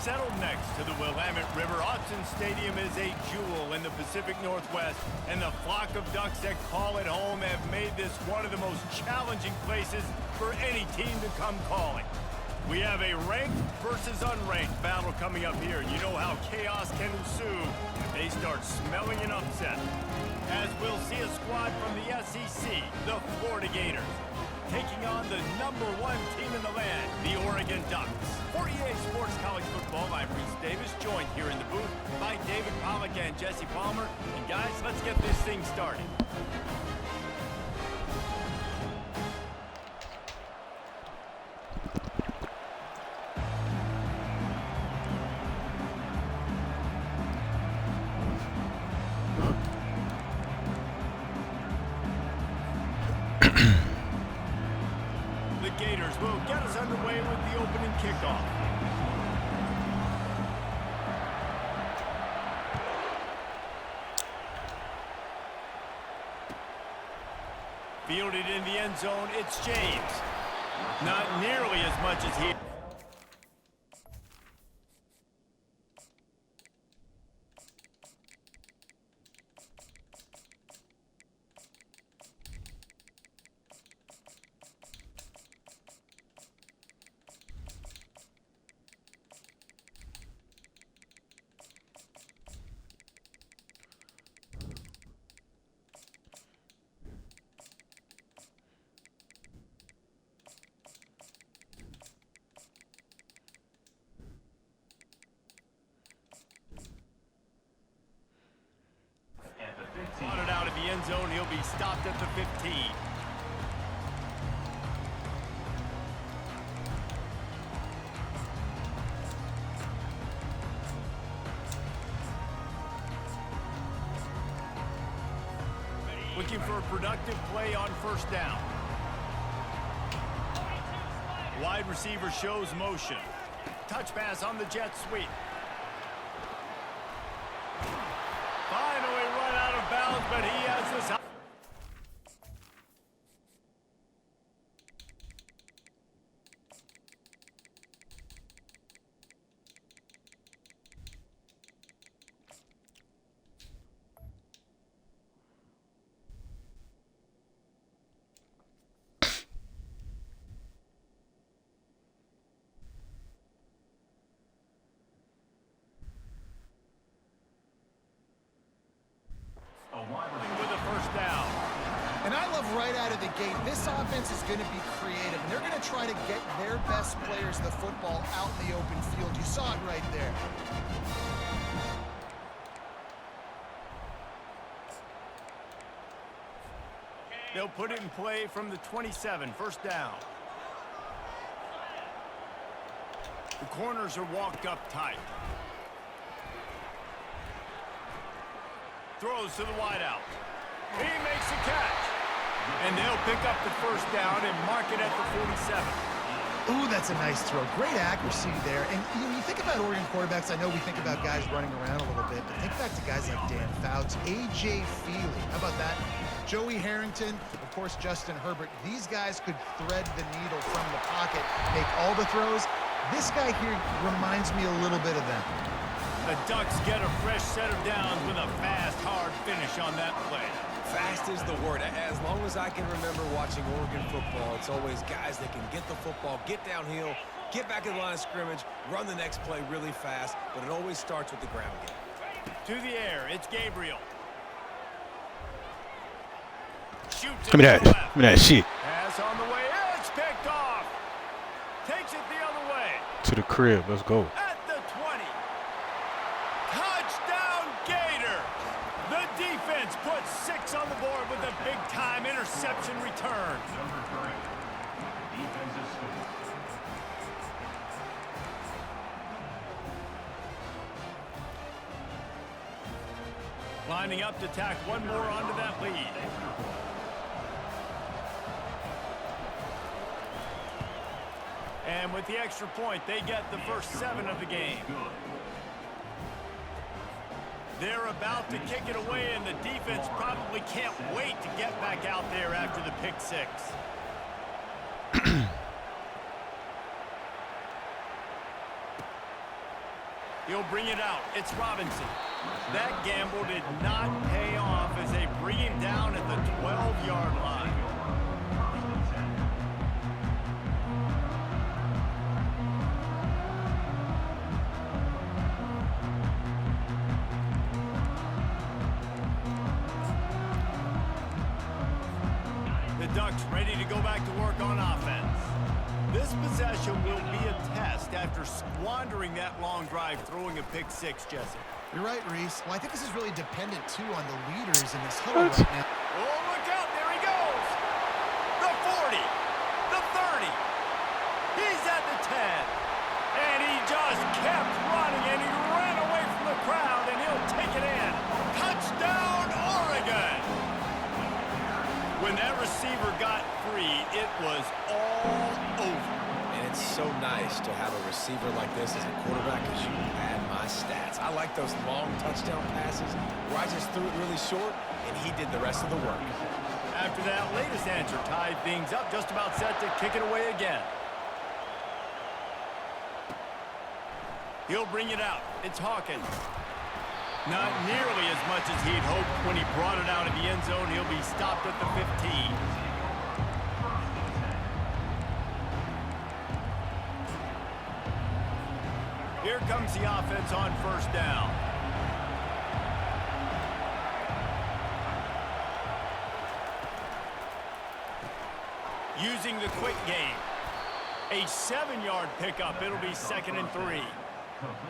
Settled next to the Willamette River, Autzen Stadium is a jewel in the Pacific Northwest, and the flock of Ducks that call it home have made this one of the most challenging places for any team to come calling. We have a ranked versus unranked battle coming up here, and you know how chaos can ensue if they start smelling an upset. As we'll see a squad from the SEC, the Florida Gators, taking on the #1 team in the land, the Oregon Ducks. For EA Sports College Football, I'm Reese Davis, joined here in the booth by David Pollack and Jesse Palmer. And guys, let's get this thing started. Gators will get us underway with the opening kickoff. Fielded in the end zone, it's James. Not nearly as much as he... Spotted out of the end zone, he'll be stopped at the 15. Looking for a productive play on first down. Wide receiver shows motion. Touch pass on the jet sweep. Finally run out of bounds, but he has this... with a first down. And I love right out of the gate, this offense is going to be creative. And they're going to try to get their best players the football out in the open field. You saw it right there. They'll put it in play from the 27, first down. The corners are walked up tight. Throws to the wideout. He makes a catch. And they'll pick up the first down and mark it at the 47. Ooh, that's a nice throw. Great accuracy there. And you think about Oregon quarterbacks, I know we think about guys running around a little bit, but think back to guys like Dan Fouts, A.J. Feely. How about that? Joey Harrington, of course, Justin Herbert. These guys could thread the needle from the pocket, make all the throws. This guy here reminds me a little bit of them. The Ducks get a fresh set of downs with a fast, hard finish on that play. Fast is the word. As long as I can remember watching Oregon football, it's always guys that can get the football, get downhill, get back in the line of scrimmage, run the next play really fast, but it always starts with the ground game. To the air, it's Gabriel. Shoots Give me that. Give me that shit. Pass on the way. It's picked off. Takes it the other way. To the crib. Let's go. At the 20. Touchdown Gator. The defense puts 6 on the board with a big-time interception return. Lining up to tack one more onto that lead. And with the extra point, they get the first 7 of the game. They're about to kick it away, and the defense probably can't wait to get back out there after the pick 6. He'll bring it out. It's Robinson. That gamble did not pay off as they bring him down at the 12-yard line. The Ducks ready to go back to work on offense. This possession will be a test after squandering that long drive throwing a pick six, Jesse. You're right, Reese. Well, I think this is really dependent, too, on the leaders in this huddle right now. Oh, look out. There he goes. The 40. The 30. He's at the 10. And he just kept running, and he ran away from the crowd, and he'll take it in. Touchdown, Oregon. When that receiver got free, it was all over. And it's so nice to have a receiver like this as a quarterback because you had my stats. I like those long touchdown passes where I just threw it really short, and he did the rest of the work. After that latest answer tied things up, just about set to kick it away again. He'll bring it out. It's Hawkins. Not nearly as much as he'd hoped when he brought it out of the end zone. He'll be stopped at the 15. Here comes the offense on first down. Using the quick game. A 7-yard pickup. It'll be 2nd and 3.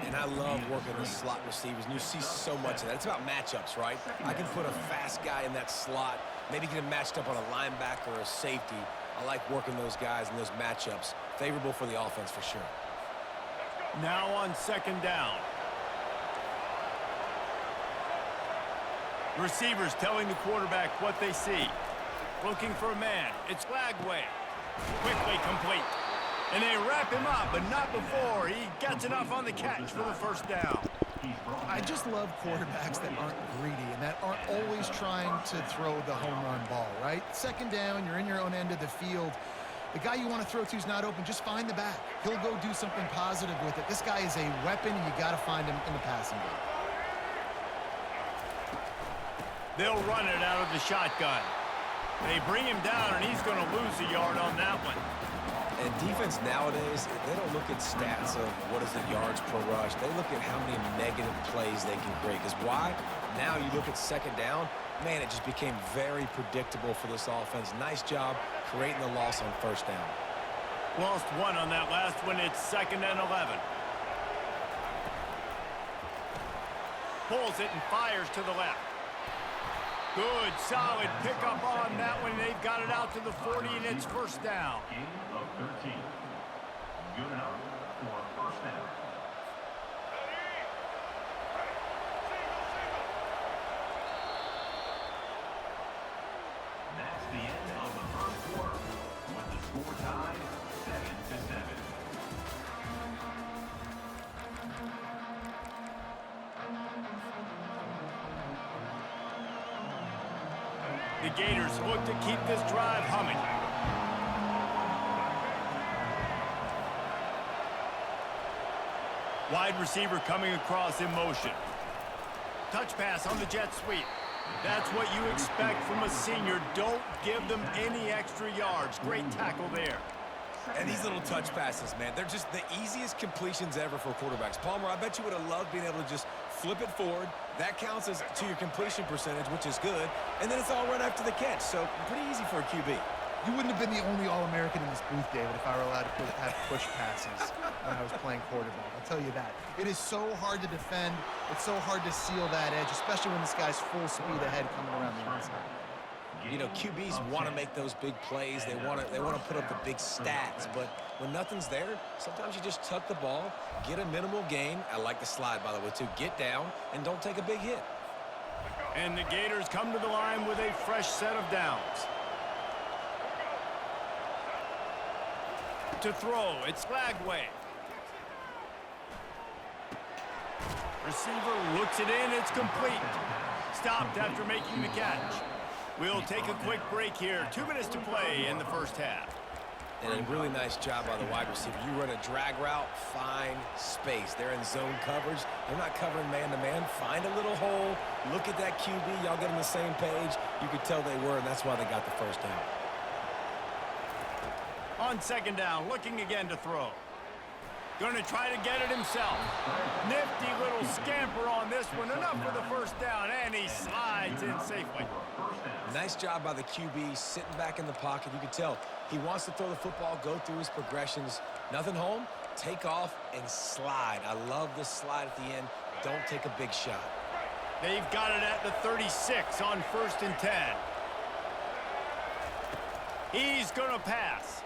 And I love working the slot receivers, and you see so much of that. It's about matchups, right? I can put a fast guy in that slot, maybe get him matched up on a linebacker or a safety. I like working those guys in those matchups. Favorable for the offense for sure. Now on 2nd down. Receivers telling the quarterback what they see. Looking for a man. It's Lagway. Quickly complete. And they wrap him up, but not before he gets enough on the catch for the first down. I just love quarterbacks that aren't greedy and that aren't always trying to throw the home run ball, right? 2nd down, you're in your own end of the field. The guy you want to throw to is not open. Just find the back. He'll go do something positive with it. This guy is a weapon, and you got to find him in the passing game. They'll run it out of the shotgun. They bring him down, and he's going to lose a yard on that one. And defense nowadays, they don't look at stats of what is the yards per rush. They look at how many negative plays they can create. Because why? Now you look at 2nd down, man, it just became very predictable for this offense. Nice job creating the loss on 1st down. Lost one on that last one. It's 2nd and 11. Pulls it and fires to the left. Good, solid pickup on that one. They've got it out to the 40, and it's 1st down. Gain of 13. Good enough for 1st down. That's the end of the 1st quarter. With the score tied 7-7. The Gators look to keep this drive humming. Wide receiver coming across in motion. Touch pass on the jet sweep. That's what you expect from a senior. Don't give them any extra yards. Great tackle there. And these little touch passes, man, they're just the easiest completions ever for quarterbacks. Palmer, I bet you would have loved being able to just flip it forward. That counts as to your completion percentage, which is good. And then it's all run after the catch. So pretty easy for a QB. You wouldn't have been the only All-American in this booth, David, if I were allowed to have push passes when I was playing quarterback. I'll tell you that. It is so hard to defend. It's so hard to seal that edge, especially when this guy's full speed ahead coming around the inside. You know, QBs want to make those big plays. They want to put up the big stats. But when nothing's there, sometimes you just tuck the ball, get a minimal gain. I like the slide, by the way, too. Get down and don't take a big hit. And the Gators come to the line with a fresh set of downs. To throw, it's Lagway. Receiver looks it in, it's complete. Stopped after making the catch. We'll take a quick break here. 2 minutes to play in the first half. And a really nice job by the wide receiver. You run a drag route, find space. They're in zone coverage. They're not covering man-to-man. Find a little hole. Look at that QB. Y'all get on the same page. You could tell they were, and that's why they got the first down. On second down, looking again to throw. Going to try to get it himself. Nifty little scamper on this one. Enough for the first down, and he slides in safely. Nice job by the QB, sitting back in the pocket. You can tell he wants to throw the football, go through his progressions. Nothing home, take off, and slide. I love the slide at the end. Don't take a big shot. They've got it at the 36 on 1st and 10. He's going to pass.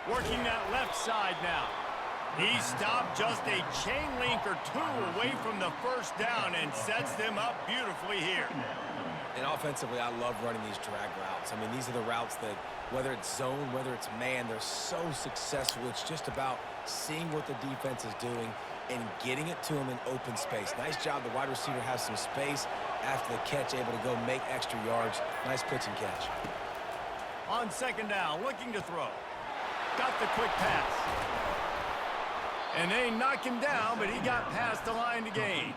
Working that left side now. He stopped just a chain link or two away from the first down and sets them up beautifully here. And offensively, I love running these drag routes. I mean, these are the routes that, whether it's zone, whether it's man, they're so successful. It's just about seeing what the defense is doing and getting it to them in open space. Nice job. The wide receiver has some space after the catch, able to go make extra yards. Nice pitch and catch. On second down, looking to throw. Got the quick pass. And they knock him down, but he got past the line to gain.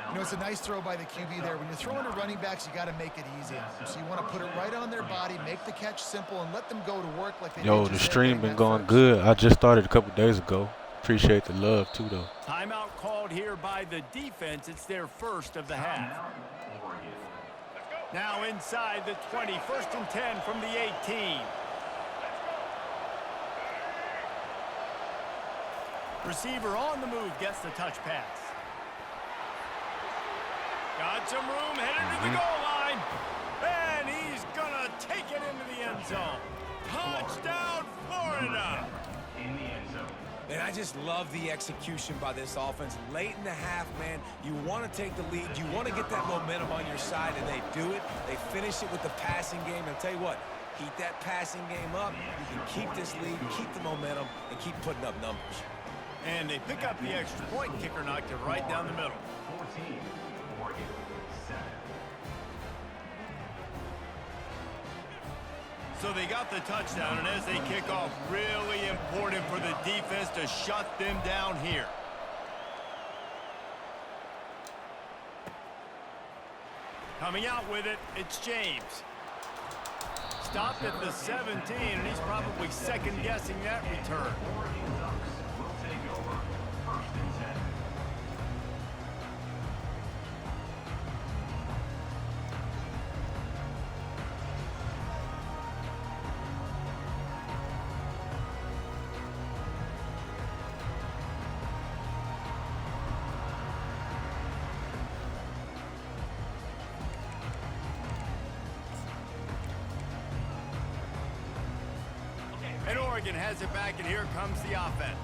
You know, it's a nice throw by the QB there. When you're throwing to running backs, you got to make it easy on them. So you want to put it right on their body, make the catch simple, and let them go to work like they did. Yo, the stream been going good. I just started a couple days ago. Appreciate the love, too, though. Timeout called here by the defense. It's their first of the half. Now inside the 20, 1st and 10 from the 18. Receiver on the move gets the touch pass. Got some room, headed to the goal line. And he's going to take it into the end zone. Touchdown, Florida. In the end zone. And I just love the execution by this offense. Late in the half, man, you want to take the lead. You want to get that momentum on your side, and they do it. They finish it with the passing game. And I'll tell you what, keep that passing game up. You can keep this lead, keep the momentum, and keep putting up numbers. And they pick up the extra point. Kicker knocked it right down the middle. 14, Oregon, 7. So they got the touchdown, and as they kick off, really important for the defense to shut them down here. Coming out with it, it's James. Stopped at the 17, and he's probably second-guessing that return. Oregon Ducks will take over 1st and 10. And Oregon has it back, and here comes the offense.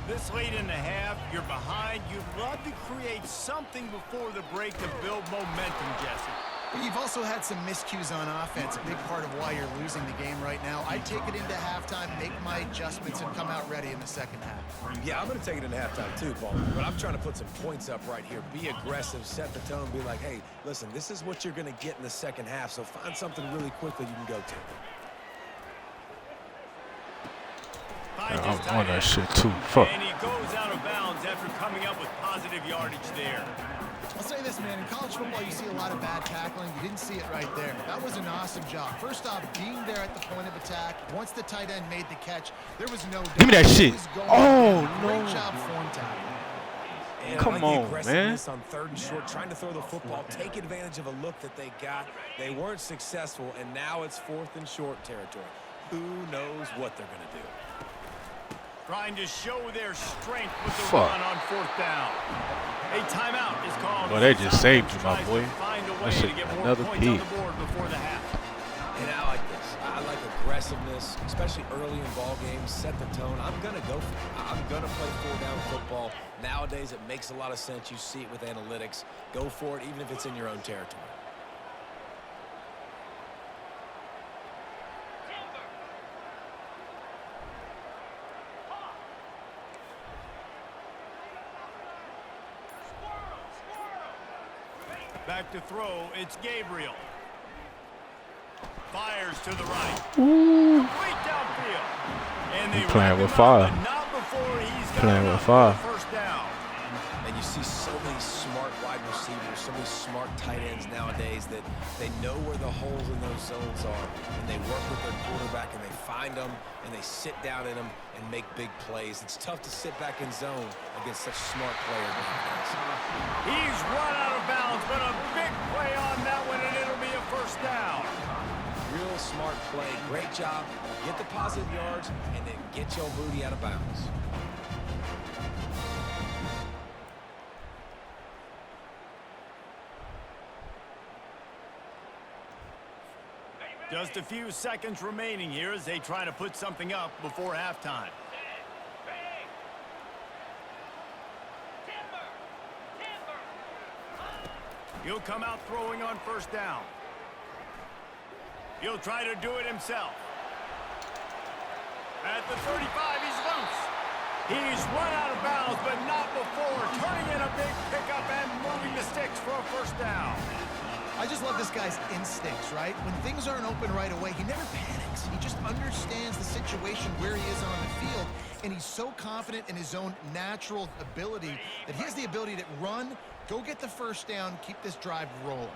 This late in the half, you're behind. You'd love to create something before the break to build momentum, Jesse. But you've also had some miscues on offense, a big part of why you're losing the game right now. I'd take it into halftime, make my adjustments, and come out ready in the second half. Yeah, I'm going to take it into halftime too, Paul. But I'm trying to put some points up right here. Be aggressive, set the tone, be like, hey, listen, this is what you're going to get in the second half, so find something really quickly you can go to. I'm on that shit, too. Fuck. And he goes out of bounds after coming up with positive yardage there. I'll say this, man. In college football, you see a lot of bad tackling. You didn't see it right there. That was an awesome job. First off, being there at the point of attack. Once the tight end made the catch, there was no doubt. Give me that shit. He was going Oh, down. Great no. job form tackling. And Come I like the on, man. aggressiveness on 3rd and short, trying to throw the football, take advantage of a look that they got. They weren't successful, and now it's 4th and short territory. Who knows what they're going to do? Trying to show their strength with the Fuck. run on 4th down. A timeout is called. Well, they just saved you, my Tries boy. to find a way That shit, to get more another points on piece. the board before the half. And I like this. I like aggressiveness, especially early in ball games. Set the tone. I'm going to go for it. I'm going to play 4-down football. Nowadays, it makes a lot of sense. You see it with analytics. Go for it, even if it's in your own territory. Back to throw, it's Gabriel. fires to the right. Ooh. Complete downfield. And they Playing with wrap him fire. up, but not before he's got Playing with enough fire. for the first down. And you see so many smart wide receivers, so many smart tight ends nowadays that they know where the holes in those zones are, and they work with their quarterback, and they find them, and they sit down in them and make big plays. It's tough to sit back in zone against such smart players nowadays. He's run out of bounds, but a big play on that one, and it'll be a first down. Real smart play. Great job. Get the positive yards, and then get your booty out of bounds. Just a few seconds remaining here as they try to put something up before halftime. He'll come out throwing on first down. He'll try to do it himself. At the 35, he's loose. He's run out of bounds, but not before turning in a big pickup and moving the sticks for a first down. I just love this guy's instincts, right? When things aren't open right away, he never panics. He just understands the situation where he is on the field, and he's so confident in his own natural ability that he has the ability to run, go get the first down, keep this drive rolling.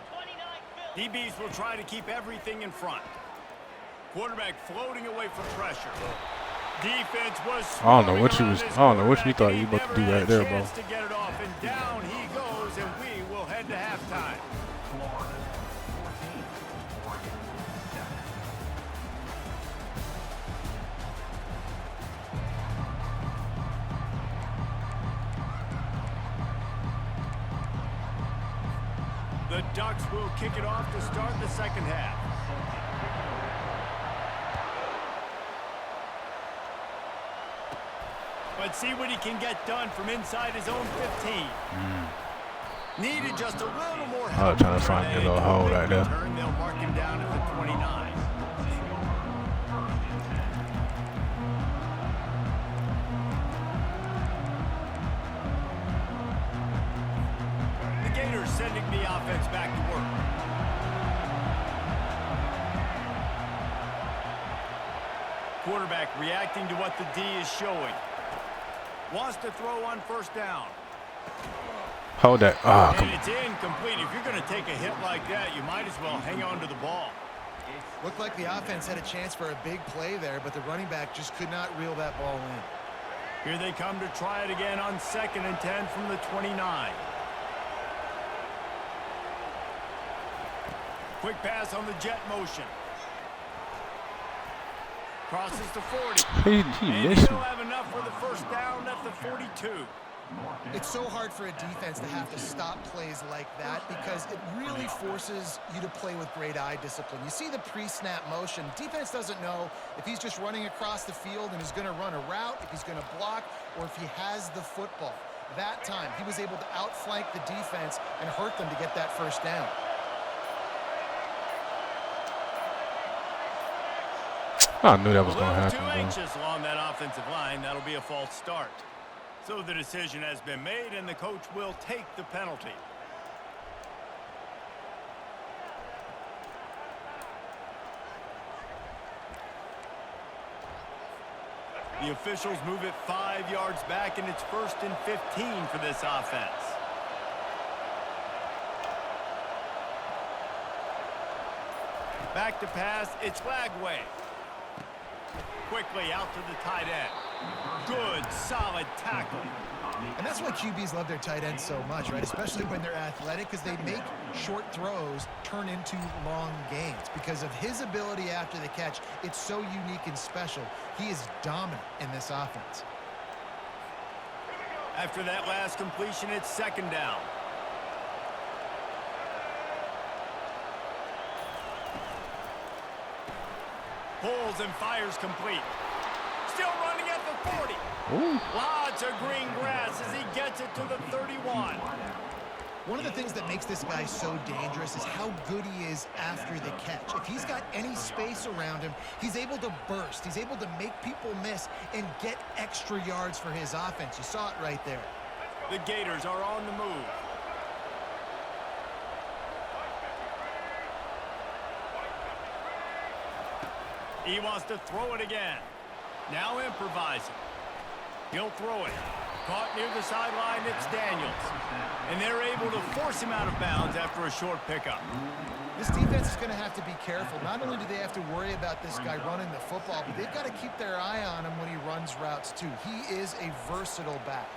DBs will try to keep everything in front. Quarterback floating away from pressure. Defense was I don't know what you thought you were about to do right there, bro. to get it off, and down he goes, and we will head to halftime. Florida 14, Oregon 7. The Ducks will kick it off to start the second half. Let's see what he can get done from inside his own 15. Needed just a little more help. I was trying to find a little hole right there. They'll mark him down at the 29. The Gators sending the offense back to work. Quarterback reacting to what the D is showing. Wants to throw on first down. Hold that. Ah, And come it's incomplete. If you're going to take a hit like that, you might as well hang on to the ball. Looked like the offense had a chance for a big play there, but the running back just could not reel that ball in. Here they come to try it again on 2nd and 10 from the 29. Quick pass on the jet motion. Crosses to 40. He And missed he'll me. have enough for the first down at the 42. It's so hard for a defense to have to stop plays like that because it really forces you to play with great eye discipline. You see the pre-snap motion. Defense doesn't know if he's just running across the field and he's going to run a route, if he's going to block, or if he has the football. That time, he was able to outflank the defense and hurt them to get that first down. I knew that was A going to little too happen, bro. anxious along that offensive line. That'll be a false start. So the decision has been made, and the coach will take the penalty. The officials move it 5 yards back, and it's 1st and 15 for this offense. Back to pass, it's Lagway. Quickly out to the tight end. Good, solid tackle. And that's why QBs love their tight ends so much, right? Especially when they're athletic, because they make short throws turn into long gains. Because of his ability after the catch, it's so unique and special. He is dominant in this offense. After that last completion, it's 2nd down. Pulls and fires complete. Still running at the 40. Ooh. Lots of green grass as he gets it to the 31. One of the things that makes this guy so dangerous is how good he is after the catch. If he's got any space around him, he's able to burst. He's able to make people miss and get extra yards for his offense. You saw it right there. The Gators are on the move. He wants to throw it again. Now improvising. He'll throw it. Caught near the sideline, it's Daniels. And they're able to force him out of bounds after a short pickup. This defense is going to have to be careful. Not only do they have to worry about this guy running the football, but they've got to keep their eye on him when he runs routes too. He is a versatile back.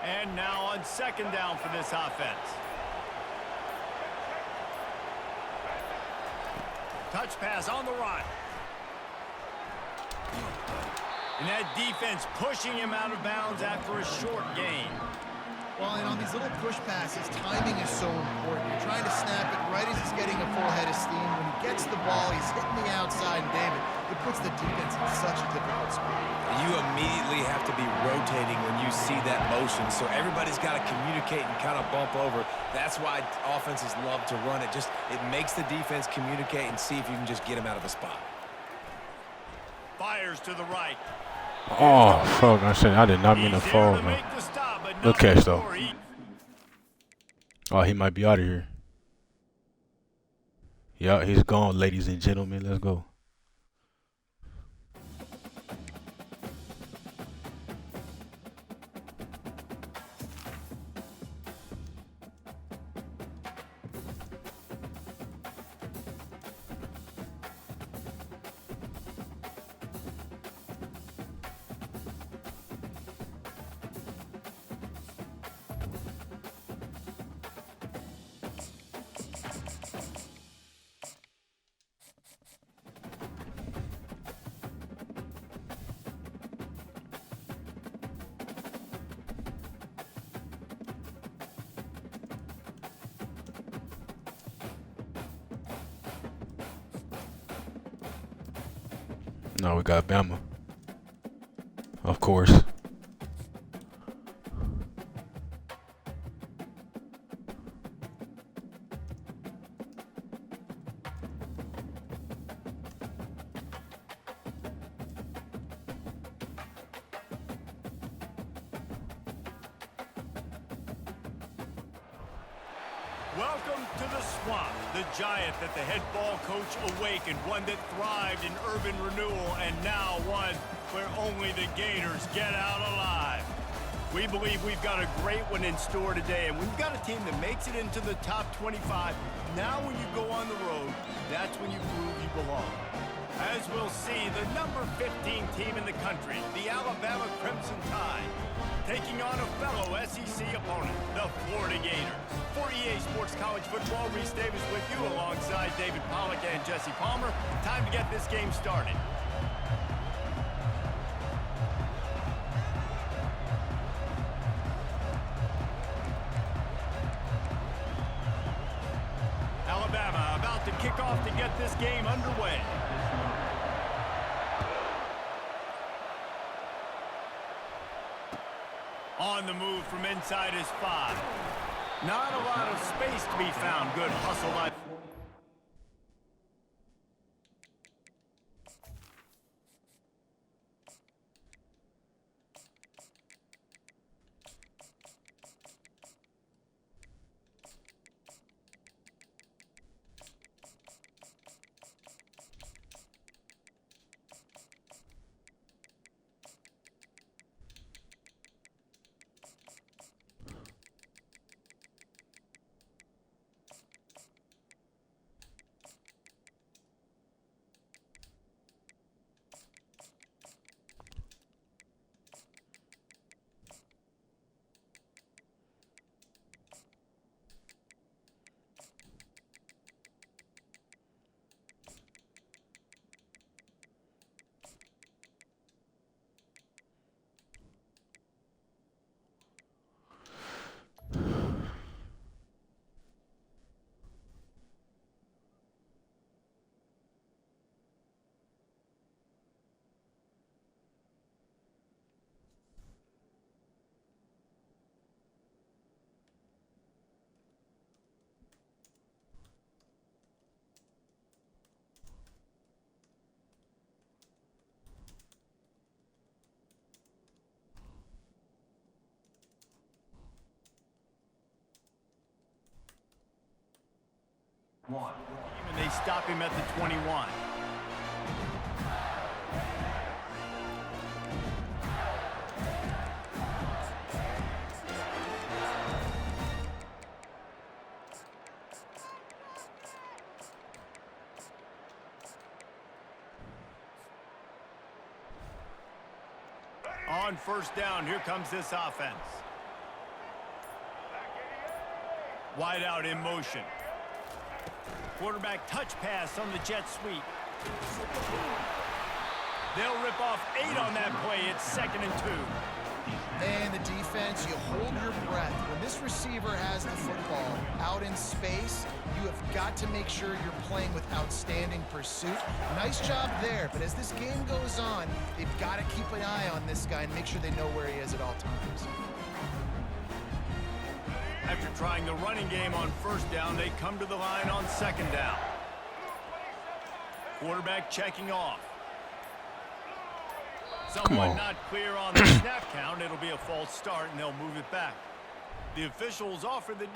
And now on second down for this offense. Touch pass on the run. And that defense pushing him out of bounds after a short gain. Well, and on these little push passes, timing is so important. You're trying to snap it right as he's getting a full head of steam. When he gets the ball, he's hitting the outside, and David, it puts the defense in such a difficult spot. You immediately have to be rotating when you see that motion, so everybody's got to communicate and kind of bump over. That's why offenses love to run it. It makes the defense communicate and see if you can just get him out of a spot. Fires to the right. Oh, fuck. I did not mean to fall, man. Good catch, though. Oh, he might be out of here. Yeah, he's gone, ladies and gentlemen. Let's go. No, we got Bama. Of course. Welcome to the swamp, the giant that the head ball coach awakened, one that thrived in urban renewal, and now one where only the Gators get out alive. We believe we've got a great one in store today, and we've got a team that makes it into the top 25. Now when you go on the road, that's when you prove you belong. As we'll see, the number 15 team in the country, the Alabama Crimson Tide, taking on a fellow SEC opponent, the Florida Gators. For EA Sports College Football, Reese Davis with you alongside David Pollack and Jesse Palmer. Time to get this game started. Alabama about to kick off to get this game underway. On the move from inside his 5. Not a lot of space to be found. Good hustle by... 1. And they stop him at the 21. On first down, here comes this offense. Wide out in motion. Quarterback touch pass on the jet sweep. They'll rip off 8 on that play. It's 2nd and 2. And the defense, you hold your breath. When this receiver has the football out in space, you have got to make sure you're playing with outstanding pursuit. Nice job there, but as this game goes on, they've got to keep an eye on this guy and make sure they know where he is at all times. After trying the running game on first down, they come to the line on 2nd down. Quarterback checking off. Someone not clear on the snap count. It'll be a false start, and they'll move it back. The officials offer the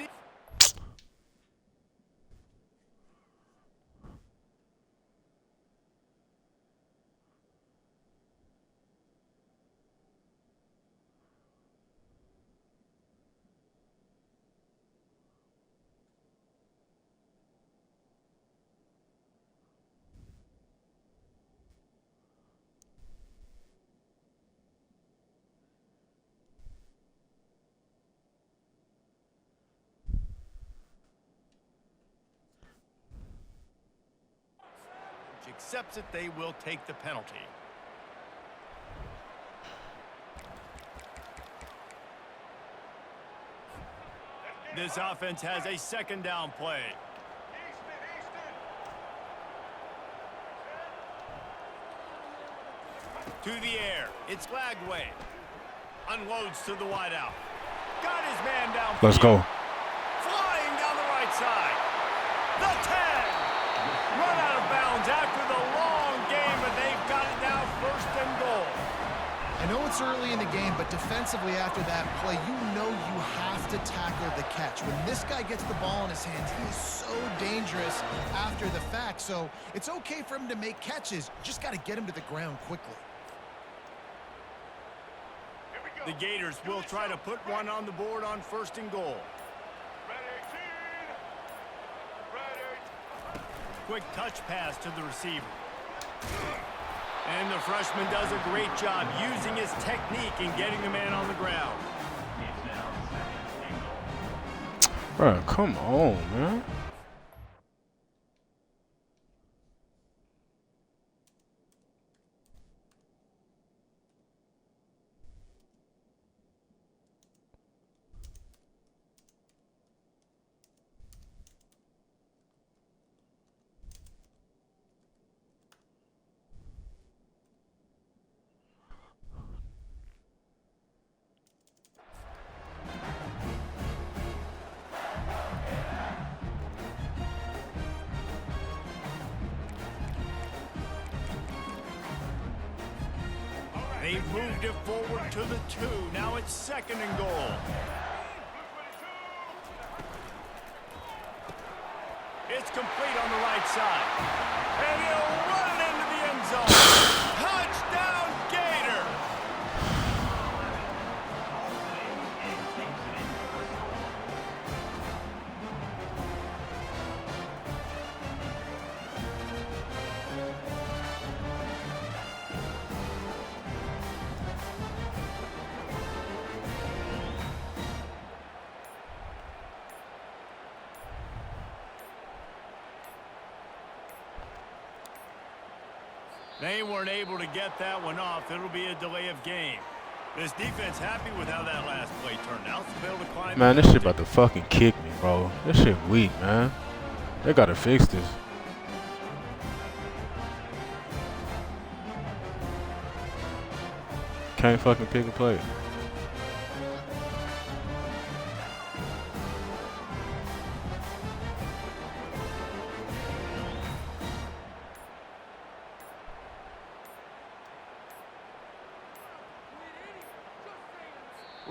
accepts it, they will take the penalty. This offense has a 2nd down play. To the air. It's Lagway. Unloads to the wideout. Got his man down. Let's go. Flying down the right side. The 10. Run out of bounds after the long game, but they've got it now 1st and goal. I know it's early in the game, but defensively after that play, you know you have to tackle the catch. When this guy gets the ball in his hands, he is so dangerous after the fact. So it's okay for him to make catches. You just got to get him to the ground quickly. The Gators will try to put one on the board on 1st and goal. Quick touch pass to the receiver. And the freshman does a great job using his technique and getting the man on the ground. Bro, come on, man. They've moved it forward to the 2. Now it's 2nd and goal. It's complete on the right side. And he'll run it into the end zone. Touchdown, Gator! They weren't able to get that one off. It'll be a delay of game. This defense happy with how that last play turned out. So they'll decline. Man, this shit about to fucking kick me, bro. This shit weak, man. They gotta fix this. Can't fucking pick a play.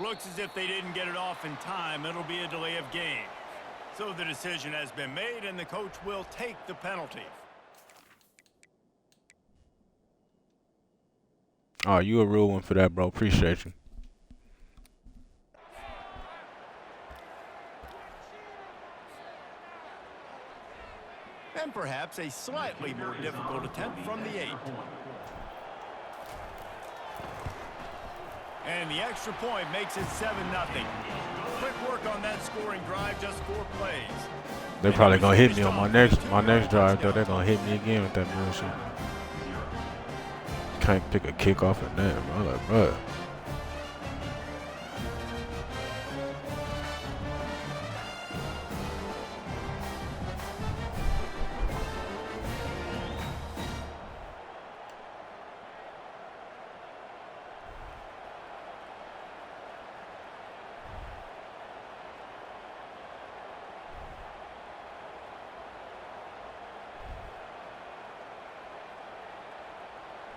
Looks as if they didn't get it off in time. It'll be a delay of game. So the decision has been made, and the coach will take the penalty. Oh, you a real one for that, bro. Appreciate you. And perhaps a slightly more difficult attempt from the 8. And the extra point makes it 7-0. Quick work on that scoring drive, just 4 plays. They're probably gonna hit me on my next drive though. They're gonna hit me again with that bullshit. Can't pick a kick off at that, bro. I'm like, bro.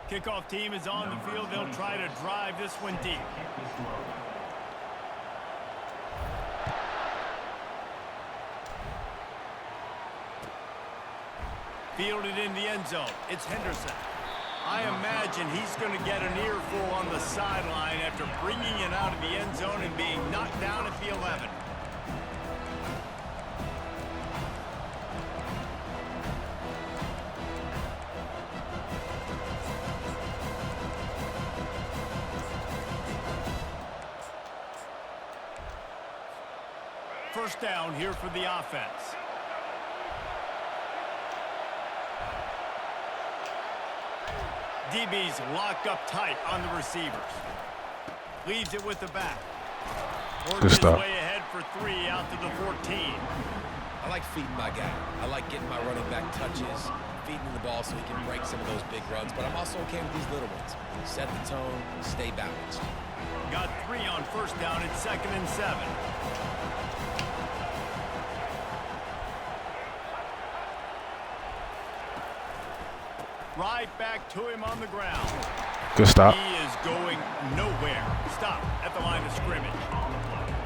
Kickoff team is on the field. They'll try to drive this one deep. Fielded in the end zone. It's Henderson. I imagine he's going to get an earful on the sideline after bringing it out of the end zone and being knocked down at the 11. First down here for the offense. DB's locked up tight on the receivers. Leaves it with the back. Working his way ahead for 3 out to the 14. I like feeding my guy. I like getting my running back touches, feeding him the ball so he can break some of those big runs. But I'm also okay with these little ones. Set the tone, stay balanced. Got 3 on first down. It's 2nd and 7. Right back to him on the ground. Good stop. He is going nowhere. Stop at the line of scrimmage.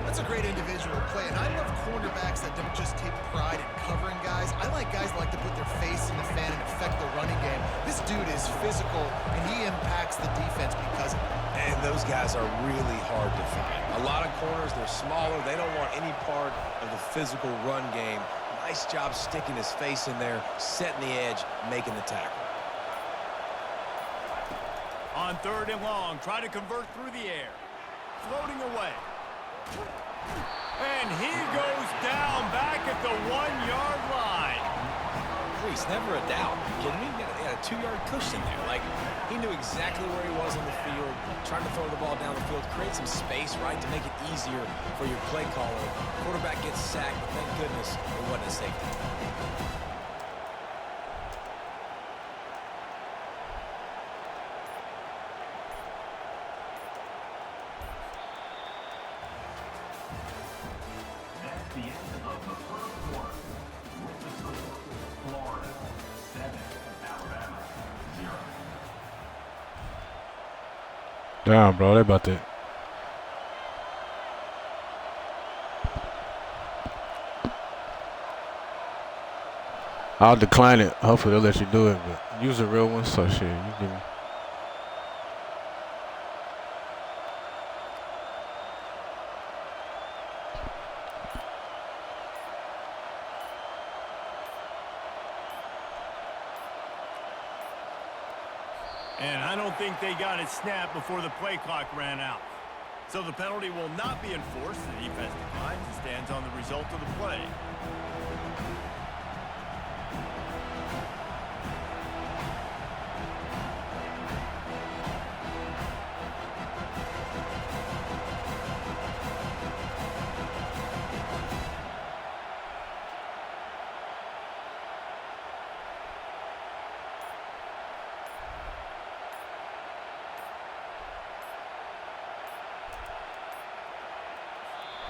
That's a great individual play, and I love cornerbacks that don't just take pride in covering guys. I like guys that like to put their face in the fan and affect the running game. This dude is physical, and he impacts the defense because of it. And those guys are really hard to find. A lot of corners, they're smaller. They don't want any part of the physical run game. Nice job sticking his face in there, setting the edge, making the tackle. On 3rd and long, try to convert through the air. Floating away. And he goes down back at the 1-yard line. Please, never a doubt. You kidding me? He had a 2-yard cushion there. Like, he knew exactly where he was on the field, trying to throw the ball down the field, create some space, right, to make it easier for your play caller. Quarterback gets sacked, but thank goodness it wasn't a safety. The end of the first quarter. With the score, Florida 7, Alabama 0. Damn, bro, they about to. I'll decline it. Hopefully they'll let you do it, but use a real one, so shit, you can. And I don't think they got it snapped before the play clock ran out. So the penalty will not be enforced. The defense declines and stands on the result of the play.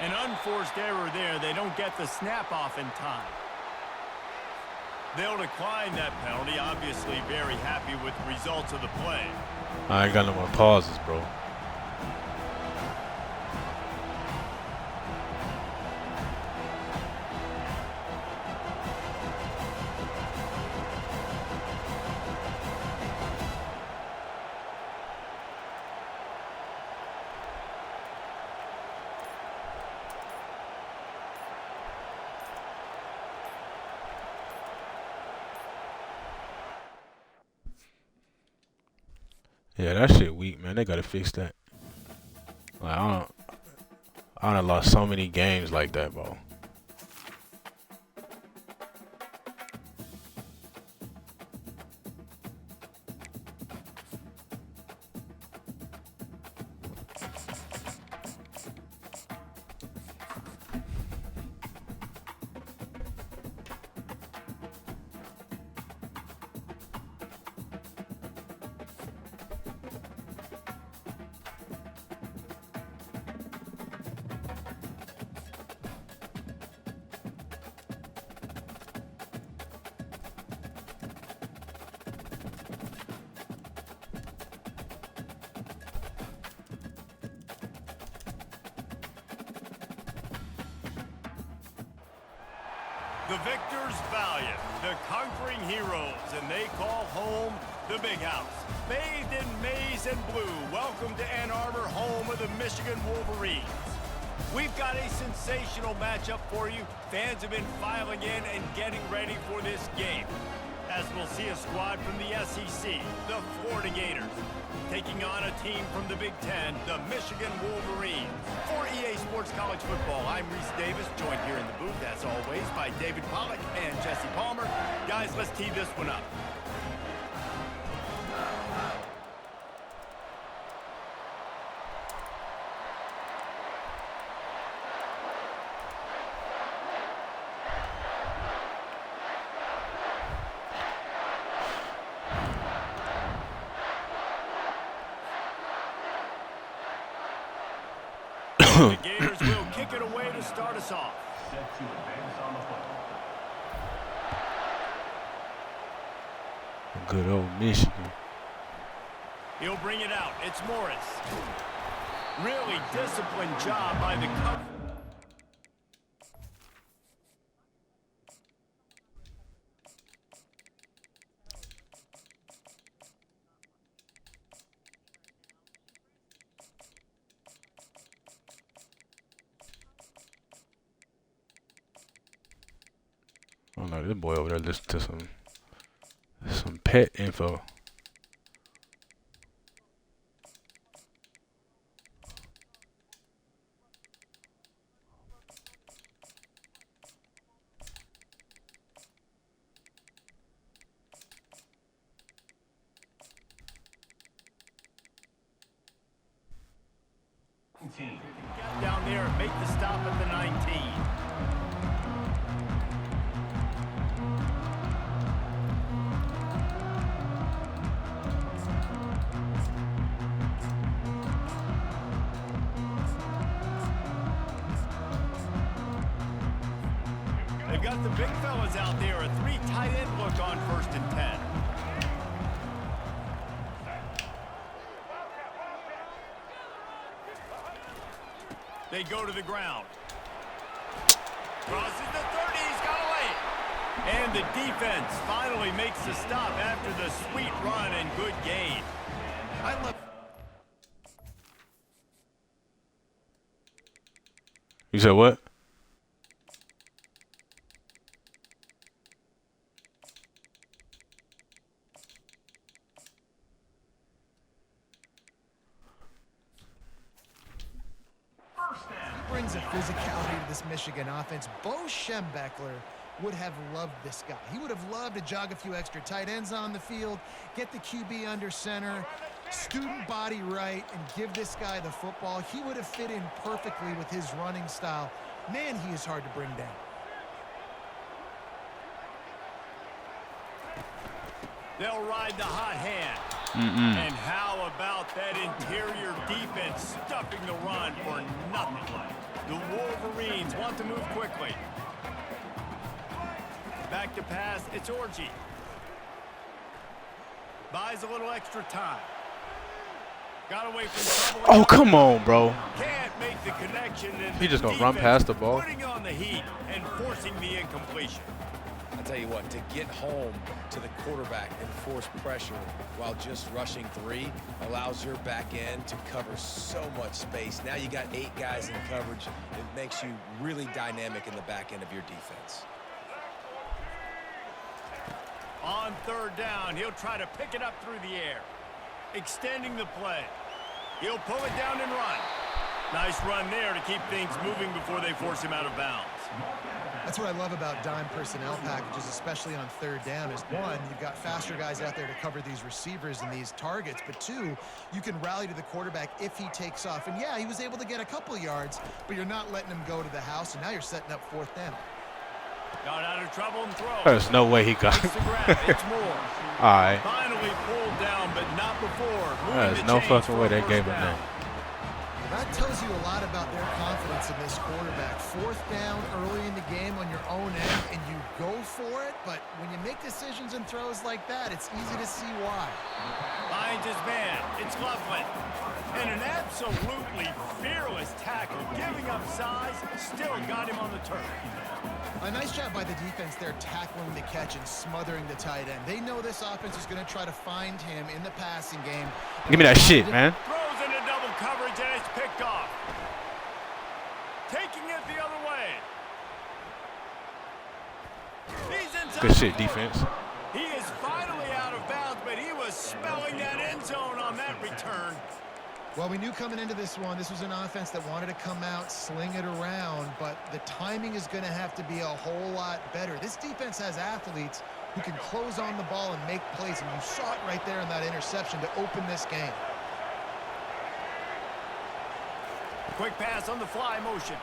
An unforced error there. They don't get the snap off in time. They'll decline that penalty. Obviously very happy with the results of the play. I ain't got no more pauses, bro. Yeah, that shit weak, man. They gotta fix that. Like, I done lost so many games like that, bro. The victors valiant, the conquering heroes, and they call home the Big House. Bathed in maize and blue, welcome to Ann Arbor, home of the Michigan Wolverines. We've got a sensational matchup for you. Fans have been filing in and getting ready for this game, as we'll see a squad from the SEC, the Florida Gators, taking on a team from the Big Ten, the Michigan Wolverines. For EA Sports College Football, I'm Reese Davis, joined here in the booth, as always, by David Pollack and Jesse Palmer. Guys, let's tee this one up. The Gators will kick it away to start us off. Set to advance on the football. Good old Michigan. He'll bring it out. It's Morris. Really disciplined job by the cover. Oh no, this boy over there listening to some pet info. Team. Get down there and make the stop at the 19. They've got the big fellas out there, a 3 tight end look on 1st and 10. They go to the ground. Crosses the 30, he's got away. And the defense finally makes the stop after the sweet run and good gain. I love. You said what? Brings a physicality to this Michigan offense. Bo Schembechler would have loved this guy. He would have loved to jog a few extra tight ends on the field, get the QB under center, student body right, and give this guy the football. He would have fit in perfectly with his running style. Man, he is hard to bring down. They'll ride the hot hand. And how about that interior defense stuffing the run for nothing? The Wolverines want to move quickly. Back to pass, it's Orji. Buys a little extra time. Got away from trouble. Oh, come on, bro. Can't make the connection. And He just gonna the run defense past the ball. Putting on the heat and forcing the incompletion. I tell you what, to get home to the quarterback and force pressure while just rushing 3 allows your back end to cover so much space. Now you got 8 guys in coverage. It makes you really dynamic in the back end of your defense. On 3rd down, he'll try to pick it up through the air. extending the play. He'll pull it down and run. Nice run there to keep things moving before they force him out of bounds. That's what I love about dime personnel packages, especially on third down, is one, you've got faster guys out there to cover these receivers and these targets, but two, you can rally to the quarterback if he takes off. And yeah, he was able to get a couple yards, but you're not letting him go to the house, and now you're setting up fourth down. Got out of trouble and throw. There's no way he got It's more. All right. Finally pulled down, but not before. There's no fucking way they gave him that. That tells you a lot about their confidence in this quarterback. Fourth down early in the game on your own end, and you go for it, but when you make decisions and throws like that, it's easy to see why. Finds his man. It's Loveland. And an absolutely fearless tackle, giving up size, still got him on the turf. A nice job by the defense there tackling the catch and smothering the tight end. They know this offense is going to try to find him in the passing game. Give me that shit, man. Throws into double coverage, and it's picked off. Taking it the other way. He's inside. Good shit, defense. He is finally out of bounds, but he was spelling that end zone on that return. Well, we knew coming into this one, this was an offense that wanted to come out, sling it around, but the timing is going to have to be a whole lot better. This defense has athletes who can close on the ball and make plays, and you saw it right there in that interception to open this game. Quick pass on the fly motion.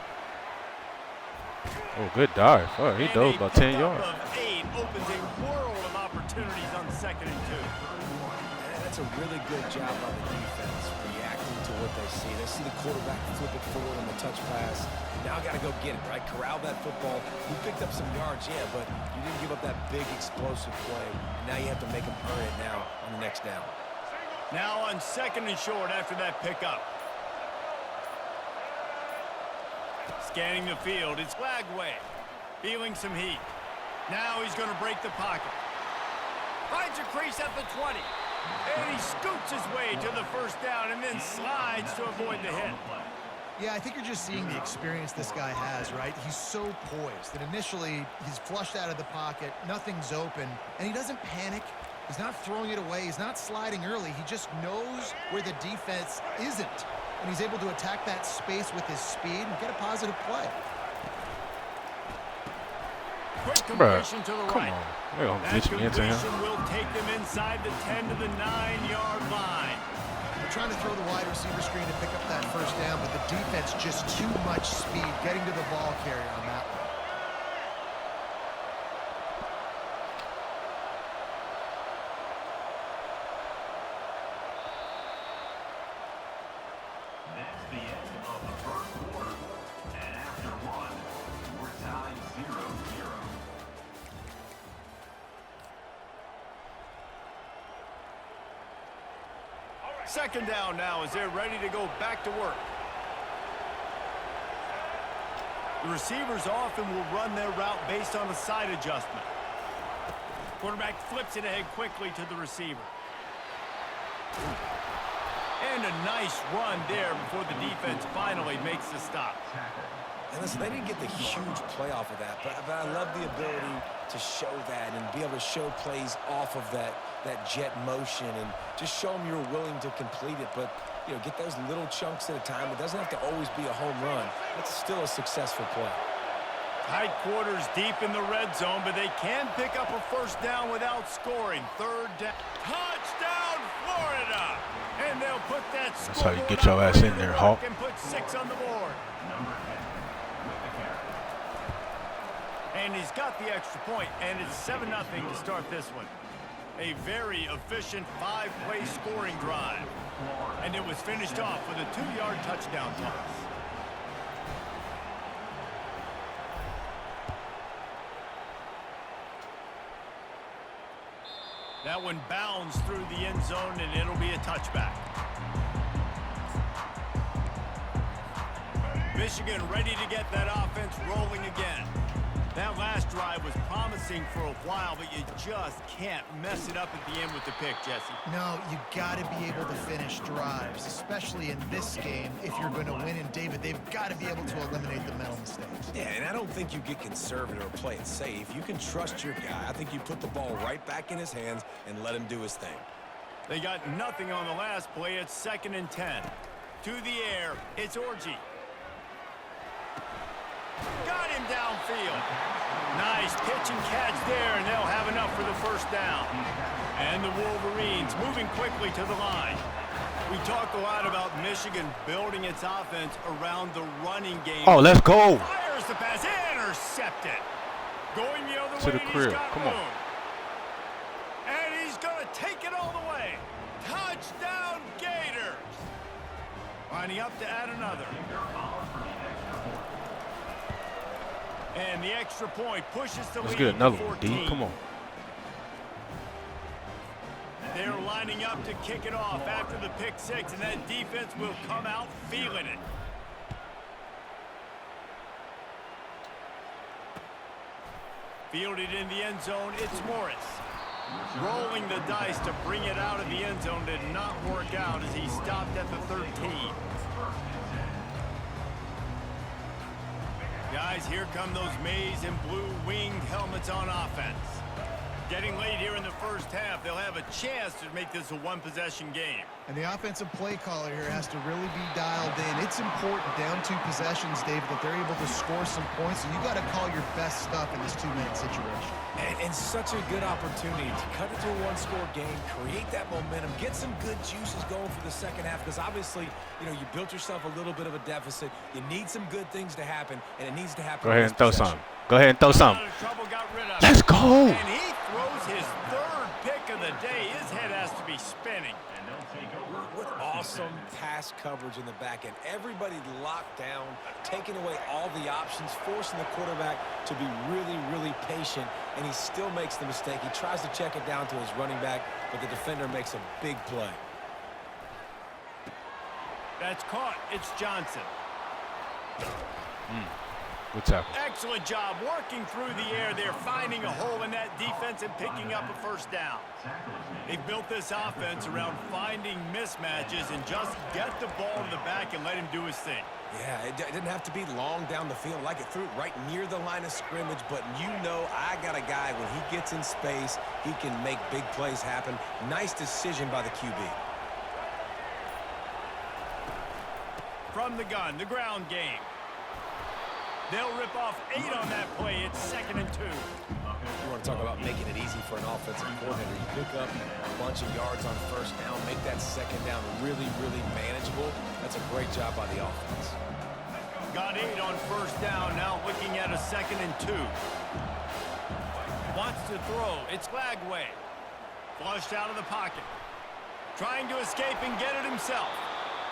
Oh, good dive. Oh, he dove about 10 yards. Of 8 opens a world of opportunities on 2nd and 2. That's a really good job by the defense, reacting to what they see. They see the quarterback flip it forward on the touch pass. Now I got to go get it, right? Corral that football. You picked up some yards, yeah, but you didn't give up that big explosive play. Now you have to make them earn it now on the next down. Now on 2nd and short after that pickup. Scanning the field, it's Lagway. Feeling some heat. Now he's going to break the pocket. Finds a crease at the 20. And he scoots his way to the first down and then slides to avoid the hit. Yeah, I think you're just seeing the experience this guy has, right? He's so poised that initially he's flushed out of the pocket, nothing's open, and he doesn't panic. He's not throwing it away. He's not sliding early. He just knows where the defense isn't. And he's able to attack that space with his speed and get a positive play. Quick completion to the Come right. on. They're going to That glitch me into him. completion will take them inside the 10 to the 9-yard line. They're trying to throw the wide receiver screen to pick up that first down, but the defense just too much speed getting to the ball carrier on that one. That's the end of the first quarter. And after one, we're tied 0-0. Second down now as they're ready to go back to work. The receivers often will run their route based on a side adjustment. Quarterback flips it ahead quickly to the receiver. And a nice run there before the defense finally makes the stop. And listen, they didn't get the huge play off of that, but I love the ability to show that and be able to show plays off of that jet motion and just show them you're willing to complete it. But, you know, get those little chunks at a time. It doesn't have to always be a home run. It's still a successful play. Tight quarters deep in the red zone, but they can pick up a first down without scoring. Third down. Touchdown, Florida! And they'll put that That's how you scoreboard get your up ass ready in to there, work Hawk. and put 6 on the board. Number 10 with the carry. And he's got the extra point, and it's 7-0 to start this one. A very efficient 5-play scoring drive. And it was finished off with a 2-yard touchdown toss. That one bounds through the end zone, and it'll be a touchback. Michigan ready to get that offense rolling again. That last drive was promising for a while, but you just can't mess it up at the end with the pick, Jesse. No, you got to be able to finish drives, especially in this game. If you're going to win, and David, they've got to be able to eliminate the mental mistakes. Yeah, and I don't think you get conservative or play it safe. You can trust your guy. I think you put the ball right back in his hands and let him do his thing. They got nothing on the last play. It's 2nd and 10. To the air, it's Orji. Got him downfield. Nice pitch and catch there, and they'll have enough for the first down. And the Wolverines moving quickly to the line. We talk a lot about Michigan building its offense around the running game. Oh, let's go. Fires the pass, intercepted. Going the other To way, the and crib. he's got Come on. room. And he's going to take it all the way. Touchdown, Gators. Lining up to add another. And the extra point pushes the lead. Let's get another to one, 14. D. Come on. They're lining up to kick it off after the pick six, and that defense will come out feeling it. Fielded in the end zone, it's Morris. Rolling the dice to bring it out of the end zone did not work out as he stopped at the 13. Guys, here come those maize and blue winged helmets on offense. Getting late here in the first half, they'll have a chance to make this a one-possession game. And the offensive play caller here has to really be dialed in. It's important down 2 possessions, David, that they're able to score some points. So you got to call your best stuff in this 2-minute situation. And such a good opportunity to cut it to a one-score game, create that momentum, get some good juices going for the second half, because obviously, you know, you built yourself a little bit of a deficit. You need some good things to happen, and it needs to happen. Go ahead and throw some. Go ahead and throw some. Let's go. And he throws his 3rd pick of the day. His head has to be spinning. What awesome pass coverage in the back end. Everybody locked down, taking away all the options, forcing the quarterback to be really, really patient, and he still makes the mistake. He tries to check it down to his running back, but the defender makes a big play. That's caught. It's Johnson. Good tackle. Excellent job working through the air there, finding a hole in that defense and picking up a first down. They've built this offense around finding mismatches and just get the ball to the back and let him do his thing. Yeah, it didn't have to be long down the field. Like it threw it right near the line of scrimmage, but you know I got a guy, when he gets in space, he can make big plays happen. Nice decision by the QB. From the gun, the ground game. They'll rip off 8 on that play. It's 2nd and 2. You want to talk about making it easy for an offensive coordinator. You pick up a bunch of yards on first down, make that second down really, really manageable. That's a great job by the offense. Got 8 on first down, now looking at a 2nd and 2. Wants to throw, it's Lagway. Flushed out of the pocket. Trying to escape and get it himself.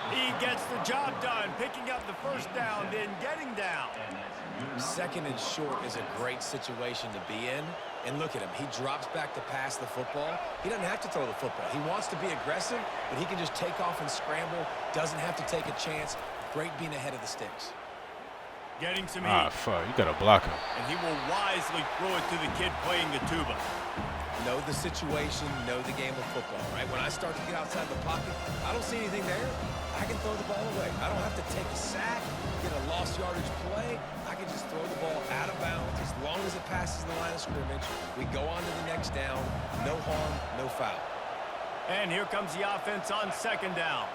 He gets the job done, picking up the first down, then getting down. 2nd and short is a great situation to be in. And look at him. He drops back to pass the football. He doesn't have to throw the football. He wants to be aggressive, but he can just take off and scramble. Doesn't have to take a chance. Great being ahead of the sticks. Getting some heat. Ah, fuck. You got to block him. And he will wisely throw it to the kid playing the tuba. Know the situation, know the game of football, right? When I start to get outside the pocket, I don't see anything there. I can throw the ball away. I don't have to take a sack, get a lost yardage play. I can just throw the ball out of bounds as long as it passes the line of scrimmage. We go on to the next down. No harm, no foul. And here comes the offense on 2nd down.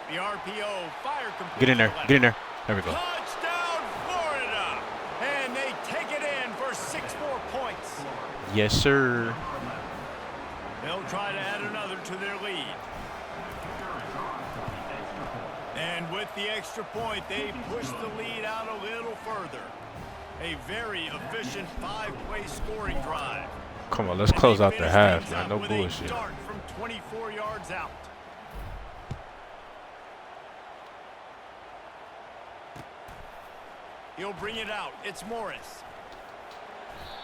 The RPO fire complete. Get in there. Get in there. There we go. Touchdown, Florida! And they take it in for 6 more points. Yes, sir. They'll try to add another to their lead. And with the extra point, they push the lead out a little further. A very efficient 5-play scoring drive. Come on, let's close out the half, man. No bullshit. A dart from 24 yards out. He'll bring it out. It's Morris.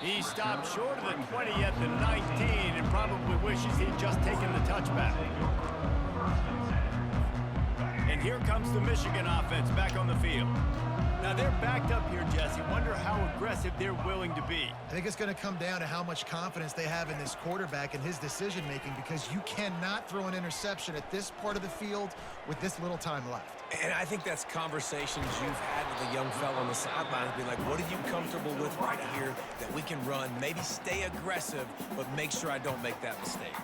He stopped short of the 20 at the 19 and probably wishes he'd just taken the touchback. And here comes the Michigan offense back on the field. Now they're backed up here, Jesse. Wonder how aggressive they're willing to be. I think it's going to come down to how much confidence they have in this quarterback and his decision-making, because you cannot throw an interception at this part of the field with this little time left. And I think that's conversations you've had with a young fella on the sidelines, be like, what are you comfortable with right here that we can run? Maybe stay aggressive, but make sure I don't make that mistake.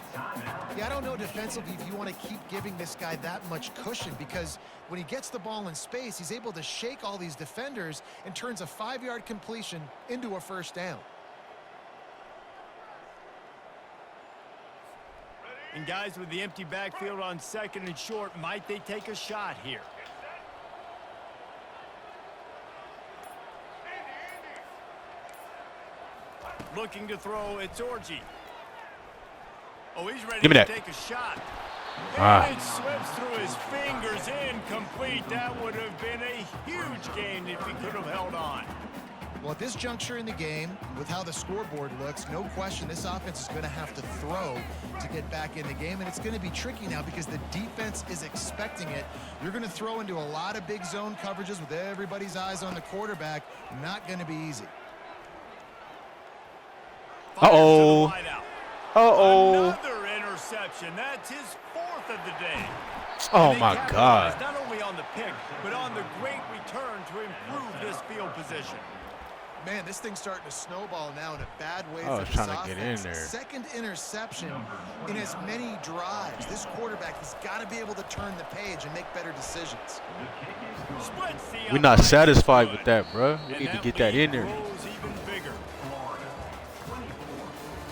Yeah, I don't know defensively if you want to keep giving this guy that much cushion, because when he gets the ball in space, he's able to shake all these defenders and turns a 5-yard completion into a first down. And guys, with the empty backfield on 2nd and short, might they take a shot here? Looking to throw, it's Orji. Oh, he's ready Give me to that. take a shot. Ah. And it slips through his fingers, incomplete. That would have been a huge gain if he could have held on. Well, at this juncture in the game, with how the scoreboard looks, no question this offense is going to have to throw to get back in the game, and it's going to be tricky now because the defense is expecting it. You're going to throw into a lot of big zone coverages with everybody's eyes on the quarterback. Not going to be easy. Uh-oh. Uh-oh. Another interception. That's his 4th of the day. Oh, And they my capitalize God. Not only on the pick, but on the great return to improve this field position. Man, this thing's starting to snowball now in a bad way I for was this trying to get in offense. there. 2nd interception in as many drives. This quarterback has got to be able to turn the page and make better decisions. Splits the We're not upright. satisfied Good. with that, bro. We And need to that get that lead in there. grows even bigger. Florida 24,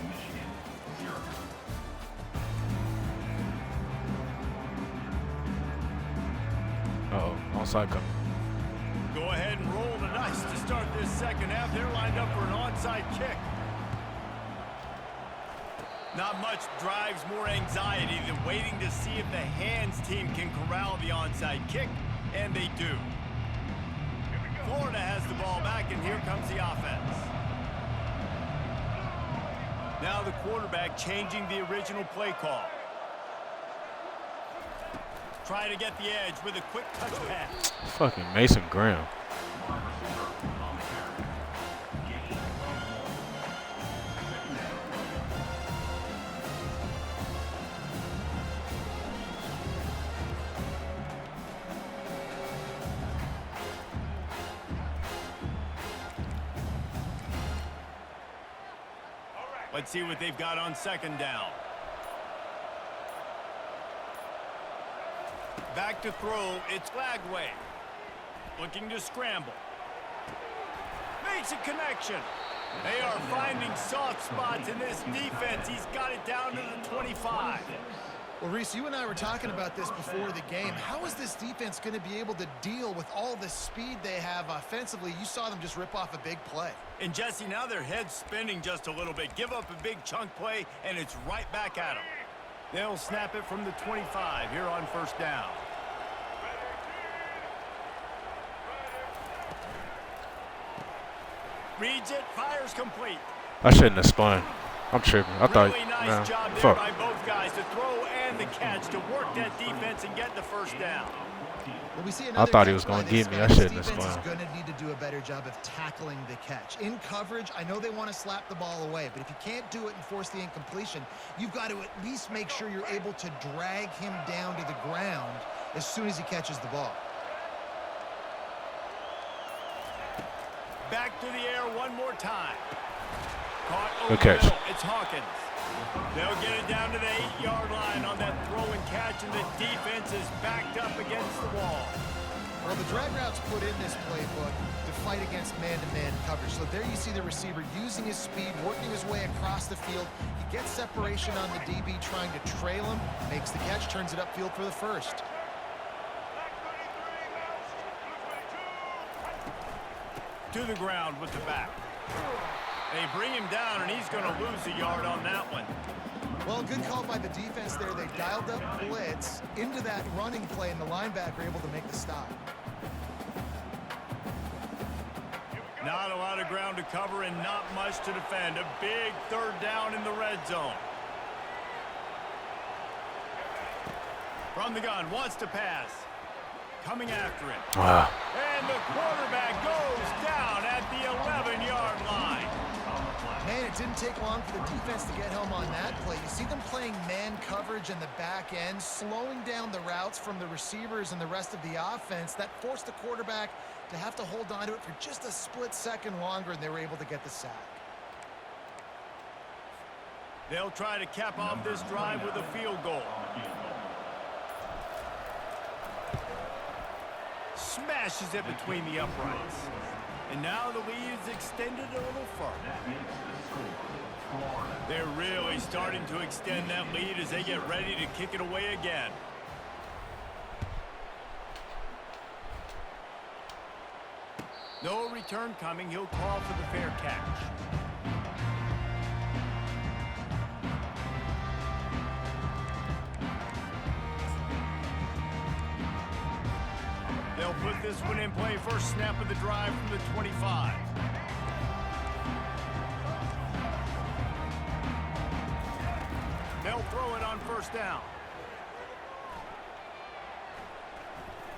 Michigan 0. Uh-oh. Onside coming. Go ahead and roll the dice to start this 2nd half. They're lined up for an onside kick. Not much drives more anxiety than waiting to see if the hands team can corral the onside kick, and they do. Florida has the ball back, and here comes the offense. Now the quarterback changing the original play call. Try to get the edge with a quick touch pass. Fucking Mason Graham. Let's see what they've got on 2nd down. Back to throw, it's Lagway. Looking to scramble. Makes a connection. They are finding soft spots in this defense. He's got it down to the 25. Well, Reese, you and I were talking about this before the game. How is this defense going to be able to deal with all the speed they have offensively? You saw them just rip off a big play. And Jesse, now their head's spinning just a little bit. Give up a big chunk play, and it's right back at them. They'll snap it from the 25 here on 1st down. Reads it, fires complete. I shouldn't have spun. I'm tripping. I thought, Really nice man, job there fuck. by both guys to throw and the catch to work that defense and get the 1st down. Well, we see I thought he was going gonna to get me. I shouldn't have Defense is spun. going to need to do a better job of tackling the catch. In coverage, I know they want to slap the ball away, but if you can't do it and force the incompletion, you've got to at least make sure you're able to drag him down to the ground as soon as he catches the ball. Back to the air one more time. Caught over Good catch. the middle. It's Hawkins. They'll get it down to the 8-yard line on that throw and catch, and the defense is backed up against the wall. Well, the drag routes put in this playbook to fight against man-to-man coverage. So there you see the receiver using his speed, working his way across the field. He gets separation on the DB, trying to trail him, makes the catch, turns it upfield for the 1st. To the ground with the back. They bring him down, and he's going to lose a yard on that one. Well, good call by the defense there. They dialed up blitz into that running play, and the linebacker able to make the stop. Not a lot of ground to cover and not much to defend. A big 3rd down in the red zone. From the gun, wants to pass. Coming after it. Ah. And the quarterback goes down at the 11-yard line. Man, it didn't take long for the defense to get home on that play. You see them playing playing man coverage in the back end, slowing down the routes from the receivers and the rest of the offense. That forced the quarterback to have to hold on to it for just a split second longer, and they were able to get the sack. They'll try to cap off this drive with a field goal. Smashes it between the uprights. And now the lead is extended a little further. They're really starting to extend that lead as they get ready to kick it away again. No return coming. He'll call for the fair catch. They'll put this one in play. First snap of the drive from the 25. They'll throw it on first down.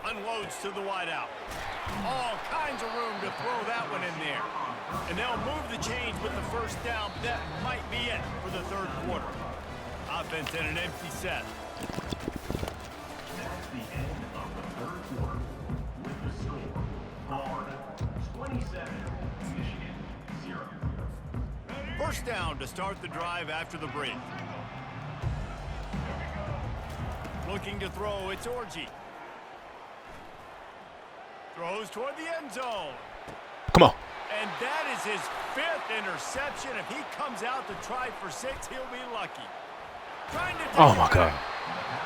Unloads to the wideout. All kinds of room to throw that one in there. And they'll move the chains with the first down. That might be it for the third quarter. Offense in an empty set. That's the end of the third quarter with the score. Florida 27, Michigan 0. First down to start the drive after the break. Looking to throw, it's Orji. Throws toward the end zone. Come on. And that is his 5th interception. If he comes out to try for 6, he'll be lucky. Trying to Oh, my God.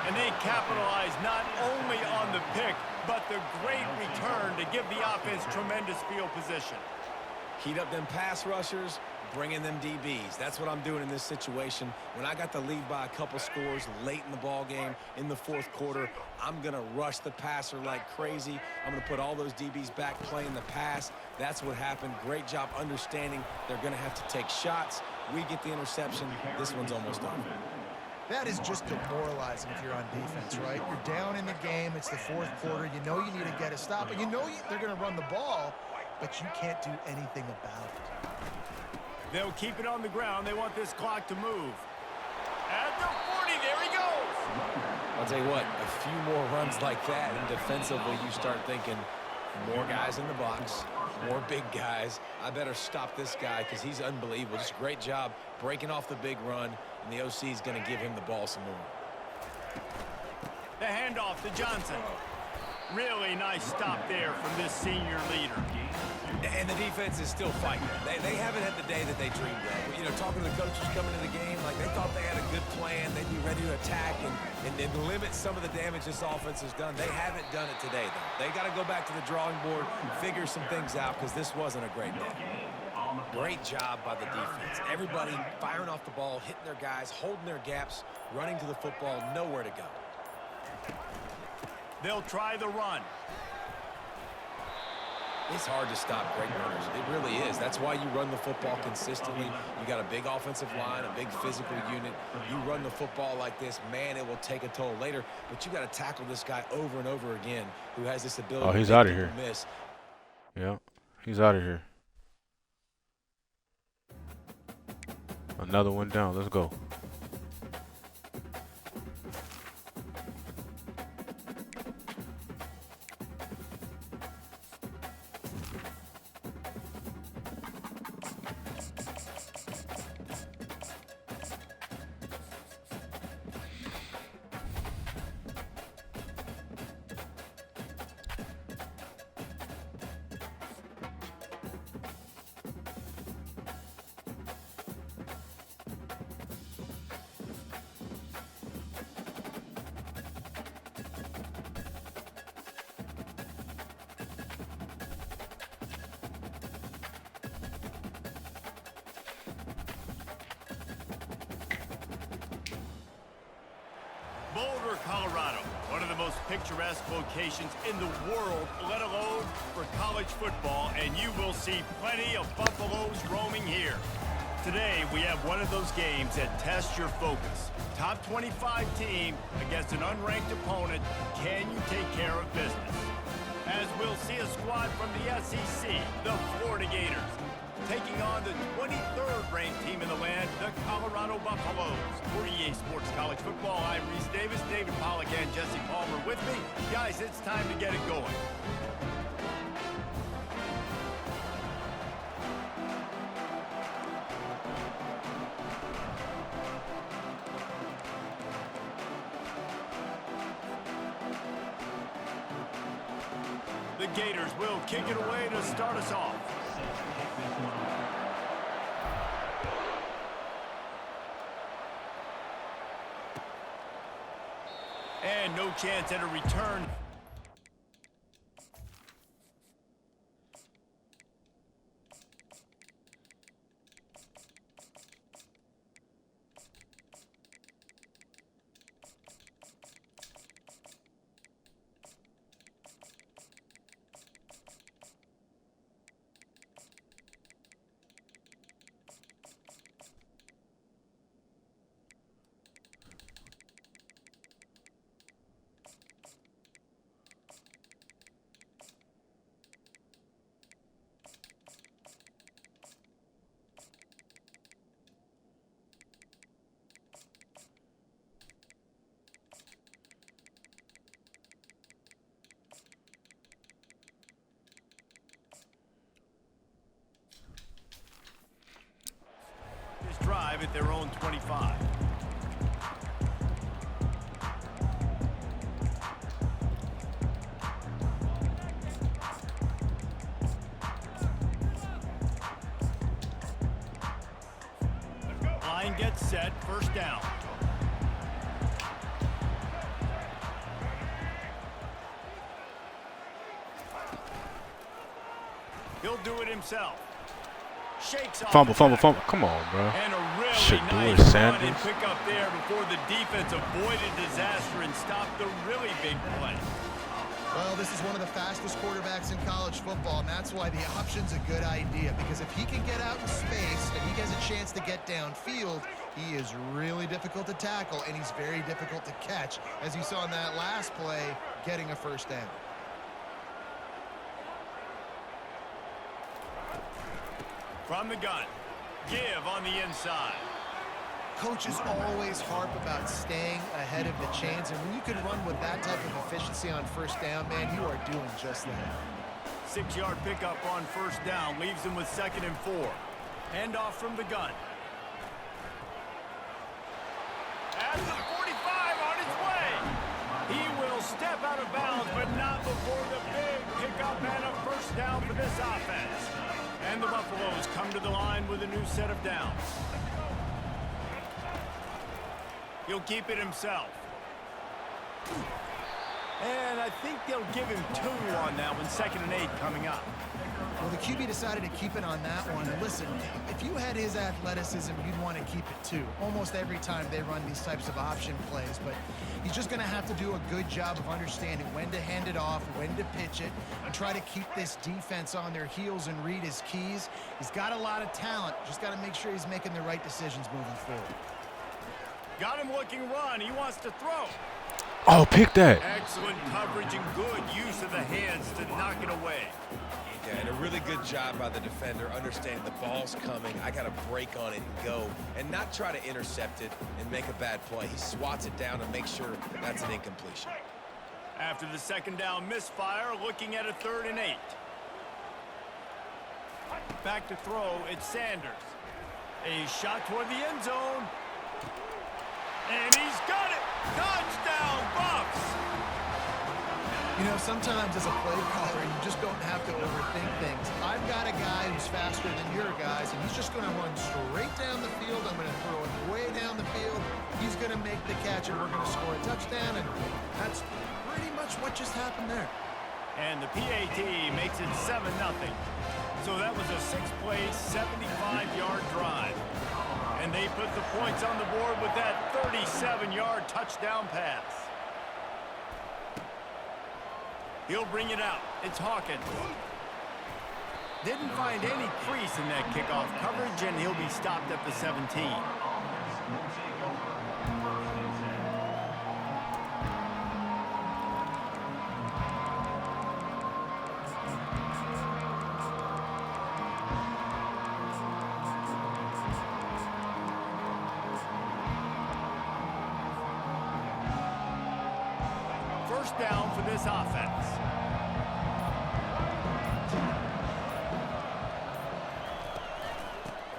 And they capitalize not only on the pick, but the great return to give the offense tremendous field position. Heat up them pass rushers, bring in them DBs. That's what I'm doing in this situation. When I got the lead by a couple scores late in the ball game, in the fourth quarter, I'm going to rush the passer like crazy. I'm going to put all those DBs back playing the pass. That's what happened. Great job understanding they're going to have to take shots. We get the interception. This one's almost done. That is just demoralizing if you're on defense, right? You're down in the game. It's the fourth quarter. You know you need to get a stop, and you know they're going to run the ball, but you can't do anything about it. They'll keep it on the ground. They want this clock to move. At the 40, there he goes. I'll tell you what, a few more runs like that, and defensively you start thinking more guys in the box, more big guys. I better stop this guy because he's unbelievable. Just a great job breaking off the big run, and the OC is going to give him the ball some more. The handoff to Johnson. Really nice stop there from this senior leader. And the defense is still fighting. They haven't had the day that they dreamed of. You know, talking to the coaches coming into the game, like they thought they had a good plan. They'd be ready to attack and limit some of the damage this offense has done. They haven't done it today, though. They got to go back to the drawing board and figure some things out because this wasn't a great day. Great job by the defense. Everybody firing off the ball, hitting their guys, holding their gaps, running to the football, nowhere to go. They'll try the run. It's hard to stop great runners. It really is. That's why you run the football consistently. You got a big offensive line, a big physical unit. You run the football like this, man, it will take a toll later. But you got to tackle this guy over and over again who has this ability Oh, he's to out of here. miss. Yeah, he's out of here. Another one down. Let's go. Boulder, Colorado, one of the most picturesque locations in the world, let alone for college football, and you will see plenty of Buffaloes roaming here. Today, we have one of those games that tests your focus. Top 25 team against an unranked opponent. Can you take care of business? As we'll see a squad from the SEC, the Florida Gators, taking on the 23rd ranked team in the land, the Colorado Buffaloes. For EA Sports College Football. I'm Reese Davis, David Pollack, and Jesse Palmer with me. Guys, it's time to get it going. The Gators will kick it away to start us off. Set to kick this one off. And no chance at a return. Drive at their own 25. Line gets set, first down. He'll do it himself. Shakes off Fumble. the tackle. Come on, bro. And a really Shador nice run Sanders. and pick up there before the defense avoided disaster and stopped the really big play. Well, this is one of the fastest quarterbacks in college football, and that's why the option's a good idea, because if he can get out in space and he has a chance to get downfield, he is really difficult to tackle, and he's very difficult to catch, as you saw in that last play, getting a first down. From the gun, give on the inside. Coaches always harp about staying ahead of the chains, and when you can run with that type of efficiency on first down, man, you are doing just that. 6-yard pickup on first down leaves them with 2nd and 4. Handoff from the gun. At the 45 on his way. He will step out of bounds, but not before the big pickup and a first down for this offense. And the Buffaloes come to the line with a new set of downs. He'll keep it himself. And I think they'll give him 2 on that one, 2nd and 8 coming up. Well, the QB decided to keep it on that one. And listen, if you had his athleticism, you'd want to keep it too. Almost every time they run these types of option plays. But he's just going to have to do a good job of understanding when to hand it off, when to pitch it, and try to keep this defense on their heels and read his keys. He's got a lot of talent. Just got to make sure he's making the right decisions moving forward. Got him looking run. He wants to throw. Oh, pick that. Excellent coverage and good use of the hands to knock it away. Yeah, and a really good job by the defender understanding the ball's coming. I got to break on it and go and not try to intercept it and make a bad play. He swats it down and makes sure that's an incompletion. After the 2nd down misfire, looking at a 3rd and 8. Back to throw, it's Sanders. A shot toward the end zone. And he's got it! Touchdown, Buffs! You know, sometimes as a play caller, you just don't have to overthink things. I've got a guy who's faster than your guys, and he's just going to run straight down the field. I'm going to throw it way down the field. He's going to make the catch, and we're going to score a touchdown, and that's pretty much what just happened there. And the PAT makes it 7-0. So that was a 6-play, 75-yard drive. And they put the points on the board with that 37-yard touchdown pass. He'll bring it out. It's Hawkins. Didn't find any crease in that kickoff coverage, and he'll be stopped at the 17. first down for this offense.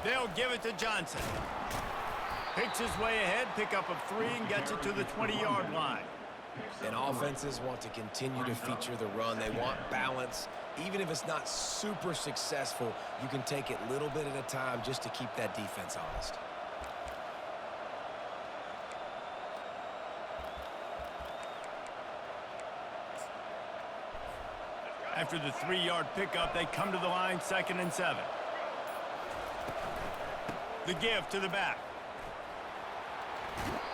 They'll give it to Johnson. Picks his way ahead, pick up a 3, and gets it to the 20-yard line. And offenses want to continue to feature the run. They want balance. Even if it's not super successful, you can take it little bit at a time just to keep that defense honest. After the 3-yard pickup, they come to the line, 2nd and 7. The give to the back.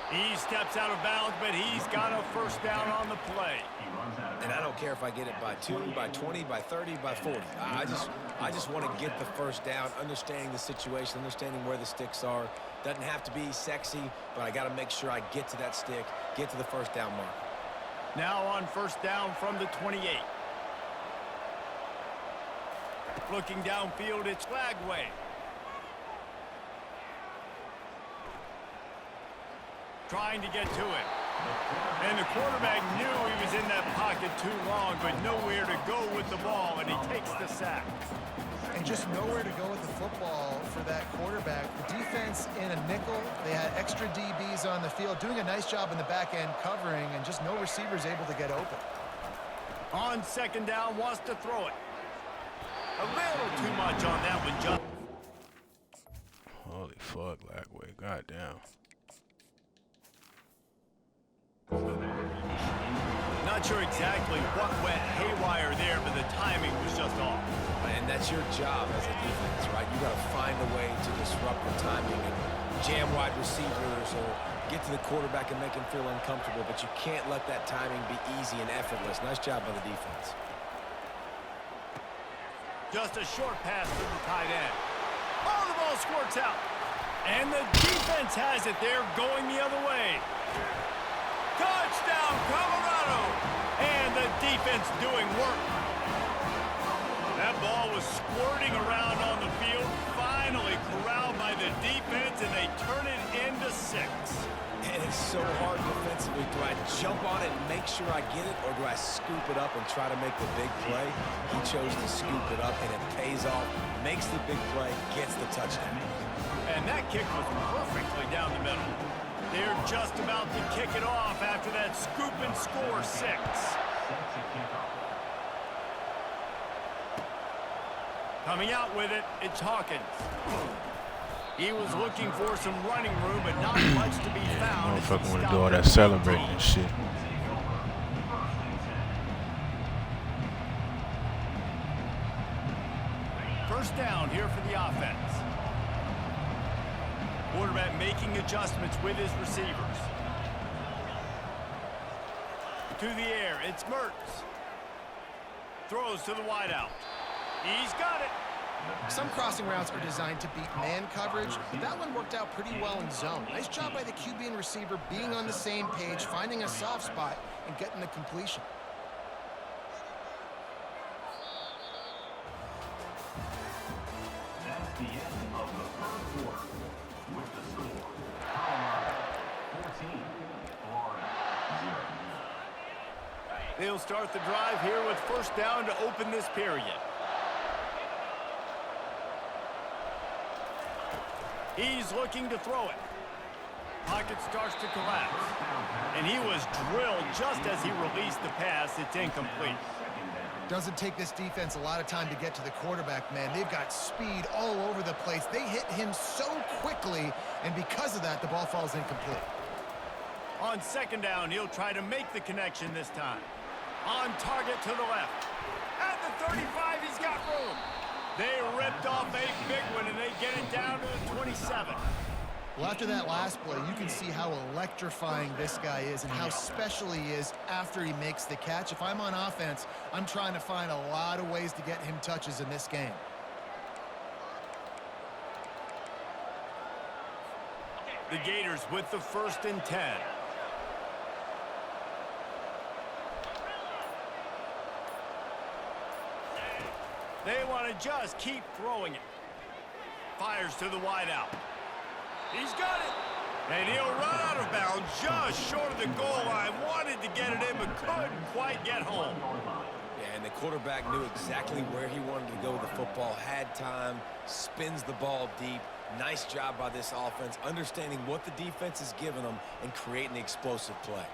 He steps out of bounds, but he's got a first down on the play. And I don't care if I get it by 2, by 20, by 30, by 40. I just want to get the first down, understanding the situation, understanding where the sticks are. Doesn't have to be sexy, but I got to make sure I get to that stick, get to the first down mark. Now on first down from the 28. Looking downfield, it's Flagway. Trying to get to it. And the quarterback knew he was in that pocket too long, but nowhere to go with the ball, and he takes the sack. And just nowhere to go with the football for that quarterback. The defense in a nickel, they had extra DBs on the field, doing a nice job in the back end covering, and just no receivers able to get open. On 2nd down, wants to throw it. A little too much on that one, John. Holy fuck, Lagway. Goddamn. Not sure exactly what went haywire there, but the timing was just off. And that's your job as a defense, right? You got to find a way to disrupt the timing and jam wide receivers or get to the quarterback and make him feel uncomfortable, but you can't let that timing be easy and effortless. Nice job by the defense. Just a short pass to the tight end. Oh, the ball squirts out. And the defense has it there, going the other way. Touchdown, Colorado! And the defense doing work. That ball was squirting around on the field, finally corralled by the defense, and they turn it into 6. And it's so hard defensively. Do I jump on it and make sure I get it, or do I scoop it up and try to make the big play? He chose to scoop it up, and it pays off, makes the big play, gets the touchdown. And that kick was perfectly down the middle. They're just about to kick it off after that scoop and score 6. Coming out with it, it's Hawkins. He was looking for some running room, but not much to be found. Motherfucker want to do all that celebrating and shit. First down here for the offense. Quarterback making adjustments with his receivers. To the air, it's Mertz. Throws to the wideout. He's got it. Some crossing routes are designed to beat man coverage, but that one worked out pretty well in zone. Nice job by the QB and receiver being on the same page, finding a soft spot, and getting the completion. That's the end of the first quarter. With the score, Colorado 14, Florida 0. They'll start the drive here with first down to open this period. He's looking to throw it. Pocket starts to collapse. And he was drilled just as he released the pass. It's incomplete. Doesn't take this defense a lot of time to get to the quarterback, man. They've got speed all over the place. They hit him so quickly, and because of that, the ball falls incomplete. On 2nd down, he'll try to make the connection this time. On target to the left. At the 35, he's got room. They ripped off a big one, and they get it down to the 27. Well, after that last play, you can see how electrifying this guy is and how special he is after he makes the catch. If I'm on offense, I'm trying to find a lot of ways to get him touches in this game. The Gators with the 1st and 10. They want to just keep throwing it. Fires to the wideout. He's got it. And he'll run out of bounds just short of the goal line. Wanted to get it in, but couldn't quite get home. Yeah, and the quarterback knew exactly where he wanted to go with the football, had time, spins the ball deep. Nice job by this offense, understanding what the defense is giving them and creating the explosive play.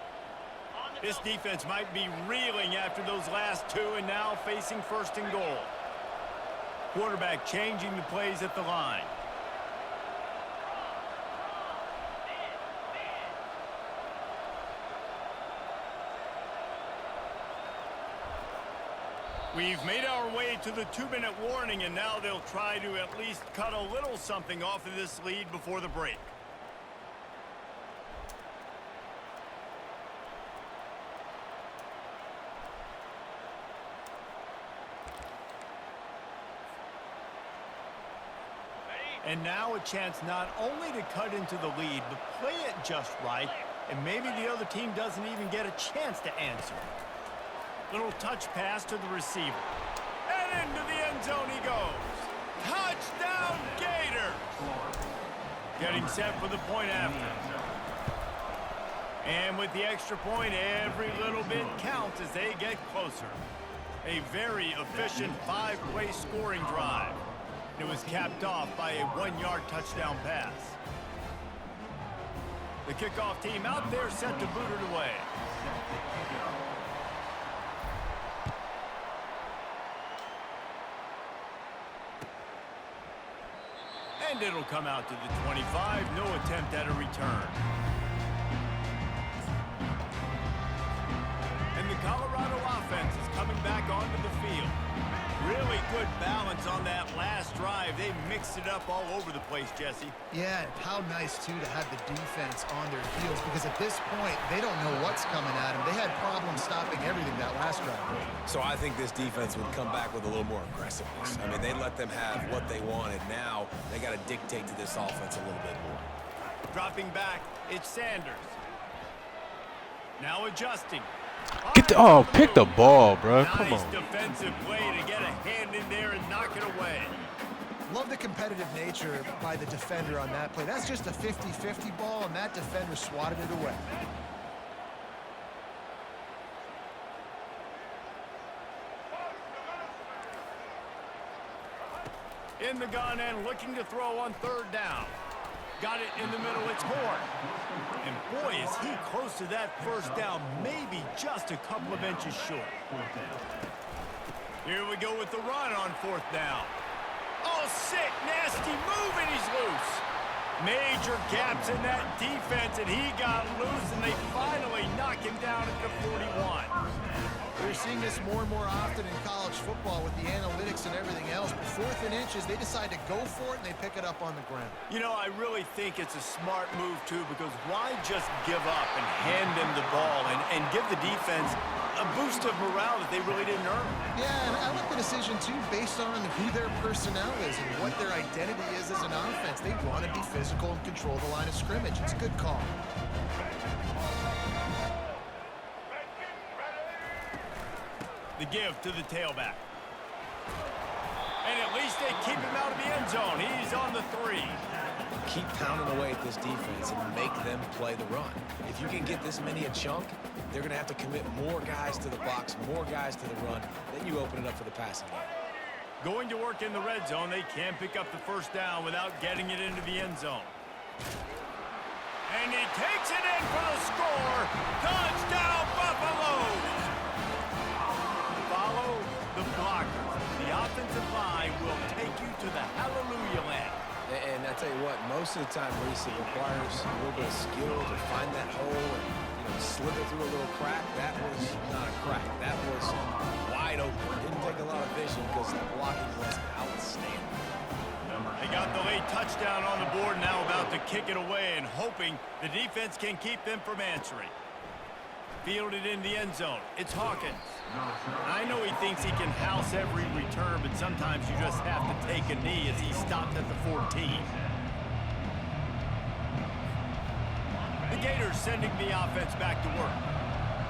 This defense might be reeling after those last two and now facing first and goal. Quarterback changing the plays at the line. We've made our way to the 2-minute warning, and now they'll try to at least cut a little something off of this lead before the break. And now a chance not only to cut into the lead, but play it just right, and maybe the other team doesn't even get a chance to answer. Little touch pass to the receiver. And into the end zone he goes. Touchdown, Gators! Getting set for the point after. And with the extra point, every little bit counts as they get closer. A very efficient 5-play scoring drive. It was capped off by a 1-yard touchdown pass. The kickoff team out there set to boot it away. And it'll come out to the 25. No attempt at a return. And the Colorado offense is coming back onto the field. Really good balance on that last drive. They mixed it up all over the place, Jesse. Yeah, and how nice, too, to have the defense on their heels, because at this point, they don't know what's coming at them. They had problems stopping everything that last drive. So I think this defense would come back with a little more aggressiveness. I mean, they let them have what they wanted. Now they got to dictate to this offense a little bit more. Dropping back, it's Sanders. Now adjusting. Get the pick the ball, bro. Come Nice on. defensive play to get a hand in there and knock it away. Love the competitive nature by the defender on that play. That's just a 50-50 ball, and that defender swatted it away. In the gun and looking to throw on 3rd down. Got it in the middle, it's Horn. And boy, is he close to that first down, maybe just a couple of inches short. Here we go with the run on 4th down. Oh, sick, nasty move, and he's loose. Major gaps in that defense, and he got loose, and they finally knock him down at the 41. We're seeing this more and more often in college football with the analytics and everything else. But 4th and inches, they decide to go for it, and they pick it up on the ground. You know, I really think it's a smart move, too, because why just give up and hand them the ball and give the defense a boost of morale that they really didn't earn? Yeah, and I like the decision, too, based on who their personnel is and what their identity is as an offense. They want to be physical and control the line of scrimmage. It's a good call. The give to the tailback. And at least they keep him out of the end zone. He's on the 3. Keep pounding away at this defense and make them play the run. If you can get this many a chunk, they're going to have to commit more guys to the box, more guys to the run. Then you open it up for the passing game. Going to work in the red zone. They can't pick up the first down without getting it into the end zone. And he takes it in for the score. Touchdown, Buffaloes! Follow the blockers. The offensive line will take you to the hallelujah land. And I tell you what, most of the time, Reese, it requires a little bit of skill to find that hole and slither through a little crack. That was not a crack. That was wide open. Didn't take a lot of vision because the blocking was outstanding. They got the late touchdown on the board, now about to kick it away and hoping the defense can keep them from answering. Fielded in the end zone. It's Hawkins. I know he thinks he can house every return, but sometimes you just have to take a knee as he stopped at the 14. The Gators sending the offense back to work.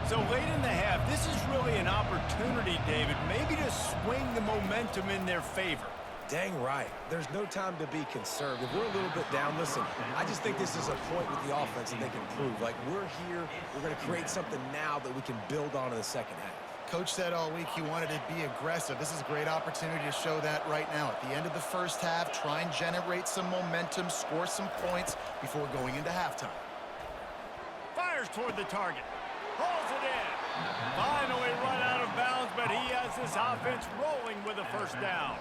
So late in the half, this is really an opportunity, David, maybe to swing the momentum in their favor. Dang right. There's no time to be conservative. We're a little bit down. Listen, I just think this is a point with the offense that they can prove. Like, we're here. We're going to create something now that we can build on in the second half. Coach said all week he wanted to be aggressive. This is a great opportunity to show that right now. At the end of the first half, try and generate some momentum, score some points before going into halftime. Fires toward the target. Hauls it in. Finally run out of bounds, but he has this offense rolling with a first down.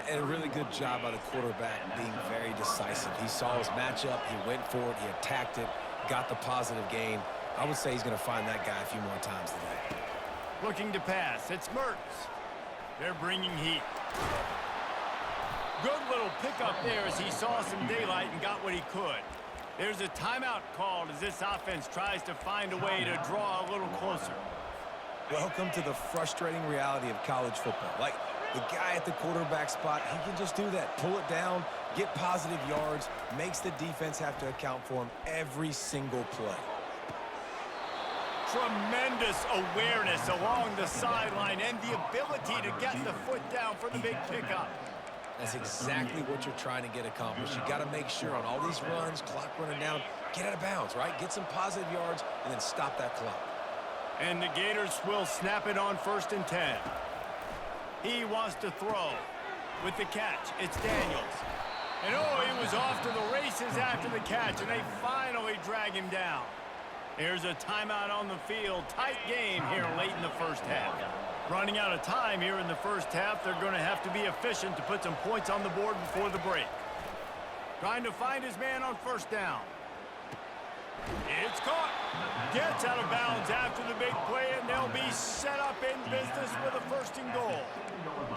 And a really good job by the quarterback being very decisive. He saw his matchup. He went for it. He attacked it. Got the positive gain. I would say he's going to find that guy a few more times today. Looking to pass. It's Mertz. They're bringing heat. Good little pickup there as he saw some daylight and got what he could. There's a timeout called as this offense tries to find a way to draw a little closer. Welcome to the frustrating reality of college football. Like, the guy at the quarterback spot, he can just do that. Pull it down, get positive yards, makes the defense have to account for him every single play. Tremendous awareness along the sideline and the ability to get the foot down for the big pickup. That's exactly what you're trying to get accomplished. You got to make sure on all these runs, clock running down, get out of bounds, right? Get some positive yards and then stop that clock. And the Gators will snap it on 1st and 10. He wants to throw. With the catch, it's Daniels. And oh, he was off to the races after the catch, and they finally drag him down. Here's a timeout on the field. Tight game here late in the first half. Running out of time here in the first half, they're going to have to be efficient to put some points on the board before the break. Trying to find his man on 1st down. It's caught. Gets out of bounds after the big play, and they'll be set up in business with a 1st and goal.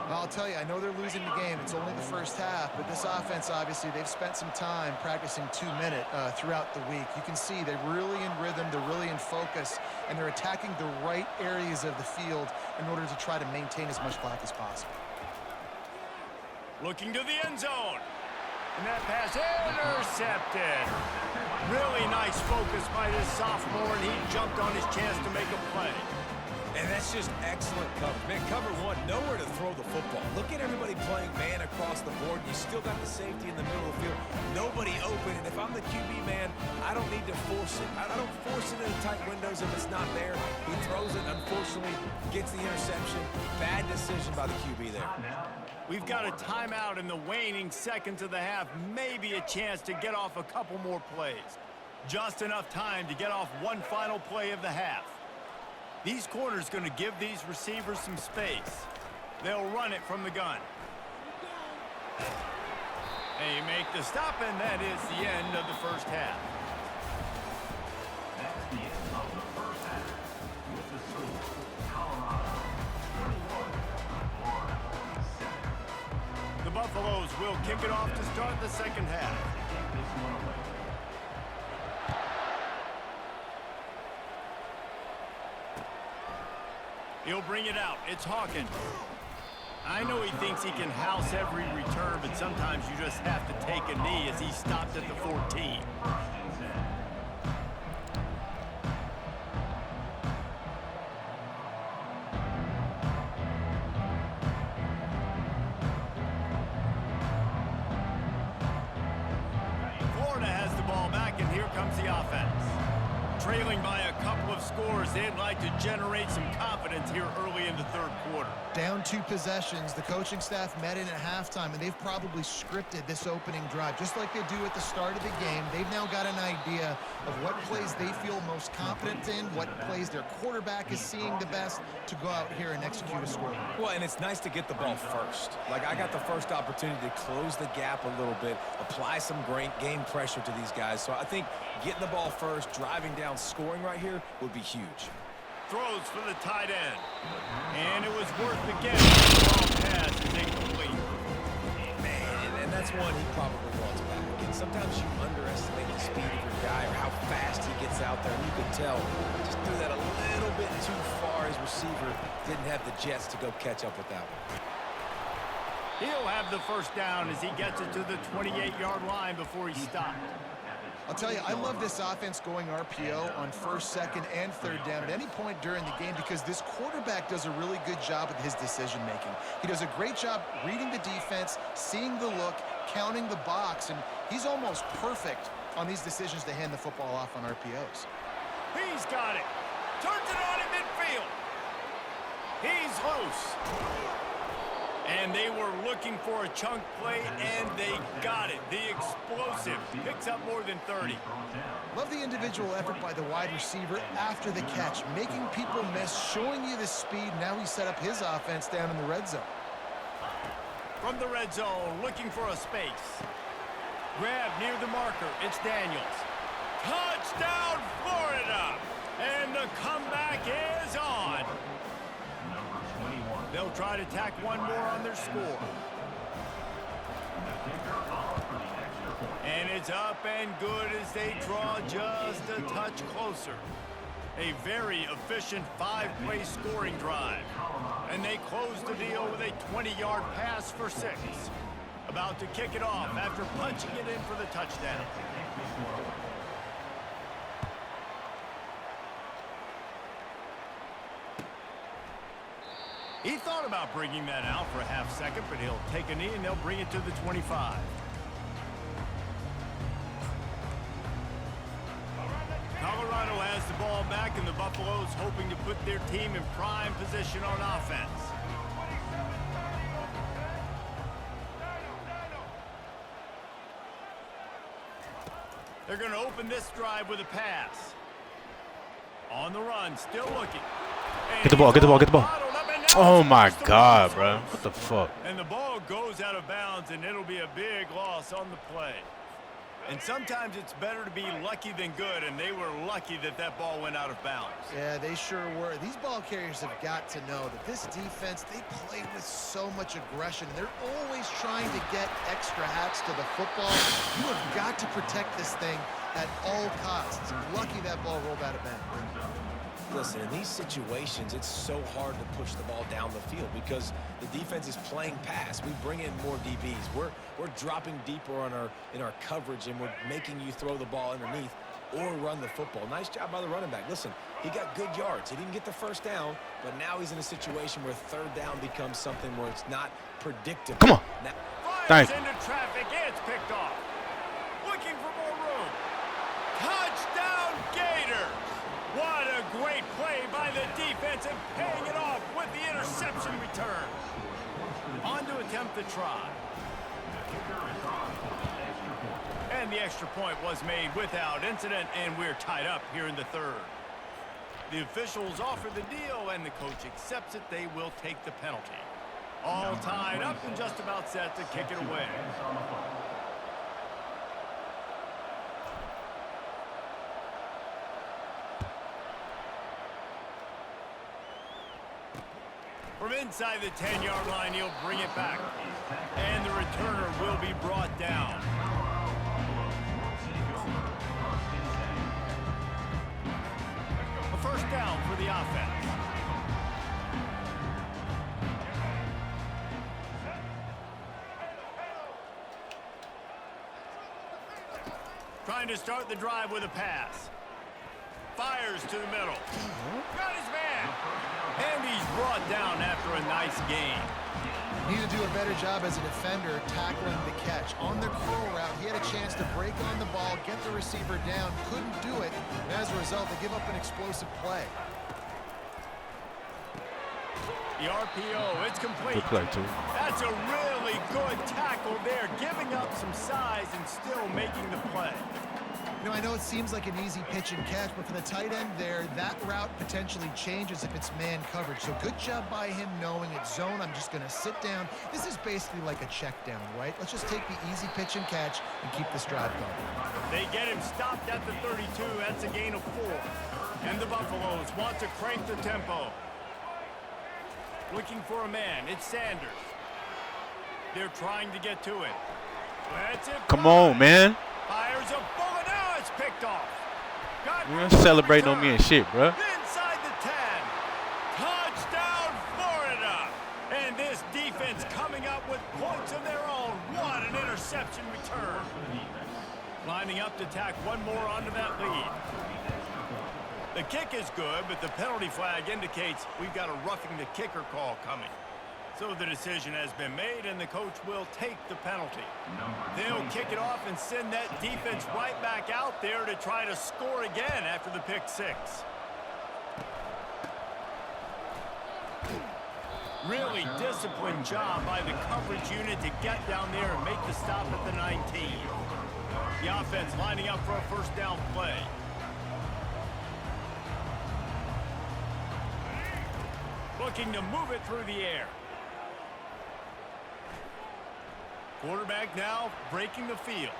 I'll tell you, I know they're losing the game. It's only the first half, but this offense, obviously, they've spent some time practicing 2-minute throughout the week. You can see they're really in rhythm, they're really in focus, and they're attacking the right areas of the field in order to try to maintain as much clock as possible. Looking to the end zone. And that pass intercepted. Really nice focus by this sophomore, and he jumped on his chance to make a play. And that's just excellent coverage. Man, cover one, nowhere to throw the football. Look at everybody playing man across the board. You still got the safety in the middle of the field. Nobody open. And if I'm the QB, man, I don't need to force it. I don't force it into tight windows if it's not there. He throws it, unfortunately, gets the interception. Bad decision by the QB there. We've got a timeout in the waning seconds of the half. Maybe a chance to get off a couple more plays. Just enough time to get off one final play of the half. These corners going to give these receivers some space. They'll run it from the gun. They make the stop, and that is the end of the first half. That's the end of the first half. With the score, Colorado 31, Florida 7. The Buffaloes will kick it off to start the second half. Take this one away. He'll bring it out. It's Hawkins. I know he thinks he can house every return, but sometimes you just have to take a knee as he stopped at the 14. Florida has the ball back, and here comes the offense. Trailing by a couple of scores, they'd like to generate some confidence here early in the third quarter. Down 2 possessions, the coaching staff met in at halftime, and they've probably scripted this opening drive. Just like they do at the start of the game, they've now got an idea of what plays they feel most confident in, what plays their quarterback is seeing the best to go out here and execute a score. Well, and it's nice to get the ball first. Like, I got the first opportunity to close the gap a little bit, apply some game pressure to these guys. So I think getting the ball first, driving down, scoring right here would be huge. Throws for the tight end. And it was worth the get. The ball pass is incomplete. Man, and that's one he probably wants back. Again, sometimes you underestimate the speed of your guy or how fast he gets out there. And you could tell just threw that a little bit too far. His receiver didn't have the jets to go catch up with that one. He'll have the first down as he gets it to the 28-yard line before he stopped. I'll tell you, I love this offense going RPO on first, second, and third down at any point during the game because this quarterback does a really good job with his decision-making. He does a great job reading the defense, seeing the look, counting the box, and he's almost perfect on these decisions to hand the football off on RPOs. He's got it. Turns it on in midfield. He's loose. And they were looking for a chunk play, and they got it. The explosive picks up more than 30. Love the individual effort by the wide receiver after the catch, making people miss, showing you the speed. Now he set up his offense down in the red zone. From the red zone, looking for a space. Grab near the marker. It's Daniels. Touchdown, Florida! And the comeback is on. They'll try to tack one more on their score. And it's up and good as they draw just a touch closer. A very efficient 5-play scoring drive. And they close the deal with a 20-yard pass for 6. About to kick it off after punching it in for the touchdown. He thought about bringing that out for a half second, but he'll take a knee and they'll bring it to the 25. Colorado has the ball back, and the Buffaloes hoping to put their team in prime position on offense. They're going to open this drive with a pass. On the run, still looking. Get the ball, get the ball, get the ball. Oh my God, bro. What the fuck? And the ball goes out of bounds, and it'll be a big loss on the play. And sometimes it's better to be lucky than good, and they were lucky that that ball went out of bounds. Yeah, they sure were. These ball carriers have got to know that this defense, they play with so much aggression. They're always trying to get extra hats to the football. You have got to protect this thing at all costs. Lucky that ball rolled out of bounds. Listen, in these situations, it's so hard to push the ball down the field because the defense is playing pass. We bring in more DBs. We're dropping deeper in our coverage, and we're making you throw the ball underneath or run the football. Nice job by the running back. Listen, he got good yards. He didn't get the first down, but now he's in a situation where third down becomes something where it's not predictable. Come on. Fires into traffic. It's picked off. Looking for more room. Touchdown, Gators. What a great play by the defense and paying it off with the interception return. On to attempt the try. And the extra point was made without incident, and we're tied up here in the third. The officials offer the deal, and the coach accepts it. They will take the penalty. All tied up and just about set to kick it away. From inside the 10-yard line, he'll bring it back. And the returner will be brought down. A first down for the offense. Trying to start the drive with a pass. Fires to the middle. Got his man. And he's brought down after a nice gain. Need to do a better job as a defender tackling the catch. On the curl route, he had a chance to break on the ball, get the receiver down, couldn't do it, and as a result, they give up an explosive play. The RPO, it's complete. Good play, too. That's a really good tackle there, giving up some size and still making the play. You know, I know it seems like an easy pitch and catch, but for the tight end there, that route potentially changes if it's man coverage. So good job by him knowing it's zone. I'm just going to sit down. This is basically like a check down, right? Let's just take the easy pitch and catch and keep this drive going. They get him stopped at the 32. That's a gain of 4. And the Buffaloes want to crank the tempo. Looking for a man. It's Sanders. They're trying to get to it. That's it. Come on, man. Fires a bullet. Now it's picked off. You're celebrating on me and shit, bro. Inside the 10. Touchdown, Florida. And this defense coming up with points of their own. What an interception return. Line lining up to tack one more onto that lead. The kick is good, but the penalty flag indicates we've got a roughing the kicker call coming. So the decision has been made, and the coach will take the penalty. They'll kick it off and send that defense right back out there to try to score again after the pick six. Really disciplined job by the coverage unit to get down there and make the stop at the 19. The offense lining up for a first down play. Looking to move it through the air. Quarterback now breaking the field.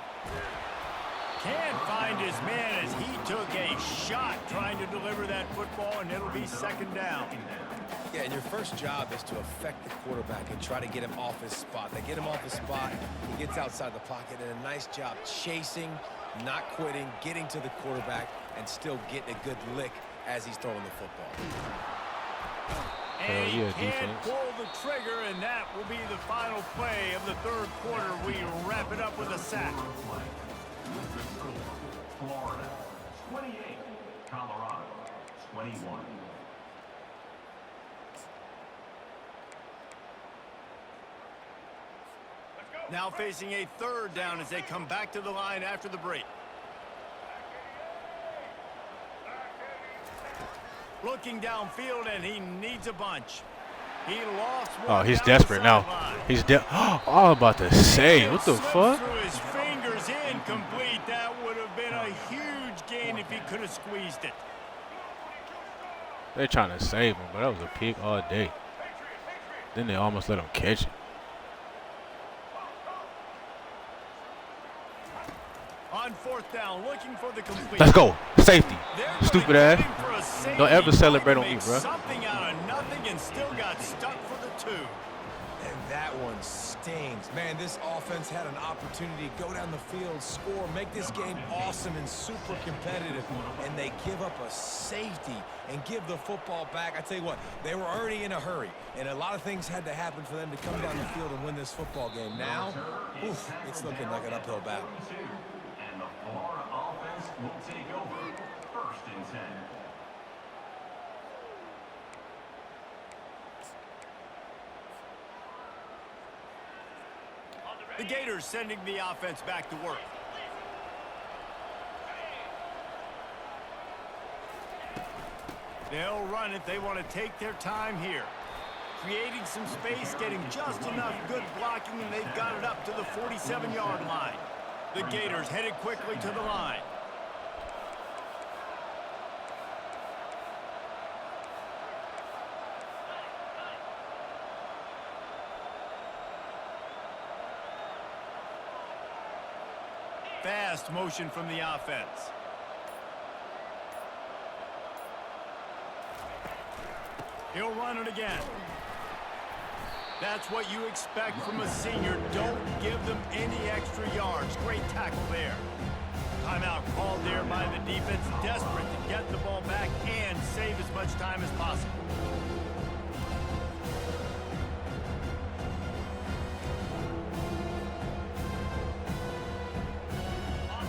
Can't find his man as he took a shot trying to deliver that football, and it'll be second down. Yeah, and your first job is to affect the quarterback and try to get him off his spot. They get him off his spot, he gets outside the pocket, and a nice job chasing, not quitting, getting to the quarterback, and still getting a good lick as he's throwing the football. And he can't pull the trigger, and that will be the final play of the third quarter. We wrap it up with a sack. Florida 28, Colorado 21. Now facing a third down as they come back to the line after the break. Looking downfield, and he needs a bunch. He lost one. Oh, he's desperate now. He's oh, I'm about to say, what the fuck? Through his fingers, incomplete. That would have been a huge gain if he could have squeezed it. They're trying to save him, but that was a pick all day. Then they almost let him catch it. On fourth down, looking for the complete. Let's go. Safety. Stupid ass. Don't ever celebrate on me, bro. Something out of nothing and still got stuck for the two. And that one stings. Man, this offense had an opportunity to go down the field, score, make this game awesome and super competitive, and they give up a safety and give the football back. I tell you what, they were already in a hurry, and a lot of things had to happen for them to come down the field and win this football game. Now, oof, it's looking like an uphill battle. And the Florida offense will take over. First and 10. The Gators sending the offense back to work. They'll run it. They want to take their time here. Creating some space, getting just enough good blocking, and they've got it up to the 47-yard line. The Gators headed quickly to the line. Fast motion from the offense. He'll run it again. That's what you expect from a senior. Don't give them any extra yards. Great tackle there. Timeout called there by the defense, desperate to get the ball back and save as much time as possible.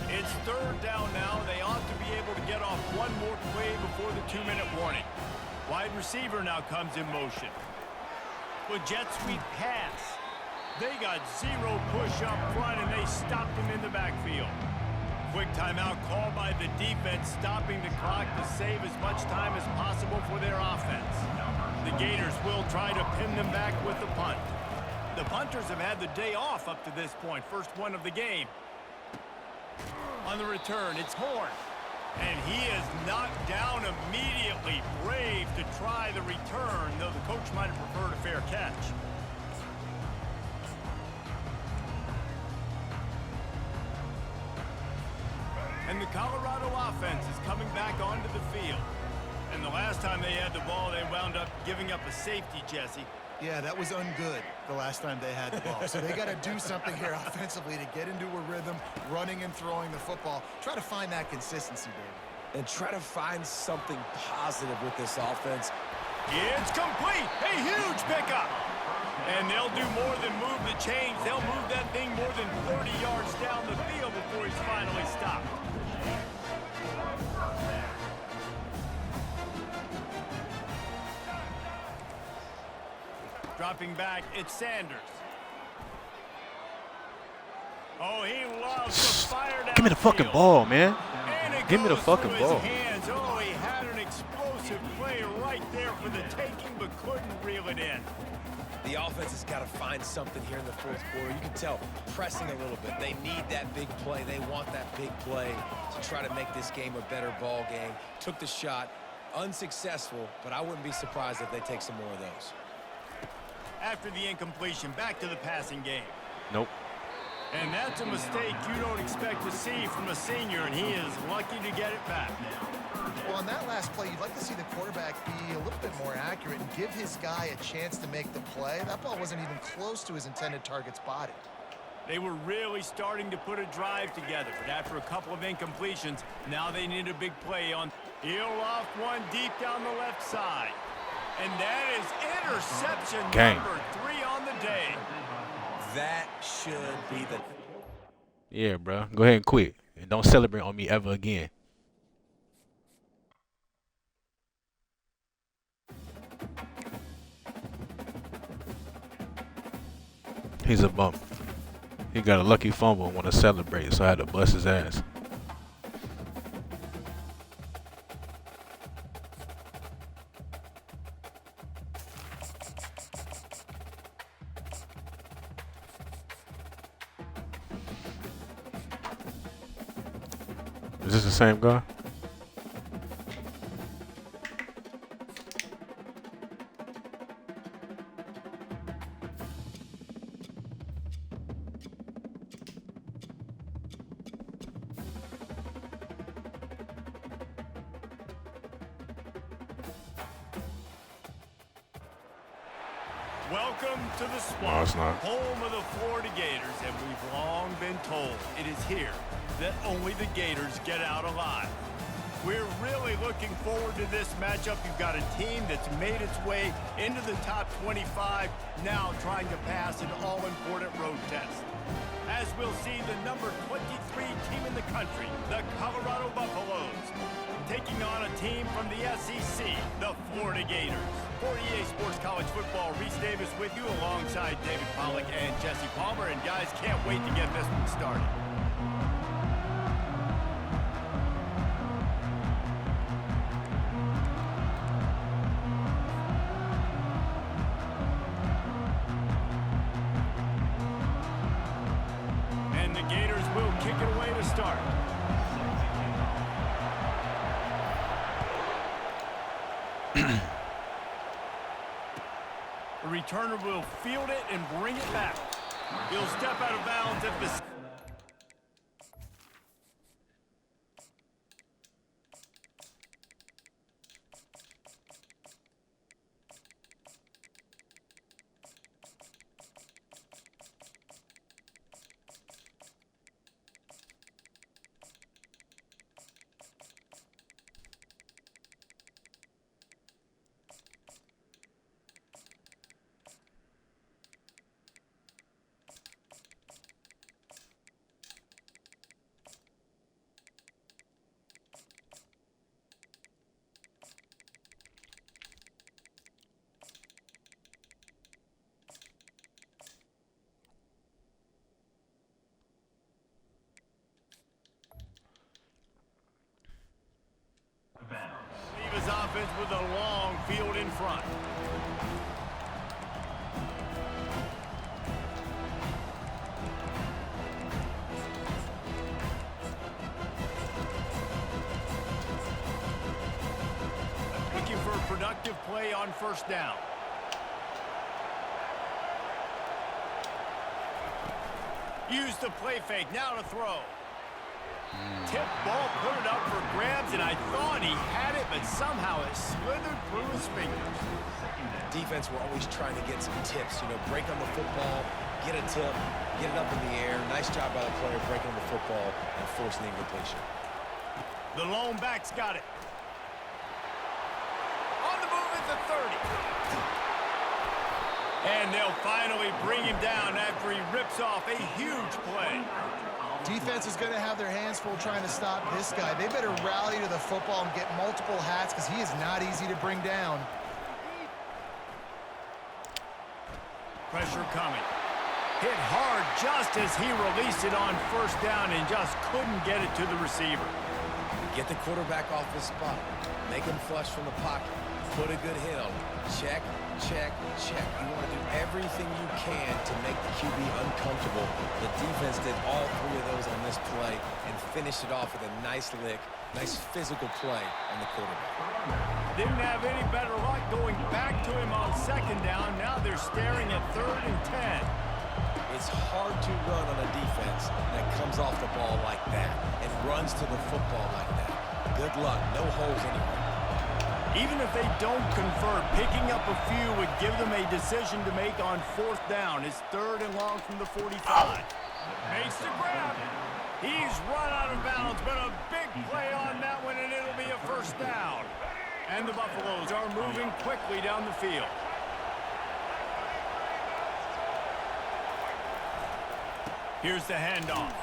It's third down now. They ought to be able to get off one more play before the 2-minute warning. Wide receiver now comes in motion. With jet sweep pass. They got zero push up front, and they stopped him in the backfield. Quick timeout called by the defense, stopping the clock to save as much time as possible for their offense. The Gators will try to pin them back with the punt. The punters have had the day off up to this point, first one of the game. On the return, it's Horn. And he is knocked down immediately. Brave to try the return, though the coach might have preferred a fair catch. And the Colorado offense is coming back onto the field. And the last time they had the ball, they wound up giving up a safety, Jesse. Yeah, that was ungood the last time they had the ball. So they got to do something here offensively to get into a rhythm, running and throwing the football. Try to find that consistency, David. And try to find something positive with this offense. It's complete. A huge pickup. And they'll do more than move the chains. They'll move that thing more than 30 yards down the field before he's finally stopped. Dropping back, it's Sanders. Oh, he loves to fire down. Give me the fucking ball, man. Give me the fucking ball. Oh, he had an explosive play right there for the taking, but couldn't reel it in. The offense has got to find something here in the fourth quarter. You can tell pressing a little bit. They need that big play. They want that big play to try to make this game a better ball game. Took the shot, unsuccessful, but I wouldn't be surprised if they take some more of those. After the incompletion, back to the passing game. Nope. And that's a mistake you don't expect to see from a senior, and he is lucky to get it back. Well, on that last play, you'd like to see the quarterback be a little bit more accurate and give his guy a chance to make the play. That ball wasn't even close to his intended target's body. They were really starting to put a drive together, but after a couple of incompletions, now they need a big play on. He'll off one deep down the left side. And that is interception number 3 on the day. That should be the... Yeah, bro. Go ahead and quit. And don't celebrate on me ever again. He's a bum. He got a lucky fumble and want to celebrate, so I had to bust his ass. Is this the same guy? Welcome to the swamp, No, it's not. home of the Florida Gators, and we've long been told it is here that only the Gators get out alive. We're really looking forward to this matchup. You've got a team that's made its way into the top 25, now trying to pass an all-important road test. As we'll see, the number 23 team in the country, the Colorado Buffaloes, taking on a team from the SEC, the Florida Gators. For EA Sports College Football, Reese Davis with you alongside David Pollack and Jesse Palmer. And guys, can't wait to get this one started. And the Gators will kick it away to start. The returner will field it and bring it back. He'll step out of bounds at the... Leave his offense with a long field in front. Looking for a productive play on first down. Use the play fake, now to throw. Tip ball, put it up for grabs, and I thought he had it, but somehow it slithered through his fingers. Defense, we're always trying to get some tips, you know, break on the football, get a tip, get it up in the air. Nice job by the player breaking on the football and forcing the incompletion. The lone back's got it. On the move at the 30. And they'll finally bring him down after he rips off a huge play. Defense is going to have their hands full trying to stop this guy. They better rally to the football and get multiple hats because he is not easy to bring down. Pressure coming. Hit hard just as he released it on first down and just couldn't get it to the receiver. Get the quarterback off his spot. Make him flush from the pocket. Put a good hit on him. Check, check, check. You want to do everything you can to make the QB uncomfortable. The defense did all three of those on this play and finished it off with a nice lick, nice physical play on the quarterback. Didn't have any better luck going back to him on second down. Now they're staring at 3rd and 10. It's hard to run on a defense that comes off the ball like that and runs to the football like that. Good luck. No holes anywhere. Even if they don't convert, picking up a few would give them a decision to make on 4th down. It's 3rd and long from the 45. Makes the grab. He's run out of bounds, but a big play on that one, and it'll be a 1st down. And the Buffaloes are moving quickly down the field. Here's the handoff.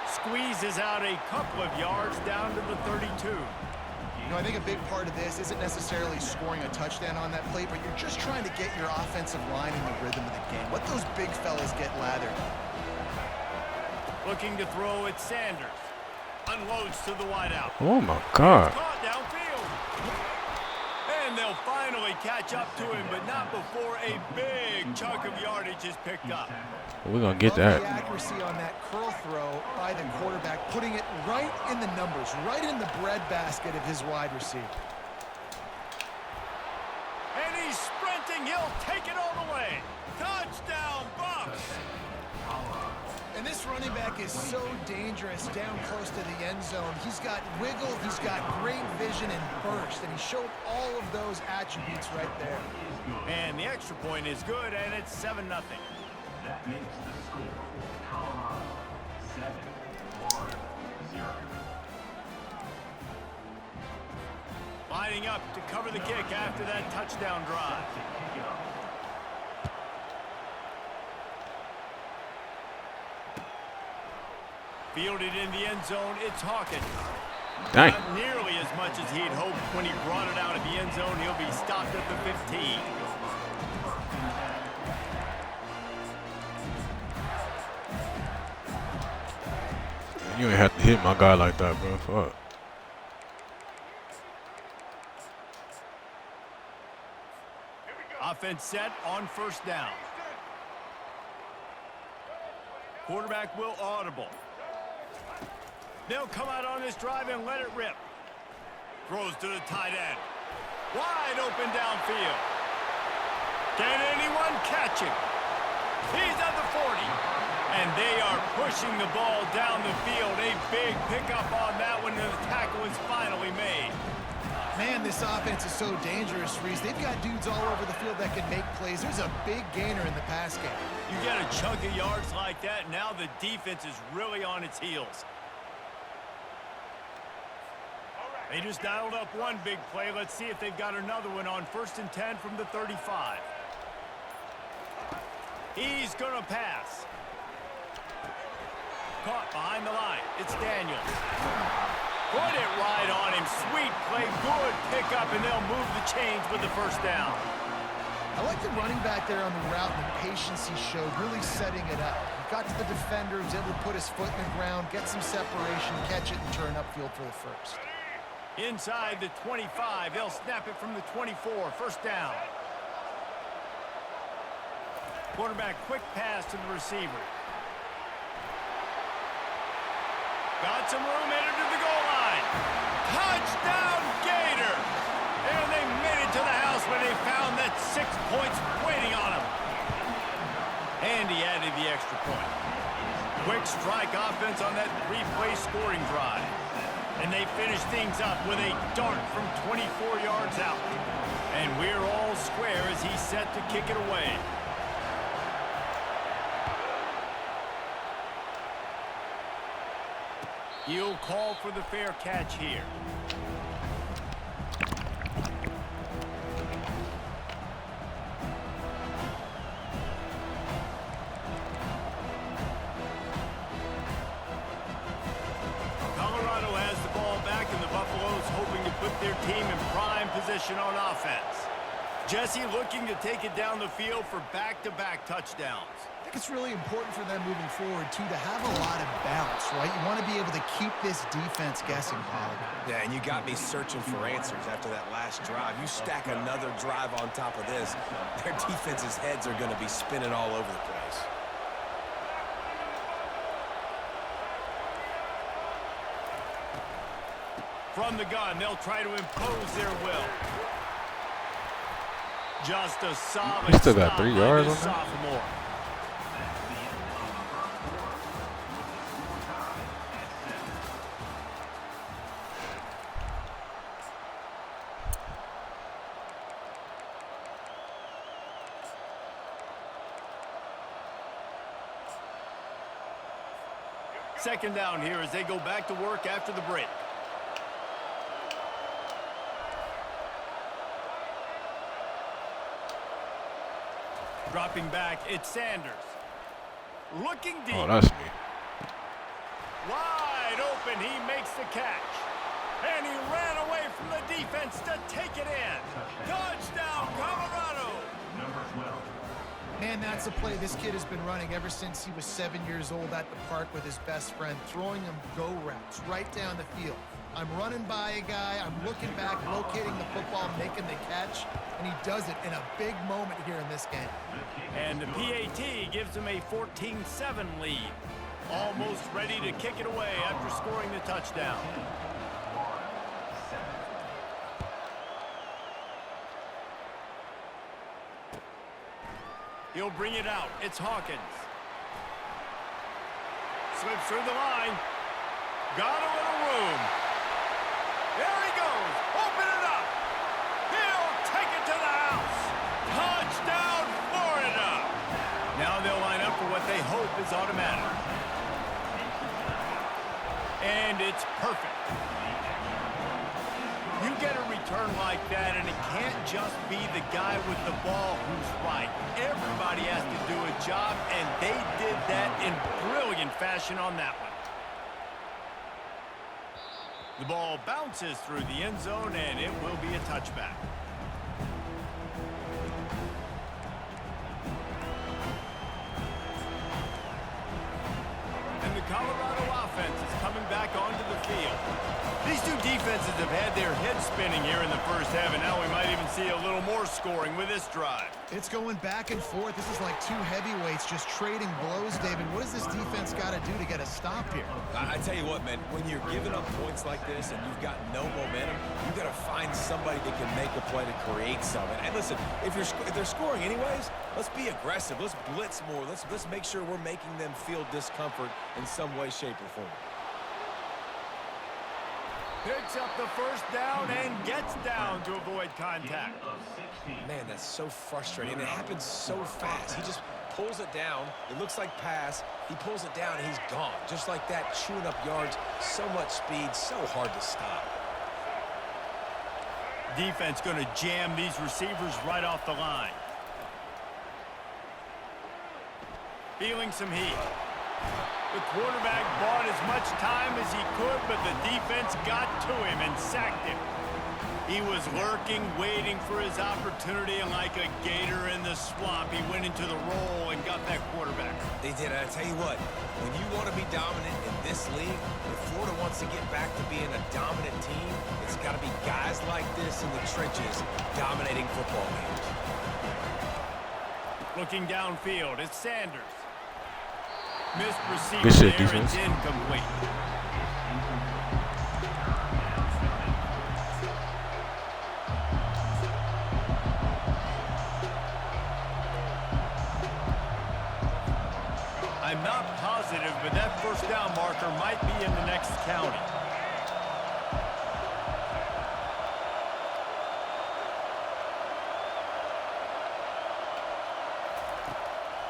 Squeezes out a couple of yards down to the 32. You know, I think a big part of this isn't necessarily scoring a touchdown on that play, but you're just trying to get your offensive line in the rhythm of the game. Let those big fellas get lathered. Looking to throw at Sanders. Unloads to the wideout. Oh my God. Caught downfield. And they'll finally catch up to him, but not before a big chunk of yardage is picked up. We're going to get Love that. the accuracy on that curl throw by the quarterback, putting it right in the numbers, right in the breadbasket of his wide receiver. And he's sprinting. He'll take it all the way. Touchdown, Bucks. And this running back is so dangerous down close to the end zone. He's got wiggle, he's got great vision and burst, and he showed all of those attributes right there. And the extra point is good, and it's 7-0. That makes the score Colorado 7, Florida 0. Lining up to cover the kick after that touchdown drive. Fielded in the end zone, it's Hawkins. Dang. Not nearly as much as he'd hoped when he brought it out of the end zone. He'll be stopped at the 15. You ain't have to hit my guy like that, bro. Fuck. Offense set on 1st down. Quarterback will audible. They'll come out on this drive and let it rip. Throws to the tight end. Wide open downfield. Can anyone catch him? He's at the 40. And they are pushing the ball down the field. A big pickup on that one, and the tackle is finally made. Man, this offense is so dangerous, Reese. They've got dudes all over the field that can make plays. There's a big gainer in the pass game. You get a chunk of yards like that, now the defense is really on its heels. They just dialed up one big play. Let's see if they've got another one on 1st and 10 from the 35. He's going to pass. Caught behind the line. It's Daniels. Put it right on him. Sweet play. Good pickup, and they'll move the chains with the 1st down. I like the running back there on the route and the patience he showed, really setting it up. He got to the defender, was able to put his foot in the ground, get some separation, catch it, and turn upfield for the 1st. Inside the 25. They'll snap it from the 24. 1st down. Quarterback quick pass to the receiver. Got some room, entered to the goal line. Touchdown, Gator! And they made it to the house when they found that 6 points waiting on them. And he added the extra point. Quick strike offense on that 3-play scoring drive. And they finish things up with a dart from 24 yards out. And we're all square as he's set to kick it away. He'll call for the fair catch here. position on offense. Jesse looking to take it down the field for back-to-back touchdowns. I think it's really important for them moving forward, too, to have a lot of balance, right? You want to be able to keep this defense guessing, Bob. Yeah, and you got me searching for answers after that last drive. You stack another drive on top of this, their defense's heads are going to be spinning all over the place. From the gun, they'll try to impose their will. Just a solid He still got stop 3 by yards this on that? sophomore. Second down here as they go back to work after the break. Dropping back, it's Sanders. Looking deep. Oh, that's me. Wide open, he makes the catch. And he ran away from the defense to take it in. Touchdown, Colorado. Number 12. Man, that's a play this kid has been running ever since he was 7 years old at the park with his best friend, throwing him go routes right down the field. I'm running by a guy, I'm looking back, locating the football, making the catch, and he does it in a big moment here in this game. And the PAT gives him a 14-7 lead. Almost ready to kick it away after scoring the touchdown. He'll bring it out. It's Hawkins. Slips through the line. Got a little room. There he goes. Open it up. He'll take it to the house. Touchdown, Florida. Now they'll line up for what they hope is automatic. And it's perfect. You get a return like that, and it can't just be the guy with the ball who's right. Everybody has to do a job, and they did that in brilliant fashion on that one. The ball bounces through the end zone, and it will be a touchback. And the Colorado offense is coming back onto the field. These two defenses have had their heads spinning here in the first half, and now we might even see a little more scoring with this drive. It's going back and forth. This is like two heavyweights just trading blows, David. What does this defense got to do to get a stop here? I tell you what, man, when you're giving up points like this and you've got no momentum, you got to find somebody that can make a play to create something. And listen, if they're scoring anyways, let's be aggressive. Let's blitz more. Let's make sure we're making them feel discomfort in some way, shape, or form. Picks up the first down and gets down to avoid contact. Man, that's so frustrating. It happens so fast. He just pulls it down. It looks like pass. He pulls it down, and he's gone. Just like that, chewing up yards. So much speed, so hard to stop. Defense going to jam these receivers right off the line. Feeling some heat. The quarterback bought as much time as he could, but the defense got to him and sacked him. He was lurking, waiting for his opportunity, and like a gator in the swamp, he went into the roll and got that quarterback. They did. I tell you what, when you want to be dominant in this league, if Florida wants to get back to being a dominant team, it's got to be guys like this in the trenches dominating football games. Looking downfield, it's Sanders. Missed Good receiver shit, there, defense. it's incomplete. I'm not positive, but that first down marker might be in the next county.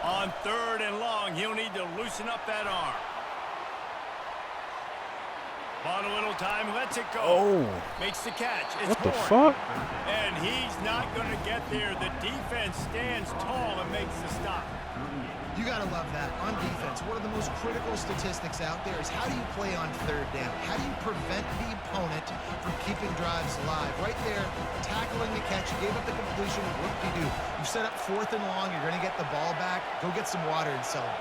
On third and long, he'll need to loosen up that arm. Bought a little time, lets it go. Oh. Makes the catch. It's What the Horn. fuck? And he's not going to get there. The defense stands tall and makes the stop. You got to love that. On defense, one of the most critical statistics out there is how do you play on third down? How do you prevent the opponent from keeping drives alive? Right there, tackle tackling the catch. You gave up the completion. Whoop-de-doo. You set up 4th and long. You're going to get the ball back. Go get some water and celebrate.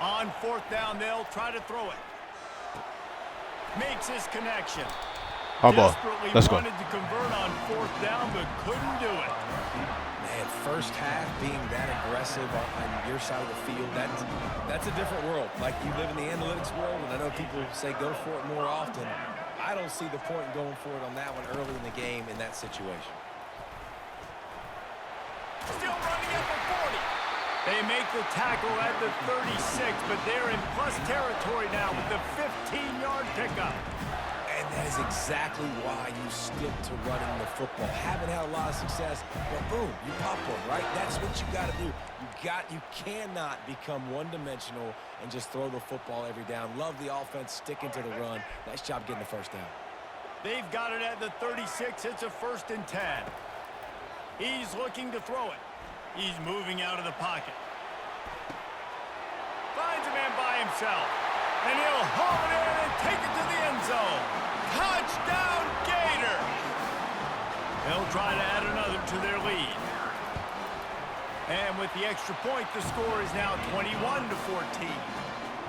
On 4th down, they'll try to throw it. Makes his connection. Our ball. Desperately Let's go. wanted to convert on 4th down, but couldn't do it. Man, first half being that aggressive on your side of the field, that's a different world. Like, you live in the analytics world, and I know people say go for it more often. I don't see the point in going for it on that one early in the game in that situation. Still running at the 40. They make the tackle at the 36, but they're in plus territory now with the 15-yard pickup. And that is exactly why you stick to running the football. Haven't had a lot of success, but boom, you pop one, right? That's what you got to do. You cannot become one-dimensional and just throw the football every down. Love the offense sticking to the run. Nice job getting the first down. They've got it at the 36. It's a 1st and 10. He's looking to throw it. He's moving out of the pocket. Finds a man by himself. And he'll haul it in and take it to the end zone. Touchdown, Gators! They'll try to add another to their lead. And with the extra point, the score is now 21-14.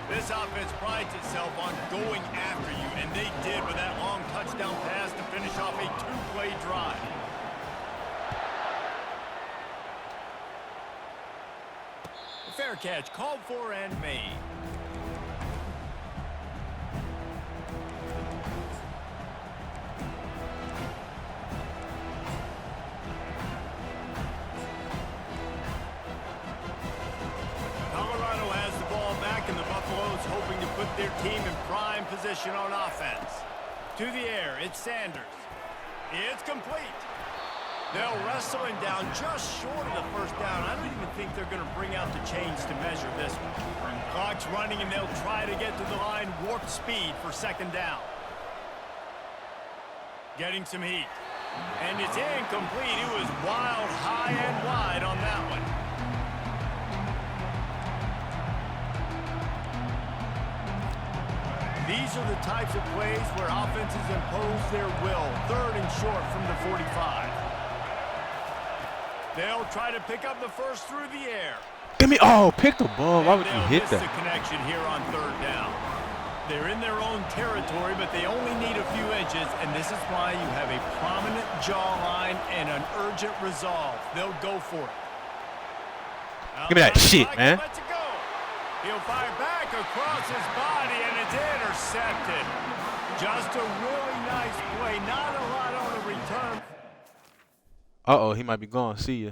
This offense prides itself on going after you, and they did with that long touchdown pass to finish off a 2-play drive. Fair catch called for and made. Colorado has the ball back, and the Buffaloes hoping to put their team in prime position on offense. To the air, it's Sanders. It's complete. They'll wrestle him down just short of the 1st down. I don't even think they're going to bring out the chains to measure this one. Clock's running, and they'll try to get to the line warp speed for 2nd down. Getting some heat. And it's incomplete. It was wild, high, and wide on that one. These are the types of plays where offenses impose their will. 3rd and short from the 45. They'll try to pick up the first through the air. Give me, pick the ball. Why would you hit The that? connection here on 3rd down. They're in their own territory, but they only need a few inches, and this is why you have a prominent jawline and an urgent resolve. They'll go for it. Give me that shit, man. Let's go. He'll fire back across his body, and it's intercepted. Just a really nice play. Not a lot on the return. Uh-oh, he might be gone. See ya.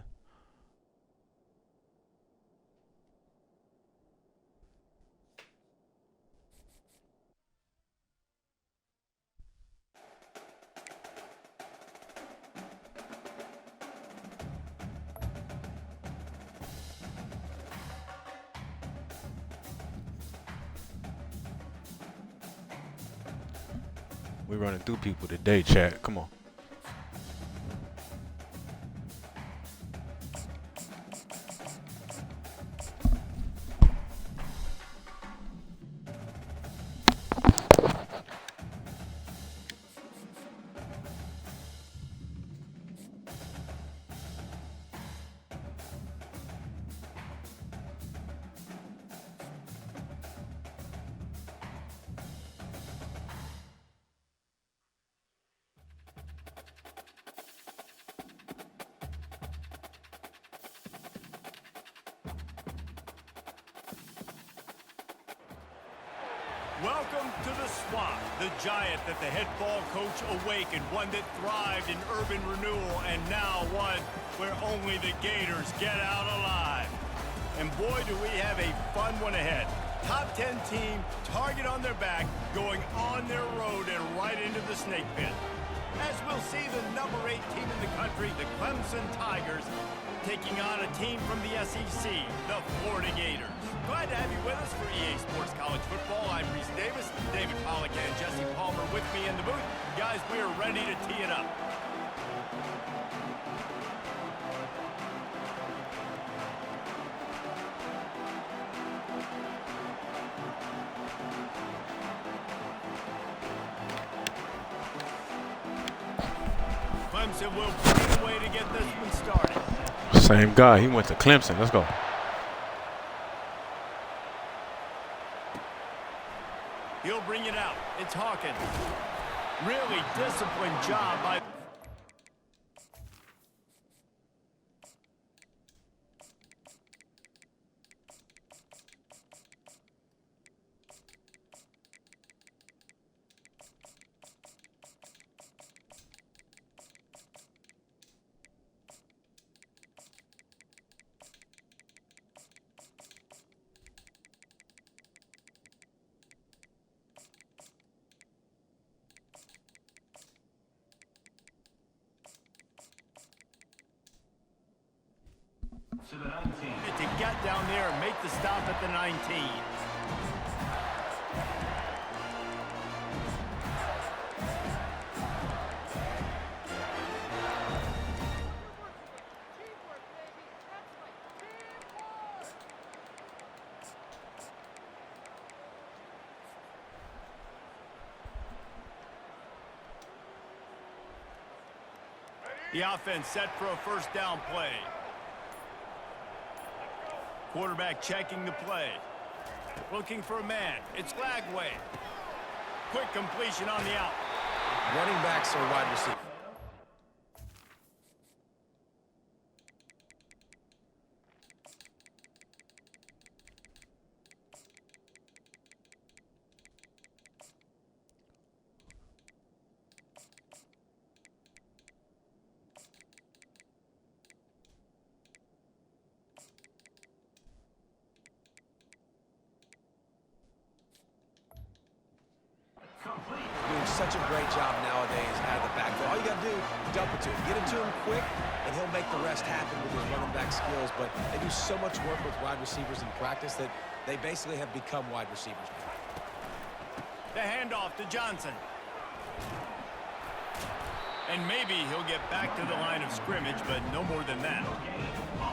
We're running through people today, chat. Come on. Welcome to the swamp, the giant that the head ball coach awakened, one that thrived in urban renewal, and now one where only the Gators get out alive. And boy, do we have a fun one ahead. Top 10 team, target on their back, going on their road and right into the snake pit. As we'll see the number 8 team in the country, the Clemson Tigers, taking on a team from the SEC, the Florida Gators. Glad to have you with us for EA Sports College Football. I'm Reese Davis, David Pollack, and Jesse Palmer with me in the booth. Guys, we are ready to tee it up. Clemson will find a way to get this one started. Same guy. He went to Clemson. Let's go. He'll bring it out. It's Hawkins. Really disciplined job by... To the 19. to get down there and make the stop at the 19. The offense set for a first down play. Quarterback checking the play. Looking for a man. It's Lagway. Quick completion on the out. Running backs or wide receiver. Doing such a great job nowadays out of the backfield. All you got to do, dump it to him. Get it to him quick, and he'll make the rest happen with his running back skills. But they do so much work with wide receivers in practice that they basically have become wide receivers. The handoff to Johnson. And maybe he'll get back to the line of scrimmage, but no more than that.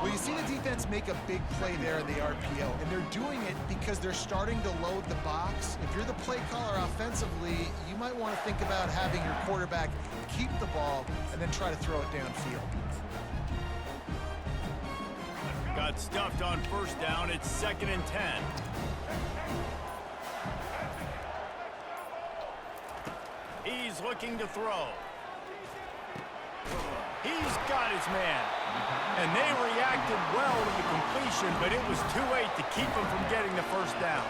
Well, you see the defense make a big play there in the RPO, and they're doing it because they're starting to load the box. If you're the play caller offensively, you might want to think about having your quarterback keep the ball and then try to throw it downfield. Got stuffed on first down. It's 2nd and 10. He's looking to throw. He's got his man. And they reacted well to the completion, but it was too late to keep him from getting the first down.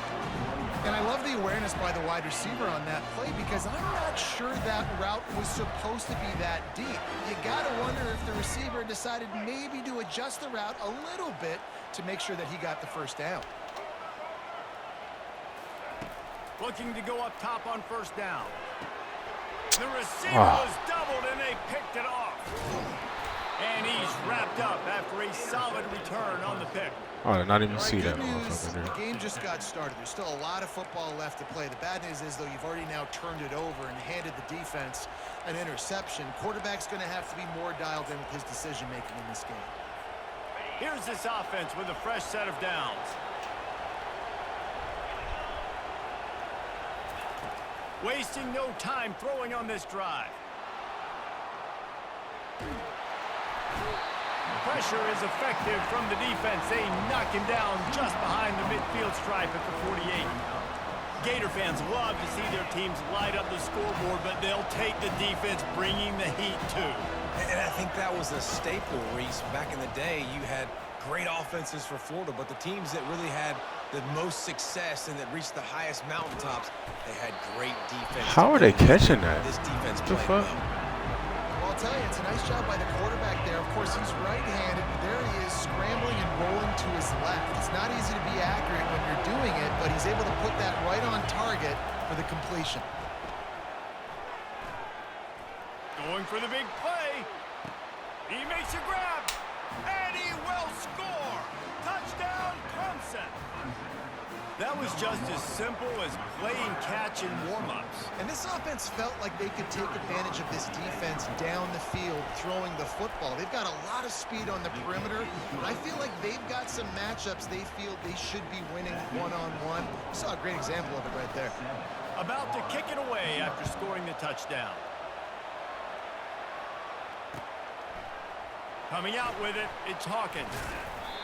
And I love the awareness by the wide receiver on that play because I'm not sure that route was supposed to be that deep. You got to wonder if the receiver decided maybe to adjust the route a little bit to make sure that he got the first down. Looking to go up top on first down. The receiver was doubled and they picked it off. And he's wrapped up after a solid return on the pick. Oh, I did not even see Good that news, motherfucker the there. game just got started. There's still a lot of football left to play. The bad news is, though, you've already now turned it over and handed the defense an interception. Quarterback's going to have to be more dialed in with his decision-making in this game. Here's this offense with a fresh set of downs. Wasting no time throwing on this drive. Pressure is effective from the defense. They knock him down just behind the midfield stripe at the 48. Gator fans love to see their teams light up the scoreboard, but they'll take the defense bringing the heat too. And I think that was a staple, Reese. Back in the day, you had great offenses for Florida, but the teams that really had the most success and that reached the highest mountaintops, they had great defense. How are they catching that? This defense What the played fuck? well. Well, I'll tell you, it's a nice job by the quarterback there. Of course, he's right-handed, but there he is scrambling and rolling to his left. It's not easy to be accurate when you're doing it, but he's able to put that right on target for the completion. Going for the big play. He makes a grab, and he will score. Touchdown, Clemson. That was just as simple as playing catch in warm-ups. And this offense felt like they could take advantage of this defense down the field, throwing the football. They've got a lot of speed on the perimeter, and I feel like they've got some matchups they feel they should be winning one-on-one. Saw a great example of it right there. About to kick it away after scoring the touchdown. Coming out with it, it's Hawkins.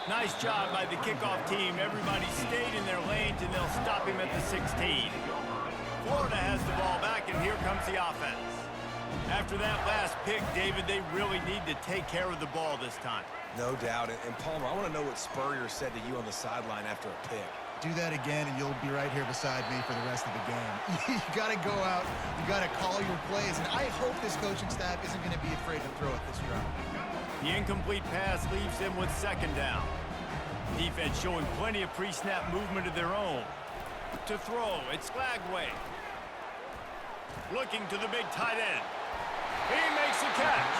Nice job by the kickoff team. Everybody stayed in their lanes, and they'll stop him at the 16. Florida has the ball back, and here comes the offense. After that last pick, David, they really need to take care of the ball this time. No doubt. And Palmer, I want to know what Spurrier said to you on the sideline after a pick. Do that again, and you'll be right here beside me for the rest of the game. You got to go out. You got to call your plays, and I hope this coaching staff isn't going to be afraid to throw it this drive. The incomplete pass leaves them with second down. Defense showing plenty of pre-snap movement of their own. To throw, it's Lagway. Looking to the big tight end. He makes the catch.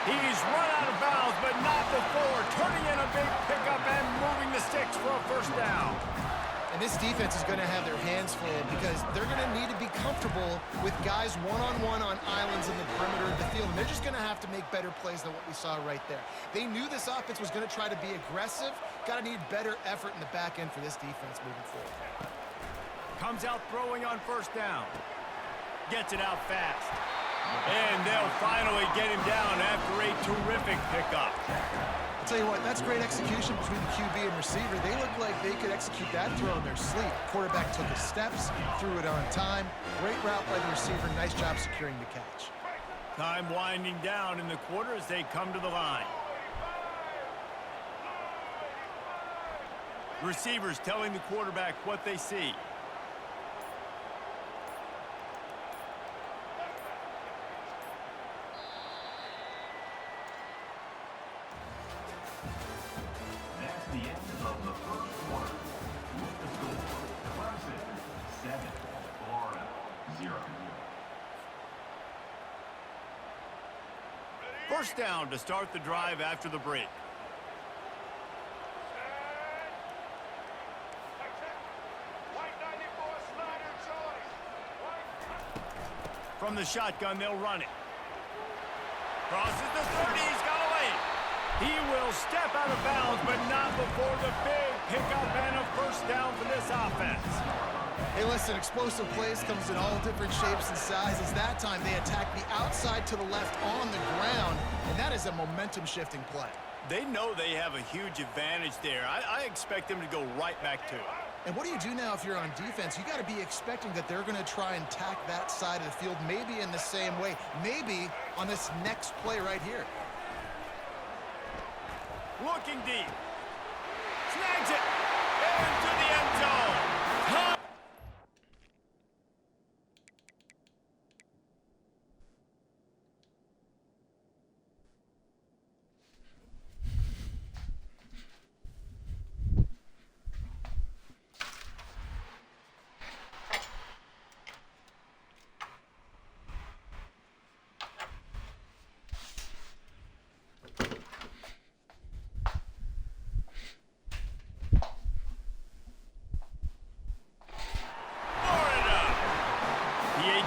He's run out of bounds, but not before turning in a big pickup and moving the sticks for a first down. And this defense is going to have their hands full because they're going to need to be comfortable with guys one-on-one on islands in the perimeter of the field. And they're just going to have to make better plays than what we saw right there. They knew this offense was going to try to be aggressive. Got to need better effort in the back end for this defense moving forward. Comes out throwing on first down. Gets it out fast. And they'll finally get him down after a terrific pickup. I'll tell you what, that's great execution between the QB and receiver. They look like they could execute that throw in their sleep. Quarterback took his steps, threw it on time. Great route by the receiver. Nice job securing the catch. Time winding down in the quarter as they come to the line. Receivers telling the quarterback what they see. That's the end of the first quarter. With the score, Clemson 7, Florida 0. First down to start the drive after the break. From the shotgun, they'll run it. Crosses the 30, he's got away. He will step out of bounds, but not before the big pickup and a first down for this offense. Hey, listen, explosive plays comes in all different shapes and sizes. That time they attack the outside to the left on the ground, and that is a momentum-shifting play. They know they have a huge advantage there. I expect them to go right back to it. And what do you do now if you're on defense? You got to be expecting that they're going to try and tack that side of the field, maybe in the same way, maybe on this next play right here. Looking deep. Snags it. Into the end zone.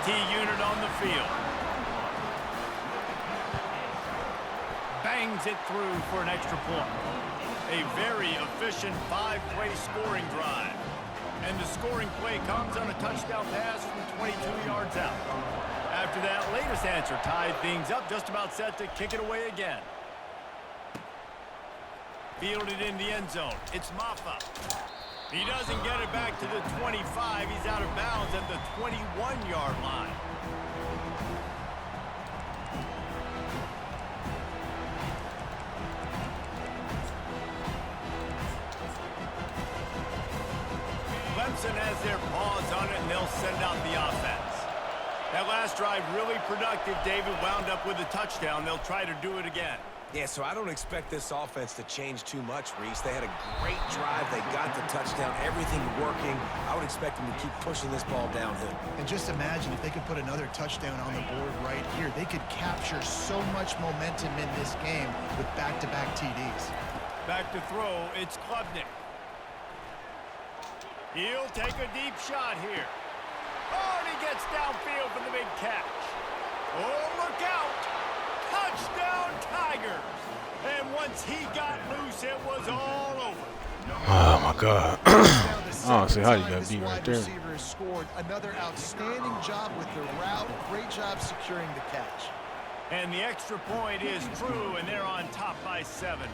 Unit on the field. Bangs it through for an extra point. A very efficient 5-play scoring drive. And the scoring play comes on a touchdown pass from 22 yards out. After that latest answer tied things up, just about set to kick it away again. Fielded in the end zone. It's Maffa. He doesn't get it back to the 25. He's out of bounds at the 21-yard line. Clemson has their paws on it, and they'll send out the offense. That last drive really productive. David wound up with a touchdown. They'll try to do it again. Yeah, so I don't expect this offense to change too much, Reese. They had a great drive. They got the touchdown, everything working. I would expect them to keep pushing this ball downhill. And just imagine if they could put another touchdown on the board right here. They could capture so much momentum in this game with back-to-back TDs. Back to throw, it's Klubnik. He'll take a deep shot here. Oh, and he gets downfield for the big catch. Oh, look out! Touchdown Tigers! And once he got loose, it was all over. Oh my God. I don't see how you got beat right there. Receiver scored another outstanding job with the route. Great job securing the catch. And the extra point is true, and they're on top by 7.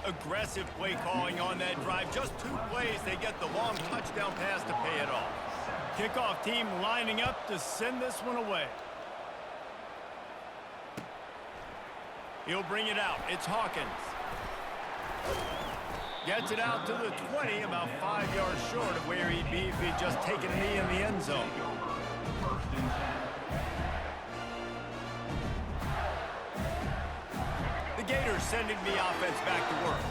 Aggressive play calling on that drive. Just 2 plays, they get the long touchdown pass to pay it off. Kickoff team lining up to send this one away. He'll bring it out. It's Hawkins. Gets it out to the 20, about 5 yards short of where he'd be if he'd just taken a knee in the end zone. First and 10. The Gators sending the offense back to work.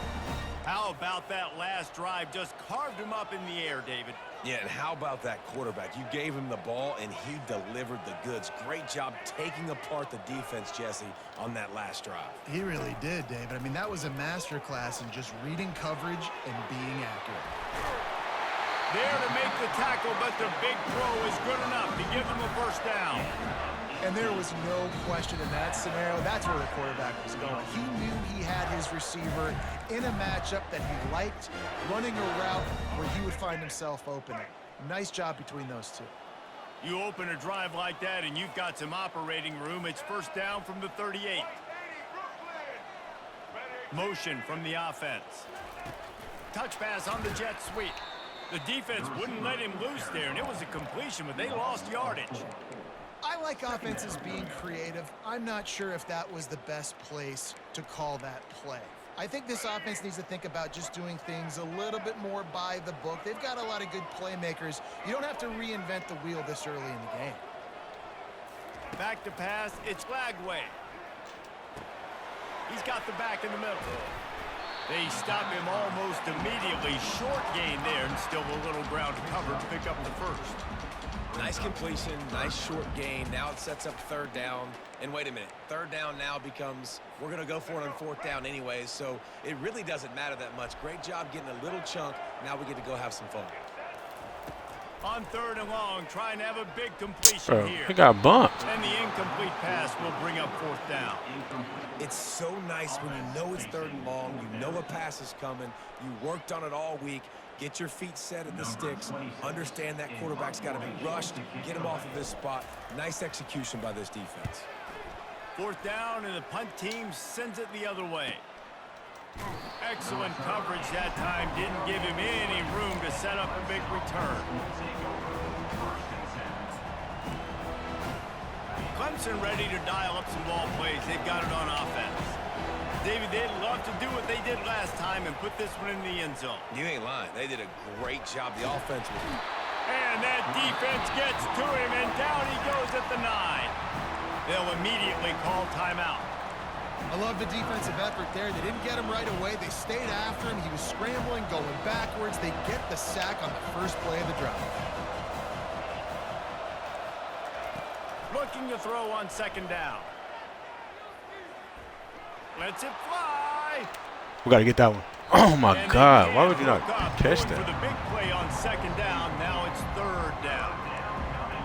How about that last drive? Just carved him up in the air, David. Yeah, and how about that quarterback? You gave him the ball, and he delivered the goods. Great job taking apart the defense, Jesse, on that last drive. He really did, David. I mean, that was a masterclass in just reading coverage and being accurate. There to make the tackle, but the big throw is good enough to give them a first down. And there was no question in that scenario. That's where the quarterback was going. He knew he had his receiver in a matchup that he liked, running a route where he would find himself opening. Nice job between those two. You open a drive like that, and you've got some operating room. It's first down from the 38. Motion from the offense. Touch pass on the jet sweep. The defense wouldn't let him loose there, and it was a completion, but they lost yardage. I like offenses being creative. I'm not sure if that was the best place to call that play. I think this offense needs to think about just doing things a little bit more by the book. They've got a lot of good playmakers. You don't have to reinvent the wheel this early in the game. Back to pass, it's Lagway. He's got the back in the middle. They stop him almost immediately. Short gain there, and still a little ground to cover to pick up the first. Nice completion, nice short gain. Now it sets up third down. And wait a minute, third down now becomes, we're going to go for it on fourth down anyways, so it really doesn't matter that much. Great job getting a little chunk. Now we get to go have some fun. On third and long, trying to have a big completion here. He got bumped. And the incomplete pass will bring up fourth down. It's so nice when you know it's third and long, you know a pass is coming, you worked on it all week. Get your feet set at the sticks. Understand that quarterback's got to be rushed. Get him off of this spot. Nice execution by this defense. Fourth down, and the punt team sends it the other way. Excellent coverage that time. Didn't give him any room to set up a big return. Clemson ready to dial up some ball plays. They've got it on offense. David, they'd love to do what they did last time and put this one in the end zone. You ain't lying. They did a great job. The offense was... And that defense gets to him, and down he goes at the 9. They'll immediately call timeout. I love the defensive effort there. They didn't get him right away. They stayed after him. He was scrambling, going backwards. They get the sack on the first play of the drive. Looking to throw on second down. Lets it fly. We got to get that one. Oh, my God. Why would you not catch For that? the big play on second down. Now it's third down.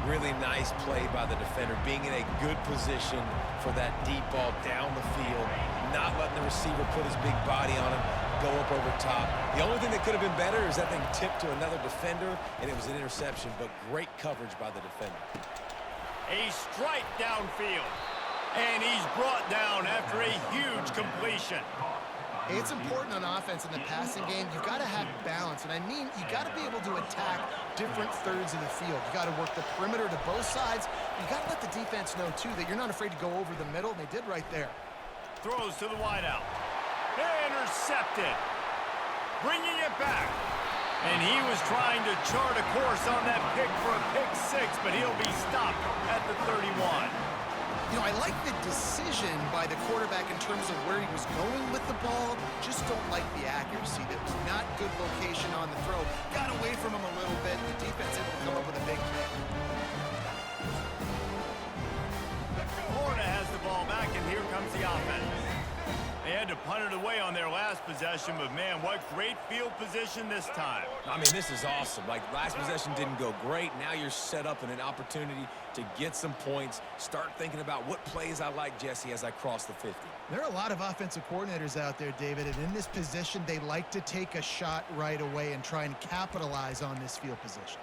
Really nice play by the defender, being in a good position for that deep ball down the field, not letting the receiver put his big body on him, go up over top. The only thing that could have been better is that thing tipped to another defender, and it was an interception, but great coverage by the defender. A strike downfield. And he's brought down after a huge completion. It's important on offense in the passing game. You've got to have balance. And I mean, you got to be able to attack different thirds of the field. You got to work the perimeter to both sides. You got to let the defense know, too, that you're not afraid to go over the middle. And they did right there. Throws to the wideout. Intercepted. Bringing it back. And he was trying to chart a course on that pick for a pick 6, but he'll be stopped at the 31. You know, I like the decision by the quarterback in terms of where he was going with the ball. Just don't like the accuracy. There was not good location on the throw. Got away from him a little bit. The defense able to come up with a big pick. Florida has the ball back, and here comes the offense. They had to punt it away on their last possession, but man, what great field position this time. I mean, this is awesome. Like, last possession didn't go great. Now you're set up in an opportunity to get some points. Start thinking about what plays I like, Jesse, as I cross the 50. There are a lot of offensive coordinators out there, David, and in this position, they like to take a shot right away and try and capitalize on this field position.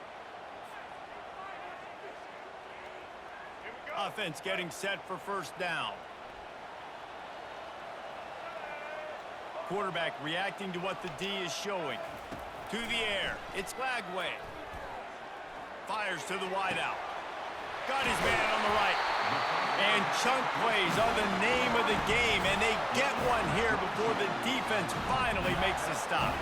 Offense getting set for first down. Quarterback reacting to what the D is showing. To the air. It's Lagway. Fires to the wideout. Got his man on the right. And chunk plays are the name of the game, and they get one here before the defense finally makes the stop.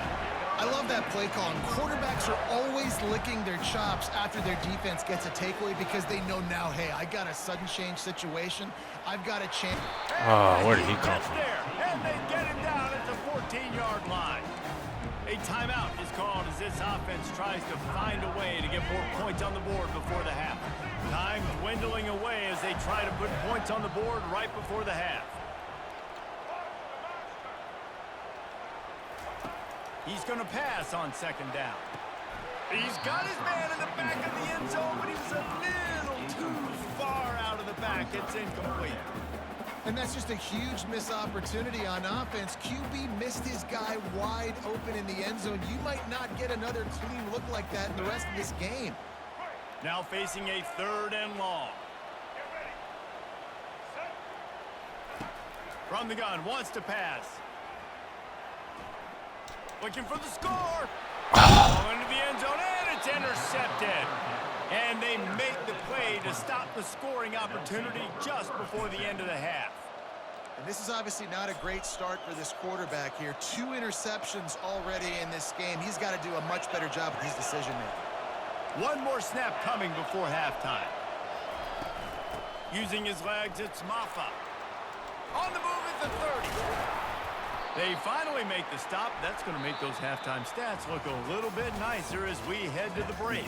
I love that play call. And quarterbacks are always licking their chops after their defense gets a takeaway because they know now, hey, I got a sudden change situation. I've got a chance. Oh, where did he come from? There, and they get him down at the 14-yard line. A timeout is called as this offense tries to find a way to get more points on the board before the half. Time dwindling away as they try to put points on the board right before the half. He's going to pass on second down. He's got his man in the back of the end zone, but he was a little too far out of the back. It's incomplete. And that's just a huge missed opportunity on offense. QB missed his guy wide open in the end zone. You might not get another clean look like that in the rest of this game. Now facing a 3rd and long. From the gun, wants to pass. Looking for the score. Ball into the end zone, and it's intercepted. And they make the play to stop the scoring opportunity just before the end of the half. And this is obviously not a great start for this quarterback here. 2 interceptions already in this game. He's got to do a much better job with his decision-making. One more snap coming before halftime. Using his legs, it's Maffa. On the move at the 30. They finally make the stop. That's going to make those halftime stats look a little bit nicer as we head to the break.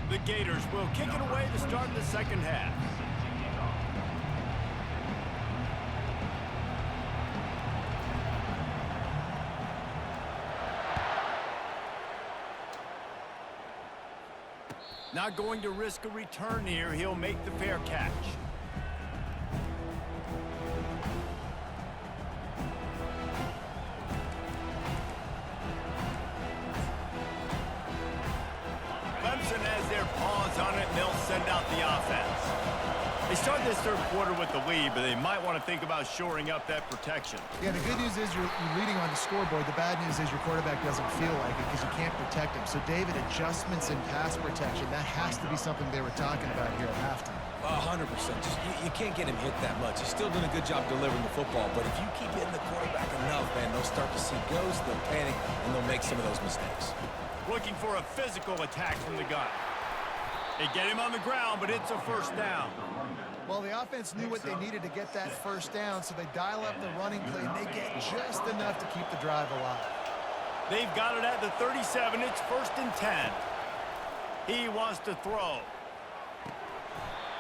The Gators will kick it away to start the second half. Not going to risk a return here. He'll make the fair catch. Has their paws on it, and they'll send out the offense. They start this third quarter with the lead, but they might want to think about shoring up that protection. Yeah, the good news is you're leading on the scoreboard. The bad news is your quarterback doesn't feel like it because you can't protect him. So, David, adjustments in pass protection, that has to be something they were talking about here at halftime. 100%. You can't get him hit that much. He's still doing a good job delivering the football, but if you keep hitting the quarterback enough, man, they'll start to see ghosts, they'll panic, and they'll make some of those mistakes. Looking for a physical attack from the gun. They get him on the ground, but it's a first down. Well, the offense knew what they needed to get that first down, so they dial up the running play, and they get just enough to keep the drive alive. They've got it at the 37. It's 1st and 10. He wants to throw.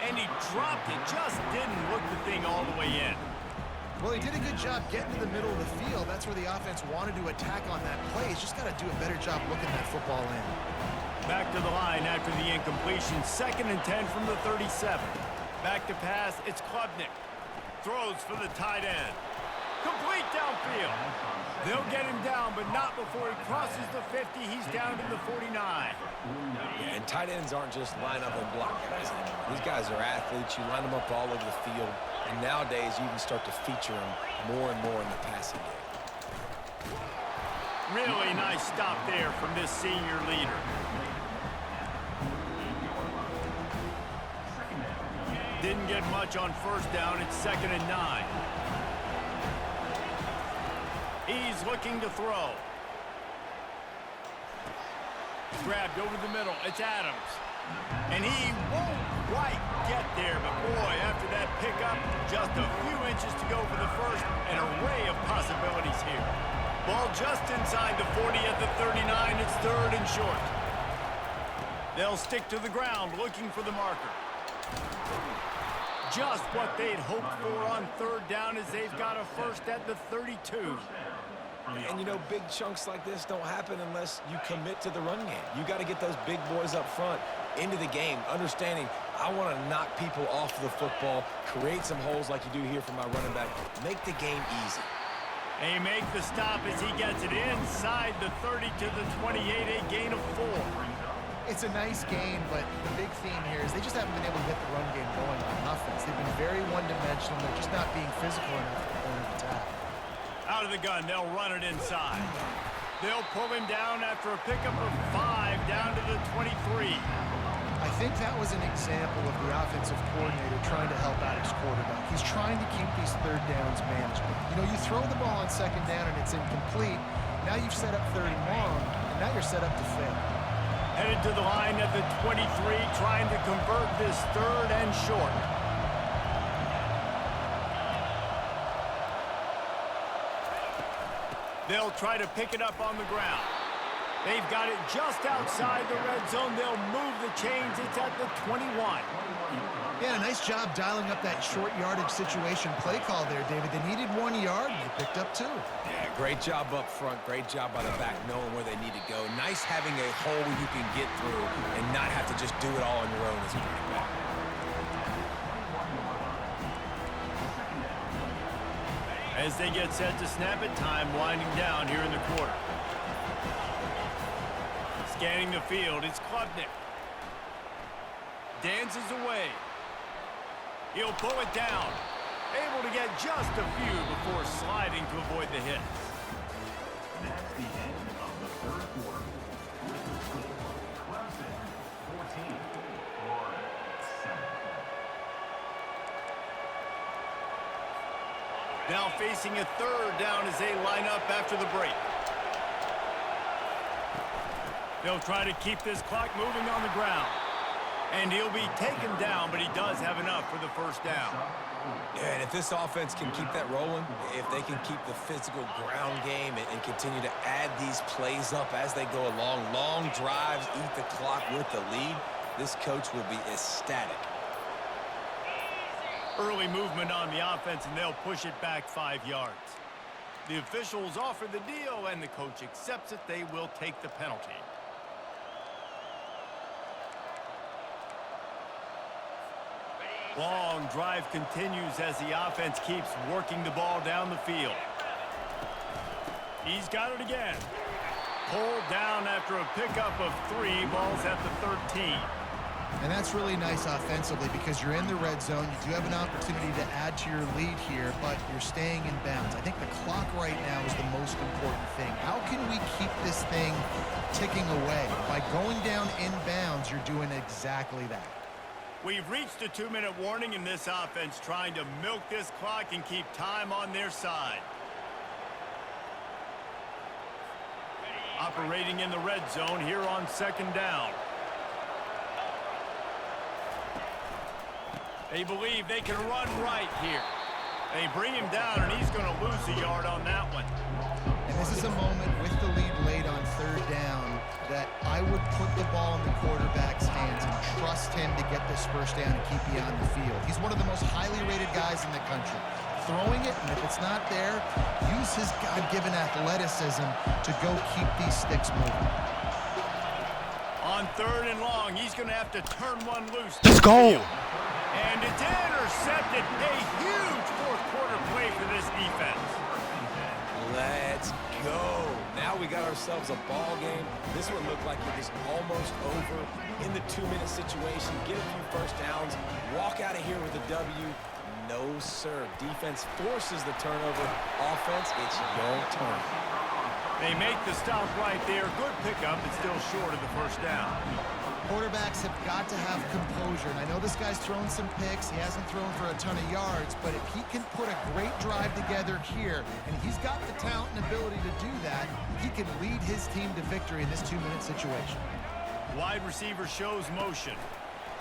And he dropped it. Just didn't look the thing all the way in. Well, he did a good job getting to the middle of the field. That's where the offense wanted to attack on that play. He's just got to do a better job looking that football in. Back to the line after the incompletion. 2nd and 10 from the 37. Back to pass. It's Klubnik. Throws for the tight end. Complete downfield. They'll get him down, but not before he crosses the 50. He's down to the 49. Yeah, and tight ends aren't just line up and block guys anymore. These guys are athletes. You line them up all over the field. And nowadays, you even start to feature them more and more in the passing game. Really nice stop there from this senior leader. Didn't get much on first down. It's 2nd and 9. He's looking to throw. Grabbed over the middle. It's Adams. And he won't quite get there, but boy, after that pickup, just a few inches to go for the first. An array of possibilities here. Ball just inside the 40 at the 39. It's 3rd and short. They'll stick to the ground looking for the marker. Just what they'd hoped for on 3rd down as they've got a first at the 32. And, you know, big chunks like this don't happen unless you commit to the run game. You got to get those big boys up front into the game, understanding I want to knock people off the football, create some holes like you do here for my running back, make the game easy. They make the stop as he gets it inside the 30 to the 28, a gain of 4. It's a nice gain, but the big theme here is they just haven't been able to get the run game going on offense. They've been very one-dimensional. They're just not being physical enough at the point of attack. Out of the gun, they'll run it inside. They'll pull him down after a pickup of 5 down to the 23. I think that was an example of the offensive coordinator trying to help out his quarterback. He's trying to keep these third downs manageable. You know, you throw the ball on second down and it's incomplete. Now you've set up third and long, and now you're set up to fail. Headed to the line at the 23, trying to convert this third and short. They'll try to pick it up on the ground. They've got it just outside the red zone. They'll move the chains. It's at the 21. Yeah, nice job dialing up that short yardage situation play call there, David. They needed 1 yard, and they picked up 2. Yeah, great job up front. Great job by the back knowing where they need to go. Nice having a hole you can get through and not have to just do it all on your own as a running back. As they get set to snap it, time winding down here in the quarter. Scanning the field, it's Klubnik. Dances away. He'll pull it down. Able to get just a few before sliding to avoid the hit. That's the end of the third quarter. With the score, Clemson 14, Florida 7. Now facing a third down as they line up after the break. They'll try to keep this clock moving on the ground. And he'll be taken down, but he does have enough for the first down. Yeah, and if this offense can keep that rolling, if they can keep the physical ground game and continue to add these plays up as they go along, long drives, eat the clock with the lead, this coach will be ecstatic. Early movement on the offense, and they'll push it back 5 yards. The officials offer the deal, and the coach accepts it. They will take the penalty. Long drive continues as the offense keeps working the ball down the field. He's got it again. Pulled down after a pickup of 3. Ball's at the 13. And that's really nice offensively because you're in the red zone. You do have an opportunity to add to your lead here, but you're staying in bounds. I think the clock right now is the most important thing. How can we keep this thing ticking away? By going down in bounds, you're doing exactly that. We've reached a 2-minute warning in this offense, trying to milk this clock and keep time on their side. Operating in the red zone here on second down. They believe they can run right here. They bring him down, and he's going to lose a yard on that one. And this is a moment with the lead late on third down that I would put the ball in the quarterback's hands and trust him to get this first down and keep you on the field. He's one of the most highly rated guys in the country. Throwing it, and if it's not there, use his God-given athleticism to go keep these sticks moving. On third and long, he's going to have to turn one loose. Let's go. And it's intercepted. A huge fourth quarter play for this defense. Let's go. Now we got ourselves a ball game. This one looked like it was almost over in the 2-minute situation. Get a few first downs. Walk out of here with a W. No, sir. Defense forces the turnover. Offense, it's your turn. They make the stop right there. Good pickup, but still short of the first down. Quarterbacks have got to have composure. And I know this guy's thrown some picks. He hasn't thrown for a ton of yards. But if he can put a great drive together here, and he's got the talent and ability to do that, he can lead his team to victory in this 2-minute situation. Wide receiver shows motion.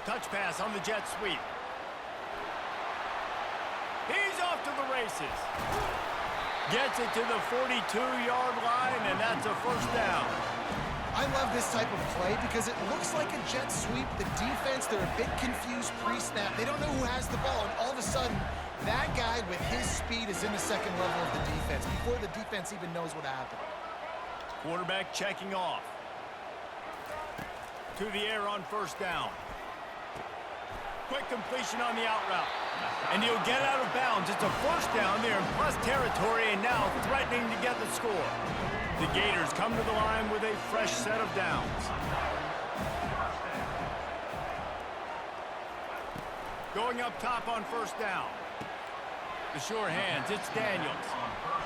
Touch pass on the jet sweep. He's off to the races. Gets it to the 42-yard line, and that's a first down. I love this type of play because it looks like a jet sweep. The defense, they're a bit confused pre-snap. They don't know who has the ball, and all of a sudden, That guy with his speed is in the second level of the defense before the defense even knows what happened. Quarterback checking off. To the air on first down. Quick completion on the out route. And he'll get out of bounds. It's a first down there in plus territory and now threatening to get the score. The Gators come to the line with a fresh set of downs. Going up top on first down. The sure hands, it's Daniels.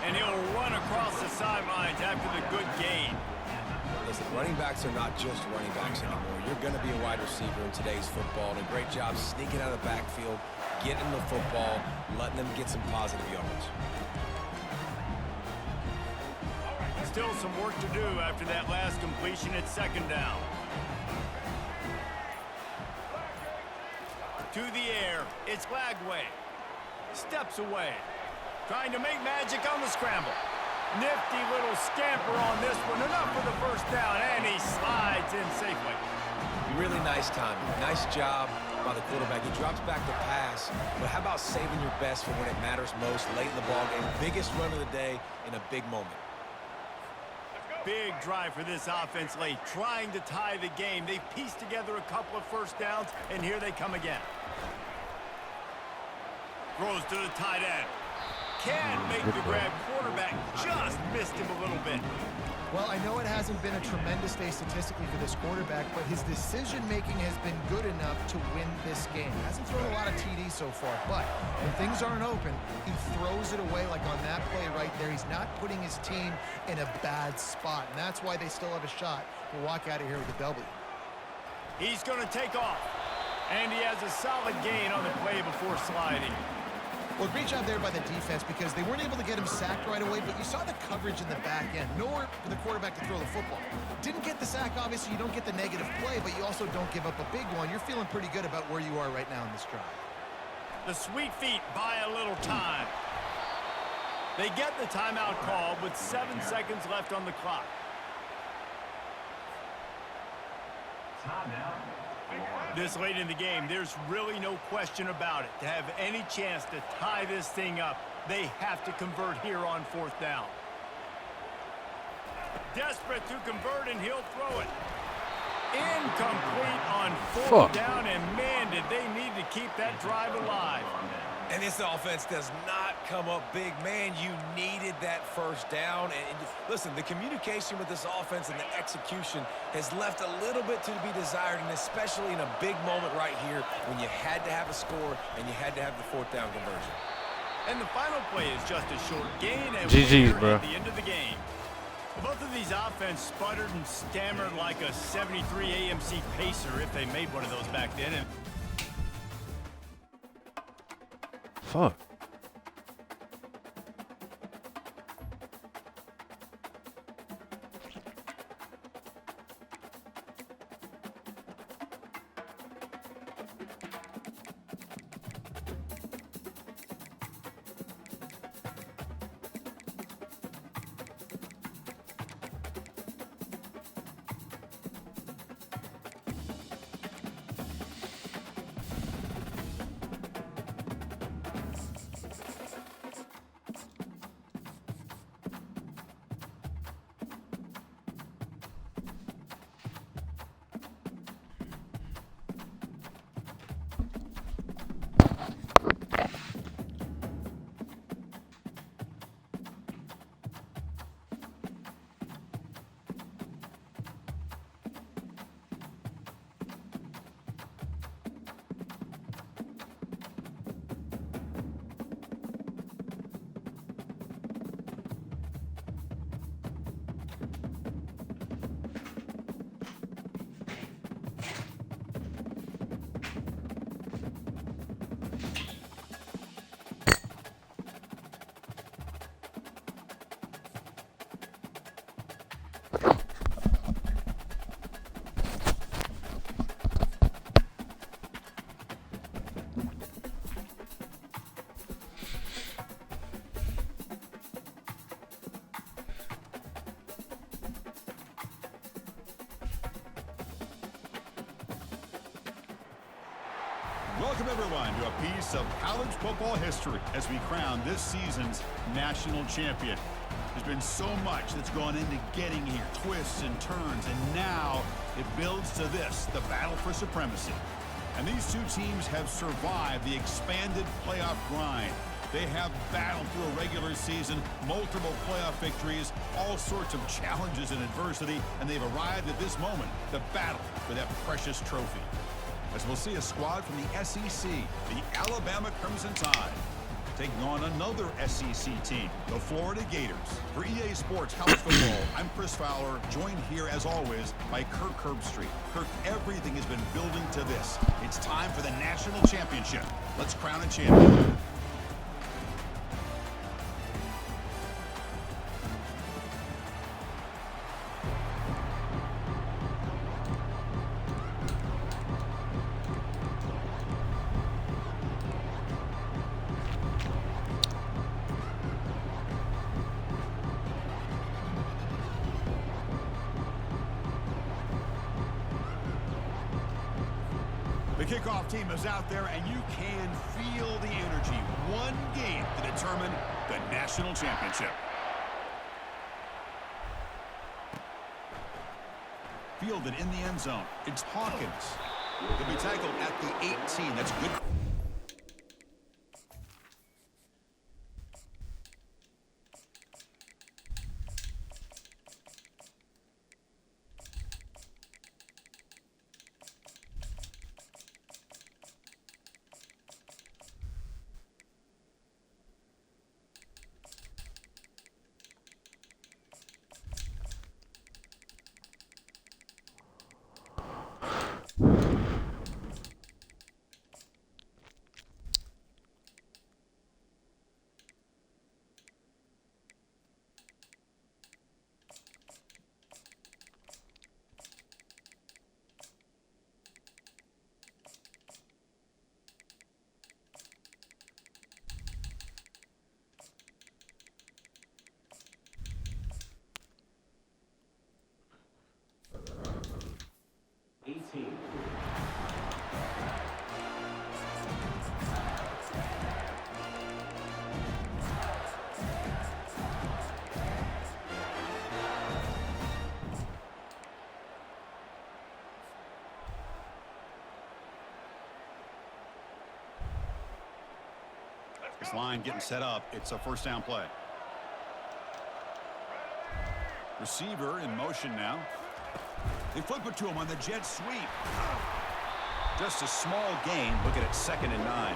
And he'll run across the sidelines after the good gain. Listen, running backs are not just running backs anymore. You're going to be a wide receiver in today's football. And a great job sneaking out of the backfield, getting the football, letting them get some positive yards. Still some work to do after that last completion at second down. To the air, it's Lagway. Steps away. Trying to make magic on the scramble. Nifty little scamper on this one. Enough for the first down, and he slides in safely. Really nice timing. Nice job by the quarterback. He drops back the pass, but how about saving your best for when it matters most late in the ballgame? Biggest run of the day in a big moment. Big drive for this offense late, trying to tie the game. They've pieced together a couple of first downs, and here they come again. Throws to the tight end. Can't make the grab. Quarterback just missed him a little bit. Well, I know it hasn't been a tremendous day statistically for this quarterback, but his decision-making has been good enough to win this game. He hasn't thrown a lot of TDs so far, but when things aren't open, he throws it away like on that play right there. He's not putting his team in a bad spot, and that's why they still have a shot to walk out of here with a W. He's going to take off, and he has a solid gain on the play before sliding. Well, great job there by the defense because they weren't able to get him sacked right away, but you saw the coverage in the back end. Nowhere for the quarterback to throw the football. Didn't get the sack, obviously. You don't get the negative play, but you also don't give up a big one. You're feeling pretty good about where you are right now in this drive. The sweet feet buy a little time. They get the timeout called with 7 seconds left on the clock. This late in the game, there's really no question about it. To have any chance to tie this thing up, they have to convert here on fourth down. Desperate to convert, and he'll throw it. Incomplete on fourth down, and man, did they need to keep that drive alive. And this offense does not come up big. Man, you needed that first down. And listen, the communication with this offense and the execution has left a little bit to be desired, and especially in a big moment right here when you had to have a score and you had to have the fourth down conversion. And the final play is just a short gain, and GG's, we're bro. at the end of the game. Both of these offense sputtered and stammered like a 73 AMC pacer if they made one of those back then. And Fuck. Welcome, everyone, to a piece of college football history as we crown this season's national champion. There's been so much that's gone into getting here, twists and turns, and now it builds to this, the battle for supremacy. And these two teams have survived the expanded playoff grind. They have battled through a regular season, multiple playoff victories, all sorts of challenges and adversity, and they've arrived at this moment, the battle for that precious trophy. As we'll see a squad from the SEC, the Alabama Crimson Tide, taking on another SEC team, the Florida Gators. For EA Sports College Football, I'm Chris Fowler, joined here as always by Kirk Herbstreit. Kirk, everything has been building to this. It's time for the national championship. Let's crown a champion. The kickoff team is out there, and you can feel the energy. One game to determine the national championship. Fielded in the end zone. It's Hawkins. He'll be tackled at the 18. That's good. This line getting set up. It's a first down play. Receiver in motion now. They flip it to him on the jet sweep. Just a small gain. Looking at 2nd and 9.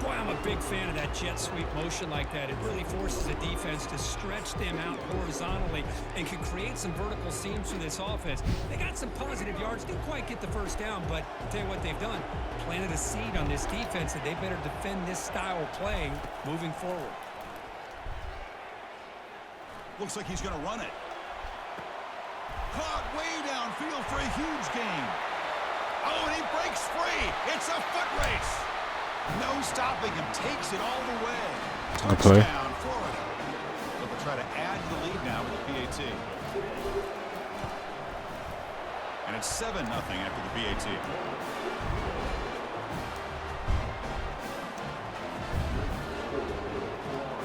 Boy, I'm a big fan of that jet sweep motion like that. It really forces the defense to stretch them out horizontally and can create some vertical seams for this offense. They got some positive yards. Didn't quite get the first down, but I'll tell you what they've done. Planted a seed on this defense that they better defend this style of playing moving forward. Looks like he's going to run it. Caught way downfield for a huge gain. Oh, and he breaks free. It's a foot race. No stopping him. Takes it all the way. Touchdown, Florida. They'll try to add to the lead now with the PAT. And it's 7-0 after the PAT.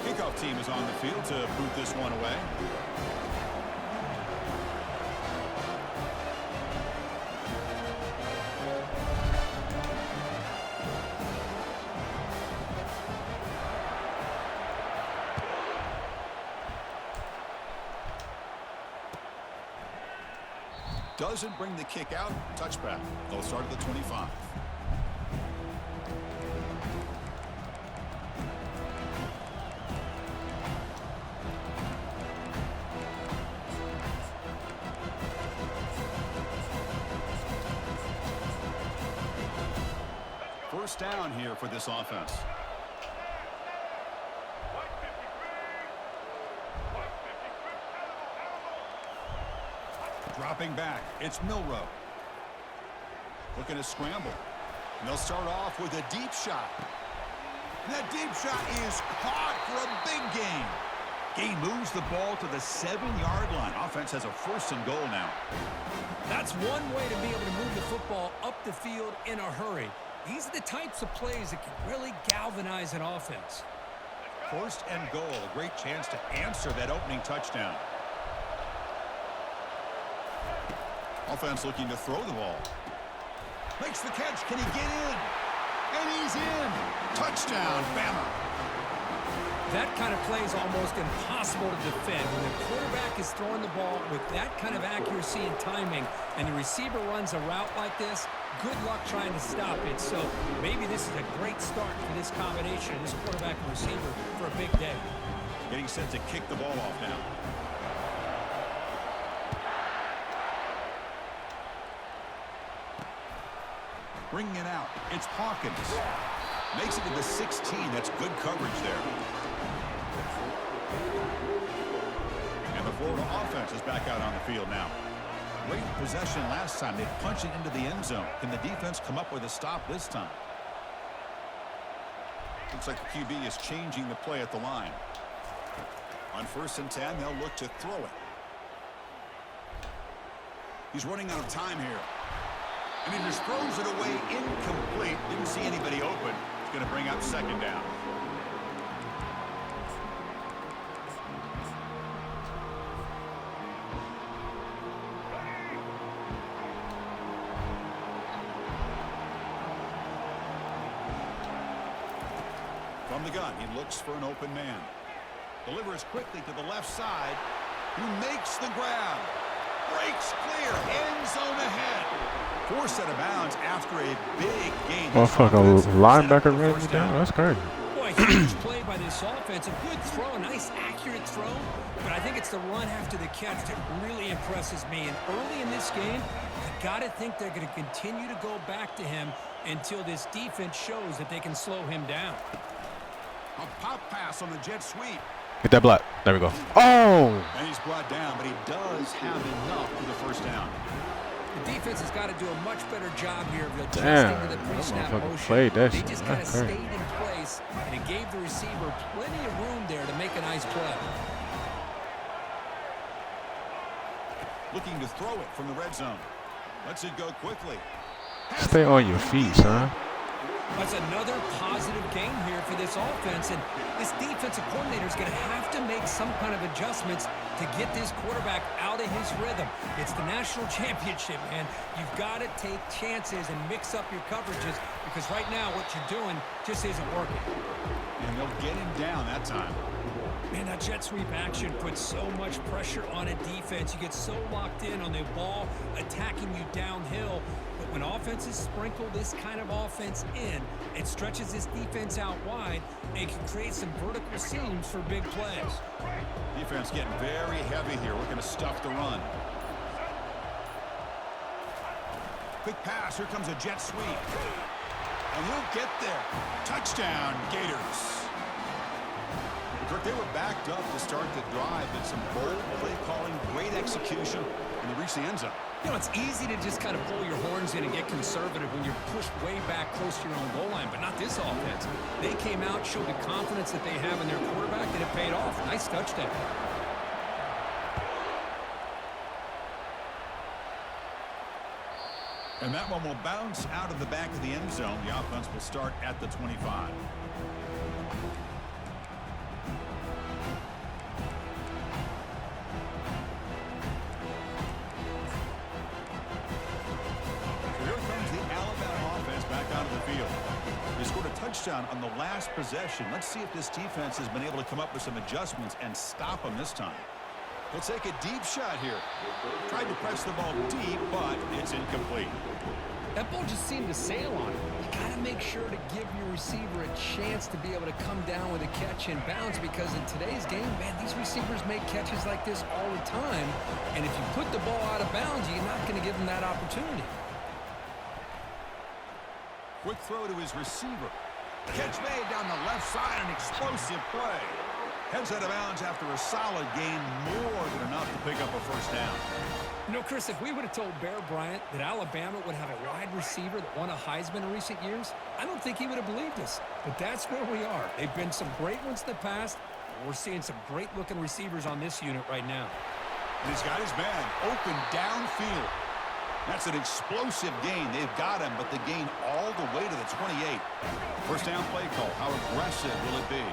Kickoff team is on the field to boot this one away. Doesn't bring the kick out. Touchback. They'll start at the 25. First down here for this offense. Dropping back, it's Milrow. Looking to scramble. And they'll start off with a deep shot. And that deep shot is caught for a big gain. Gain moves the ball to the 7-yard line. Offense has a 1st and goal now. That's one way to be able to move the football up the field in a hurry. These are the types of plays that can really galvanize an offense. 1st and goal. A great chance to answer that opening touchdown. Offense looking to throw the ball. Makes the catch. Can he get in? And he's in. Touchdown, Bama. That kind of play is almost impossible to defend. When the quarterback is throwing the ball with that kind of accuracy and timing, and the receiver runs a route like this, good luck trying to stop it. So maybe this is a great start for this combination, this quarterback and receiver, for a big day. Getting set to kick the ball off now. Bringing it out. It's Hawkins. Makes it to the 16. That's good coverage there. And the Florida offense is back out on the field now. Great possession last time. They punched it into the end zone. Can the defense come up with a stop this time? Looks like the QB is changing the play at the line. On 1st and 10, they'll look to throw it. He's running out of time here. And he just throws it away incomplete. Didn't see anybody open. It's going to bring up 2nd down. From the gun, he looks for an open man. Delivers quickly to the left side. He makes the grab. Breaks clear. End zone ahead. Forced out of bounds after a big gain. Motherfucker, linebacker ran me down. That's crazy. Boy, huge play by this offense. A good throw, a nice accurate throw. But I think it's the run after the catch that really impresses me. And early in this game, you got to think they're going to continue to go back to him until this defense shows that they can slow him down. A pop pass on the jet sweep. Get that block. There we go. Oh! And he's brought down, but he does have enough for the 1st down. The defense has got to do a much better job here of adjusting Damn, to the that pre-snap motherfucker motion. played that They shit. just kind of That's stayed crazy. in place, and it gave the receiver plenty of room there to make a nice play. Looking to throw it from the red zone. Lets it go quickly. Stay on your feet, son. That's another positive game here for this offense, and this defensive coordinator is going to have to make some kind of adjustments to get this quarterback out of his rhythm. It's the national championship, man. You've got to take chances and mix up your coverages, because right now what you're doing just isn't working. And they'll get him down that time. Man, that jet sweep action puts so much pressure on a defense. You get so locked in on the ball attacking you downhill. But when offenses sprinkle this kind of offense in, it stretches this defense out wide and can create some vertical seams for big plays. Defense getting very heavy here. We're going to stuff the run. Quick pass. Here comes a jet sweep. And he'll get there. Touchdown, Gators. They were backed up to start the drive, but some bold play calling, great execution, and they reached the end zone. You know, it's easy to just kind of pull your horns in and get conservative when you're pushed way back close to your own goal line, but not this offense. They came out, showed the confidence that they have in their quarterback, and it paid off. Nice touchdown. And that one will bounce out of the back of the end zone. The offense will start at the 25. Touchdown on the last possession. Let's see if this defense has been able to come up with some adjustments and stop them this time. He'll take a deep shot here. Tried to press the ball deep, but it's incomplete. That ball just seemed to sail on it. You got to make sure to give your receiver a chance to be able to come down with a catch and bounce, because in today's game, man, these receivers make catches like this all the time. And if you put the ball out of bounds, you're not going to give them that opportunity. Quick throw to his receiver. Catch made down the left side, an explosive play. Heads out of bounds after a solid gain, more than enough to pick up a 1st down. You know, Chris, if we would have told Bear Bryant that Alabama would have a wide receiver that won a Heisman in recent years, I don't think he would have believed us. But that's where we are. They've been some great ones in the past. We're seeing some great-looking receivers on this unit right now. And he's got his man open downfield. That's an explosive gain. They've got him, but the gain all the way to the 28. First down play call. How aggressive will it be?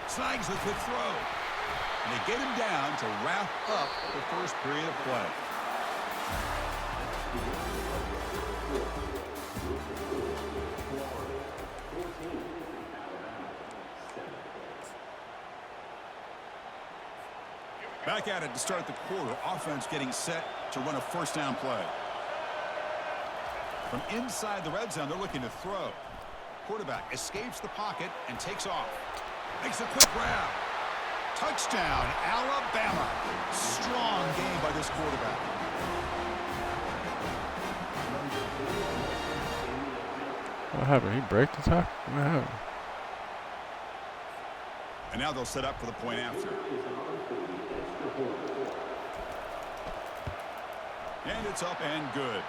Snags the quick throw. And they get him down to wrap up the first period of play. Back at it to start the quarter. Offense getting set to run a first down play. From inside the red zone, they're looking to throw. Quarterback escapes the pocket and takes off. Makes a quick grab. Touchdown, Alabama. Strong game by this quarterback. What happened? He break the tackle? What happened? And now they'll set up for the point after. And it's up and good.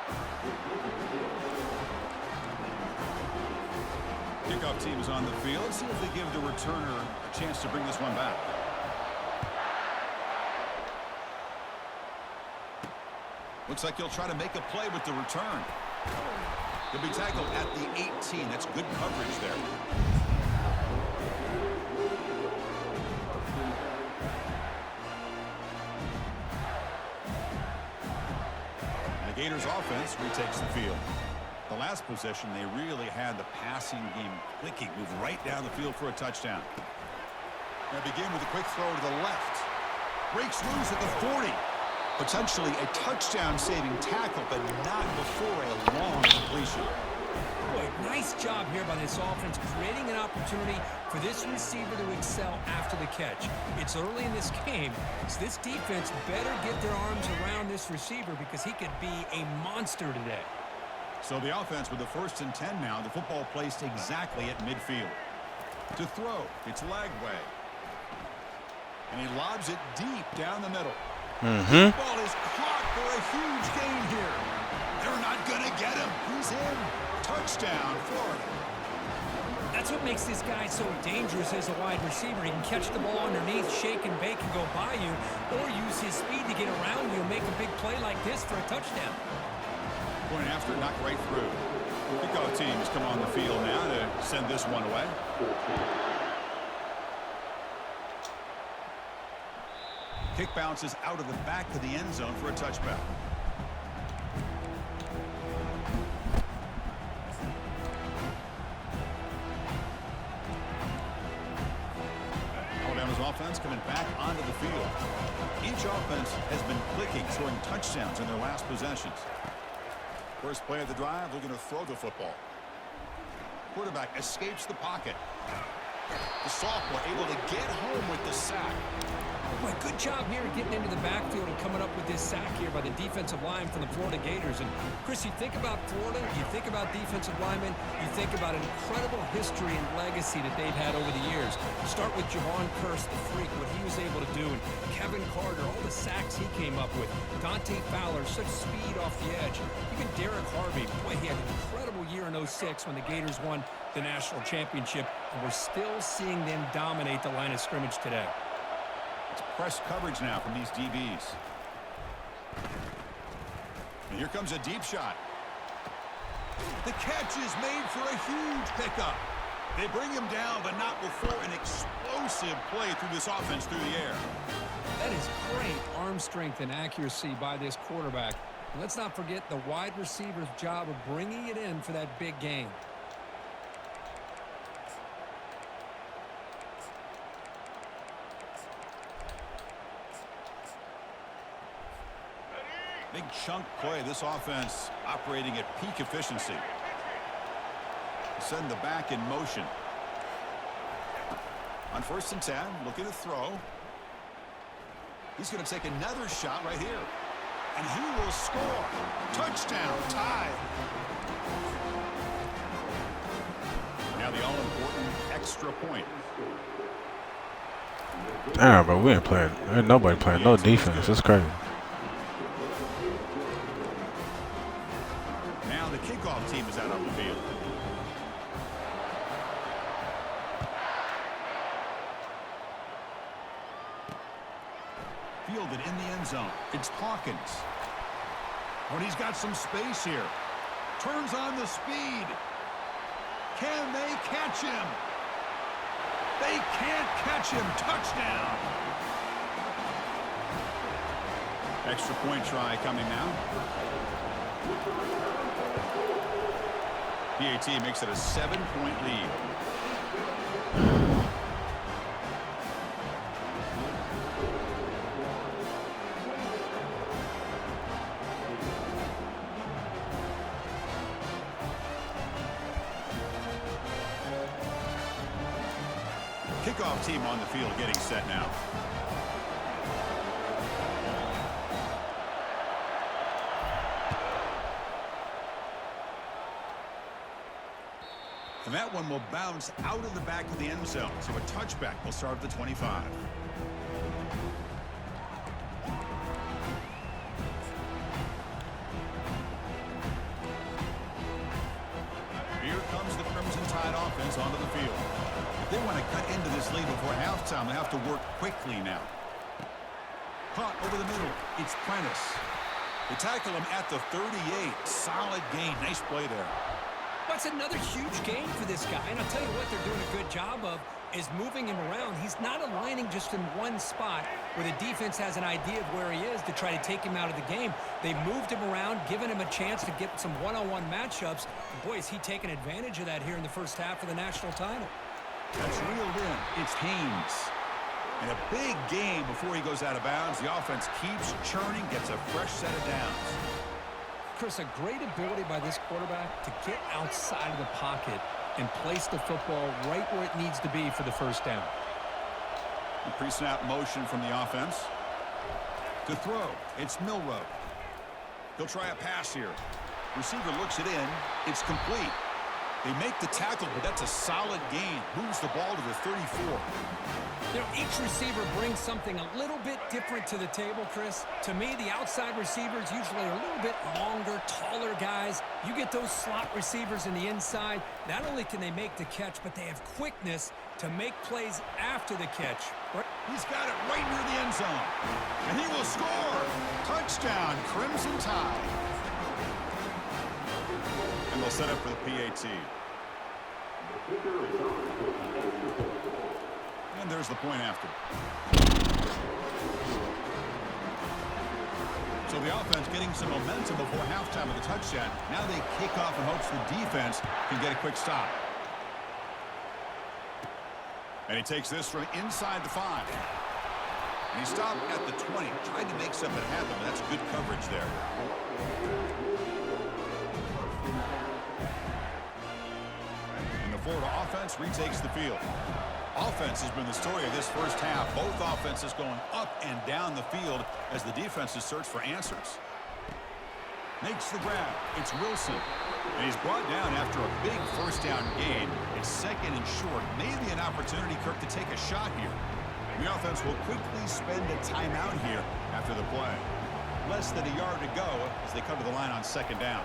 Kickoff team is on the field. Let's see if they give the returner a chance to bring this one back. Looks like he'll try to make a play with the return. He'll be tackled at the 18. That's good coverage there. The Gators offense retakes the field. The last possession, they really had the passing game clicking. Move right down the field for a touchdown. They begin with a quick throw to the left. Breaks loose at the 40. Potentially a touchdown-saving tackle, but not before a long completion. Boy, nice job here by this offense, creating an opportunity for this receiver to excel after the catch. It's early in this game, so this defense better get their arms around this receiver because he could be a monster today. So the offense with the 1st and 10 now. The football placed exactly at midfield. To throw, it's Lagway. And he lobs it deep down the middle. The ball is caught for a huge gain here. They're not going to get him. He's in. Touchdown, Florida. That's what makes this guy so dangerous as a wide receiver. He can catch the ball underneath, shake and bake and go by you, or use his speed to get around you and make a big play like this for a touchdown. Point after, knocked right through. Kickoff team has come on the field now to send this one away. Kick bounces out of the back of the end zone for a touchback. Alabama's offense coming back onto the field. Each offense has been clicking, scoring touchdowns in their last possessions. First play of the drive, they're going to throw the football. Quarterback escapes the pocket. The sophomore able to get home with the sack. Boy, good job here getting into the backfield and coming up with this sack here by the defensive line from the Florida Gators. And, Chris, you think about Florida, you think about defensive linemen, you think about an incredible history and legacy that they've had over the years. Start with Javon Kearse, the freak, what he was able to do, and Kevin Carter, all the sacks he came up with. Dante Fowler, such speed off the edge. Even Derek Harvey, boy, he had an incredible year in '06 when the Gators won the national championship, and we're still seeing them dominate the line of scrimmage today. It's press coverage now from these DBs. And here comes a deep shot. The catch is made for a huge pickup. They bring him down, but not before an explosive play through this offense through the air. That is great arm strength and accuracy by this quarterback. And let's not forget the wide receiver's job of bringing it in for that big gain. Big chunk play. This offense operating at peak efficiency. Send the back in motion. On 1st and 10, looking to throw. He's going to take another shot right here. And he will score. Touchdown, tied. Now the all-important extra point. Damn, bro, we ain't playing. Ain't nobody playing no defense. It's crazy. Now the kickoff team is out on the field. it in the end zone. It's Hawkins. When he's got some space here. Turns on the speed. Can they catch him? They can't catch him. Touchdown. Extra point try coming now. PAT makes it a 7-point lead. Kickoff team on the field getting set now. And that one will bounce out of the back of the end zone. So a touchback will start at the 25. Here comes the Crimson Tide offense onto the field. If they want to cut into this lead before halftime, they have to work quickly now. Caught over the middle. It's Prentice. They tackle him at the 38. Solid gain. Nice play there. That's another huge game for this guy. And I'll tell you what they're doing a good job of is moving him around. He's not aligning just in one spot where the defense has an idea of where he is to try to take him out of the game. They've moved him around, given him a chance to get some one-on-one matchups. And boy, is he taking advantage of that here in the first half of the national title. That's reeled in. It's Haynes. And a big game before he goes out of bounds. The offense keeps churning, gets a fresh set of downs. Chris, a great ability by this quarterback to get outside of the pocket and place the football right where it needs to be for the first down. The pre-snap motion from the offense. To throw, it's Milroe. He'll try a pass here. Receiver looks it in. It's complete. They make the tackle, but that's a solid gain. Moves the ball to the 34. You know, each receiver brings something a little bit different to the table, Chris. To me, the outside receivers usually are a little bit longer, taller guys. You get those slot receivers in the inside. Not only can they make the catch, but they have quickness to make plays after the catch. He's got it right near the end zone. And he will score. Touchdown, Crimson Tide. And they'll set up for the PAT. And there's the point after. So the offense getting some momentum before halftime with a touchdown. Now they kick off in hopes the defense can get a quick stop. And he takes this from inside the 5. And he stopped at the 20. Tried to make something happen, but that's good coverage there. And the Florida offense retakes the field. Offense has been the story of this first half. Both offenses going up and down the field as the defenses search for answers. Makes the grab. It's Wilson. And he's brought down after a big first down gain. It's second and short. Maybe an opportunity, Kirk, to take a shot here. The offense will quickly spend a timeout here after the play. Less than a yard to go as they come to the line on second down.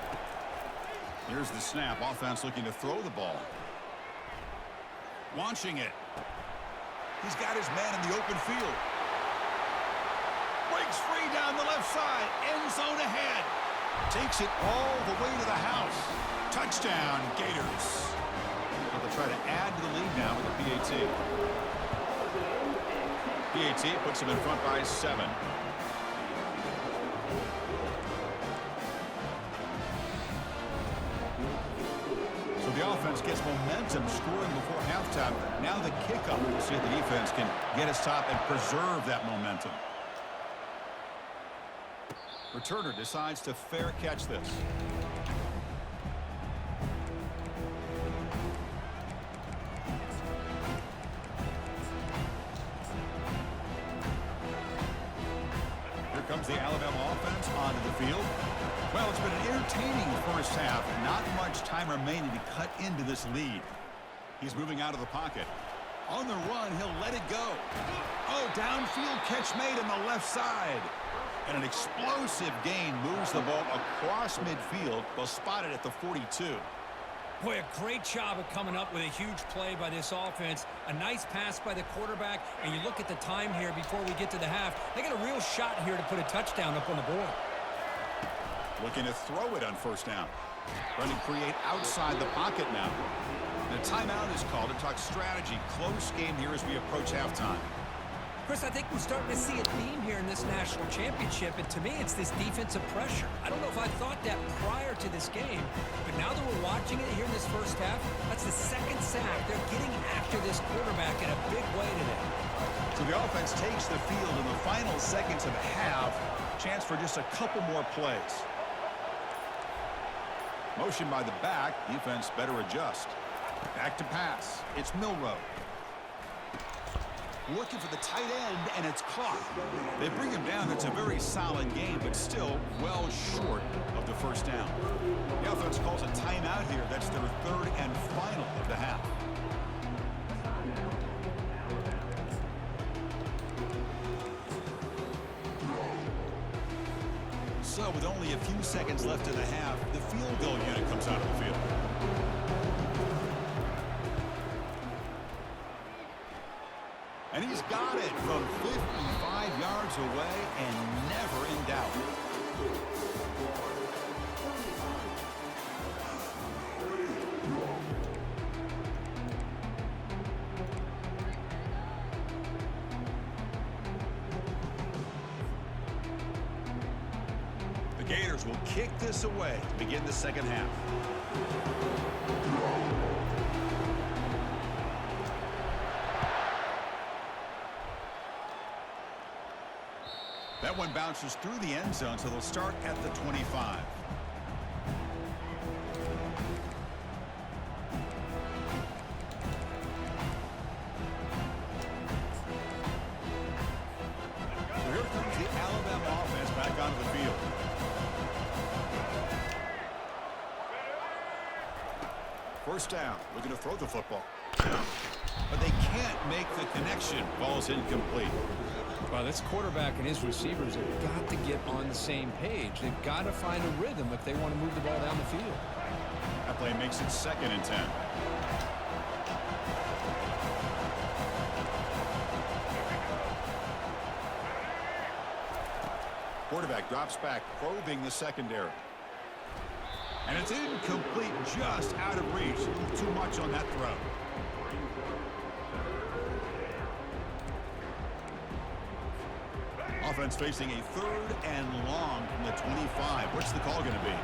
Here's the snap. Offense looking to throw the ball. Launching it. He's got his man in the open field. Breaks free down the left side. End zone ahead. Takes it all the way to the house. Touchdown, Gators. They'll try to add to the lead now with the PAT. PAT puts them in front by 7. So the offense gets momentum scoring before halftime. Now the kickoff. We'll see if the defense can get a stop and preserve that momentum. Returner decides to fair catch this. Here comes the Alabama offense onto the field. Well, it's been an entertaining first half. Not much time remaining to cut into this lead. He's moving out of the pocket. On the run, he'll let it go. Oh, downfield catch made on the left side. And an explosive gain moves the ball across midfield. They'll spot it at the 42. Boy, a great job of coming up with a huge play by this offense. A nice pass by the quarterback, and you look at the time here before we get to the half. They got a real shot here to put a touchdown up on the board. Looking to throw it on first down. Trying to create outside the pocket now. The timeout is called to talk strategy. Close game here as we approach halftime. Chris, I think we're starting to see a theme here in this national championship, and to me, it's this defensive pressure. I don't know if I thought that prior to this game, but now that we're watching it here in this first half, that's the second sack. They're getting after this quarterback in a big way today. So the offense takes the field in the final seconds of the half. Chance for just a couple more plays. Motion by the back. Defense better adjust. Back to pass. It's Milrow. Looking for the tight end, and it's caught. They bring him down. It's a very solid game, but still well short of the first down. The offense calls a timeout here. That's their third and final of the half. So with only a few seconds left in the half, the field goal unit comes out of the field. And he's got it from 55 yards away and never in doubt. The Gators will kick this away to begin the second half. That one bounces through the end zone, so they'll start at the 25. So here comes the Alabama offense back onto the field. First down, looking to throw the football. But they can't make the connection. Ball's incomplete. Well, this quarterback and his receivers have got to get on the same page. They've got to find a rhythm if they want to move the ball down the field. That play makes it 2nd and 10. Quarterback drops back, probing the secondary. And it's incomplete, just out of reach. Too much on that throw. Offense facing a 3rd and long from the 25. What's the call going to be?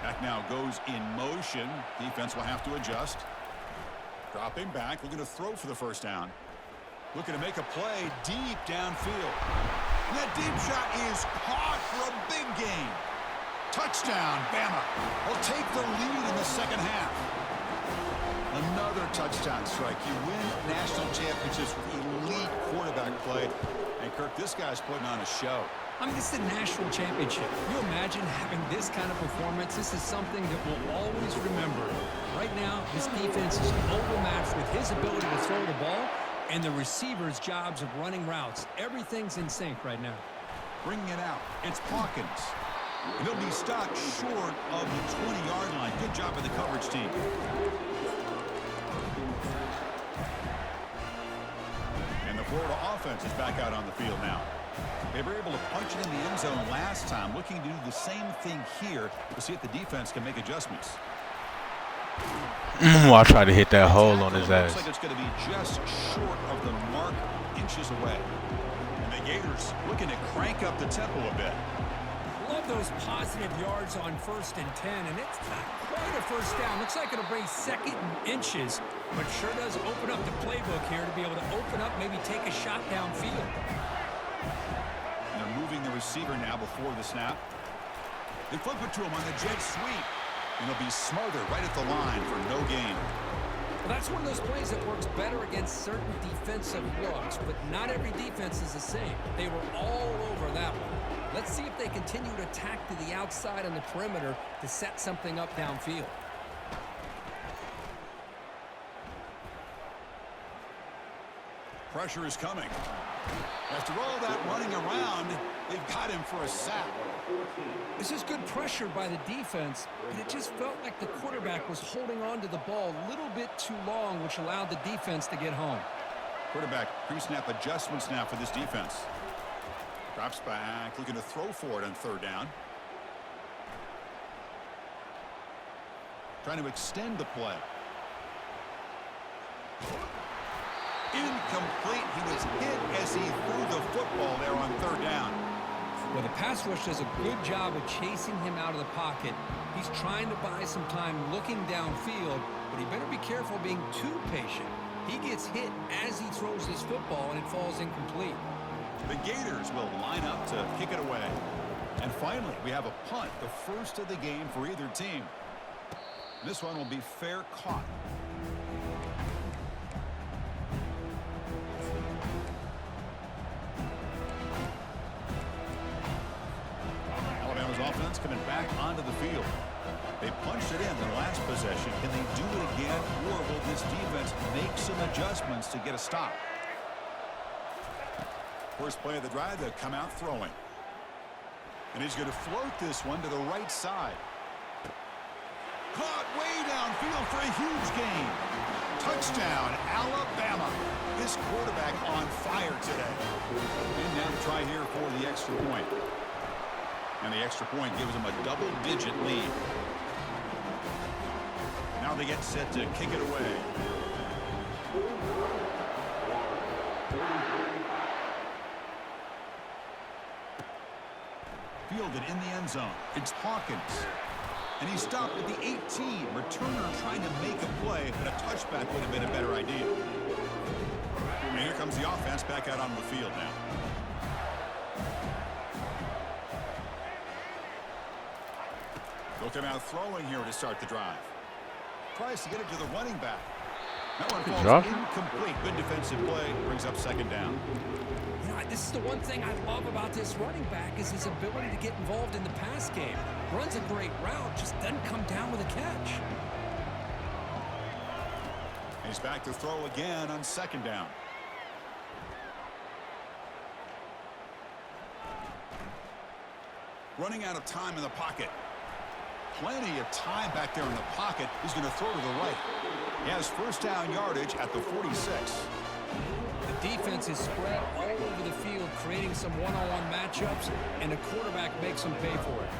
Back now goes in motion. Defense will have to adjust. Dropping back, looking to throw for the first down. Looking to make a play deep downfield. And that deep shot is caught for a big gain. Touchdown, Bama. Will take the lead in the second half. Another touchdown strike. You win national championships with elite quarterback play. And Kirk, this guy's putting on a show. I mean, this is a national championship. Can you imagine having this kind of performance? This is something that we'll always remember. Right now, this defense is overmatched with his ability to throw the ball and the receivers' jobs of running routes. Everything's in sync right now. Bringing it out. It's Hawkins. And he'll be stopped short of the 20-yard line. Good job by the coverage team. And the Florida offense is back out on the field now. They were able to punch it in the end zone last time, looking to do the same thing here to see if the defense can make adjustments. I'll try to hit that hole on his ass. Looks like it's going to be just short of the mark, inches away. And the Gators looking to crank up the tempo a bit. Love those positive yards on 1st and 10, and it's not quite a first down. Looks like it'll bring 2nd and inches, but sure does open up the playbook here to be able to open up, maybe take a shot downfield. And they're moving the receiver now before the snap. They flip it to him on the jet sweep, and he'll be smothered right at the line for no gain. Well, that's one of those plays that works better against certain defensive looks, but not every defense is the same. They were all over that one. Let's see if they continue to attack to the outside on the perimeter to set something up downfield. Pressure is coming. After all that running around, they've got him for a sack. This is good pressure by the defense, but it just felt like the quarterback was holding on to the ball a little bit too long, which allowed the defense to get home. Quarterback pre-snap adjustments now for this defense. Drops back, looking to throw for it on third down. Trying to extend the play. Incomplete. He was hit as he threw the football there on third down. Well, the pass rush does a good job of chasing him out of the pocket. He's trying to buy some time looking downfield, but he better be careful being too patient. He gets hit as he throws this football, and it falls incomplete. The Gators will line up to kick it away. And finally, we have a punt, the first of the game for either team. This one will be fair caught. Alabama's offense coming back onto the field. They punched it in the last possession. Can they do it again, or will this defense make some adjustments to get a stop? First play of the drive, they'll come out throwing. And he's going to float this one to the right side. Caught way downfield for a huge gain. Touchdown, Alabama. This quarterback on fire today. And now to try here for the extra point. And the extra point gives them a double-digit lead. Now they get set to kick it away. Fielded in the end zone. It's Hawkins. And he stopped at the 18. Returner trying to make a play, but a touchback would have been a better idea. And here comes the offense back out on the field now. They'll come out throwing here to start the drive. Tries to get it to the running back. That one falls incomplete. Good defensive play. Brings up second down. You know, this is the one thing I love about this running back is his ability to get involved in the pass game. Runs a great route, just doesn't come down with a catch. He's back to throw again on second down. Running out of time in the pocket. Plenty of time back there in the pocket. He's going to throw to the right. He has first down yardage at the 46. The defense is spread all over the field, creating some one-on-one matchups, and the quarterback makes them pay for it.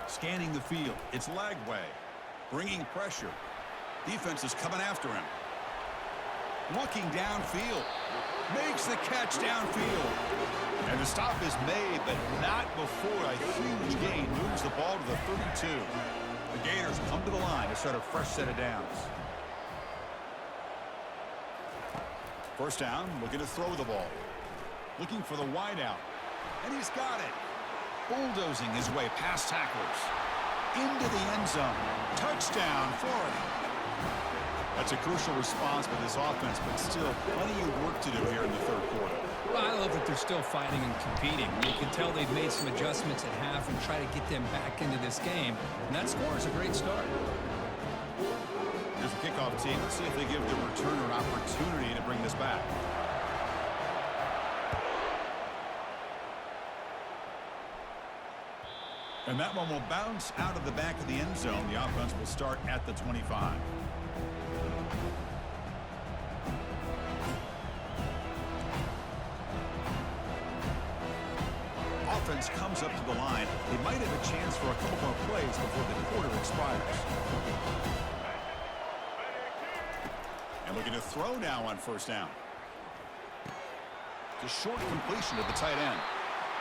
Scanning the field. It's Lagway. Bringing pressure. Defense is coming after him. Looking downfield. Makes the catch downfield. And the stop is made, but not before a huge gain moves the ball to the 32. The Gators come to the line to start a fresh set of downs. First down, looking to throw the ball. Looking for the wideout. And he's got it. Bulldozing his way past tacklers. Into the end zone. Touchdown, Florida. That's a crucial response by this offense, but still plenty of work to do here in the third quarter. Well, I love that they're still fighting and competing. You can tell they've made some adjustments at half and try to get them back into this game. And that score is a great start. Here's the kickoff team. Let's see if they give the returner an opportunity to bring this back. And that one will bounce out of the back of the end zone. The offense will start at the 25. Offense comes up to the line. They might have a chance for a couple more plays before the quarter expires. And looking to throw now on first down. It's a short completion to the tight end.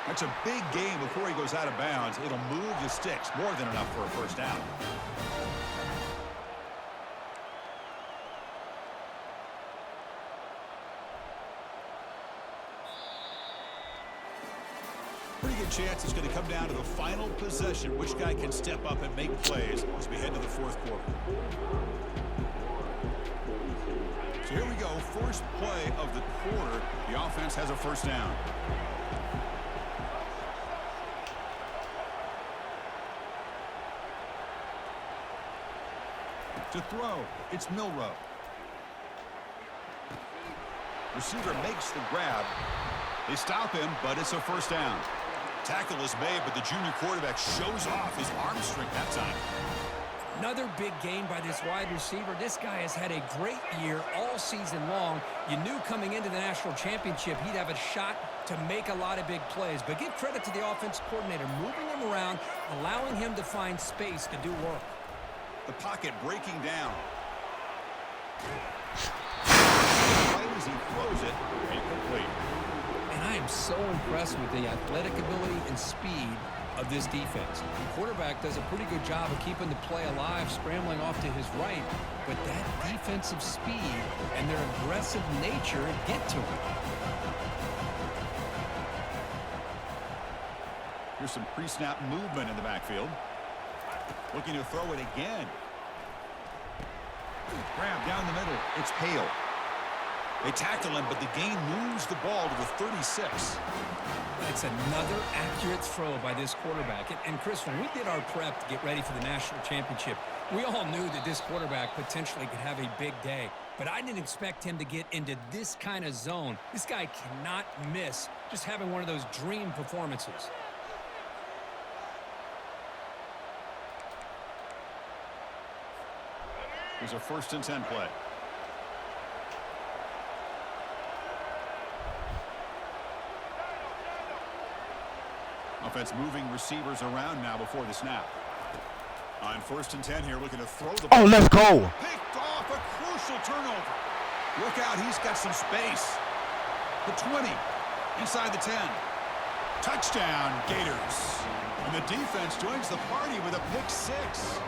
That's a big gain before he goes out of bounds. It'll move the sticks. More than enough for a first down. Pretty good chance it's going to come down to the final possession. Which guy can step up and make plays as we head to the fourth quarter. So here we go. First play of the quarter. The offense has a first down. To throw, it's Milrow. Receiver makes the grab. They stop him, but it's a first down. Tackle is made, but the junior quarterback shows off his arm strength that time. Another big game by this wide receiver. This guy has had a great year all season long. You knew coming into the national championship he'd have a shot to make a lot of big plays. But give credit to the offensive coordinator, moving him around, allowing him to find space to do work. The pocket breaking down. Right as he throws it, incomplete. And I am so impressed with the athletic ability and speed of this defense. The quarterback does a pretty good job of keeping the play alive, scrambling off to his right, but that defensive speed and their aggressive nature get to him. Here's some pre-snap movement in the backfield. Looking to throw it again. Grab down the middle. It's Hale. They tackle him, but the gain moves the ball to the 36. It's another accurate throw by this quarterback. And Chris, when we did our prep to get ready for the national championship, we all knew that this quarterback potentially could have a big day. But I didn't expect him to get into this kind of zone. This guy cannot miss just having one of those dream performances. Here's a 1st and 10 play. Offense moving receivers around now before the snap. On 1st and 10 here, looking to throw the ball. Oh, let's go. Picked off, a crucial turnover. Look out, he's got some space. The 20, inside the 10. Touchdown, Gators. And the defense joins the party with a pick 6.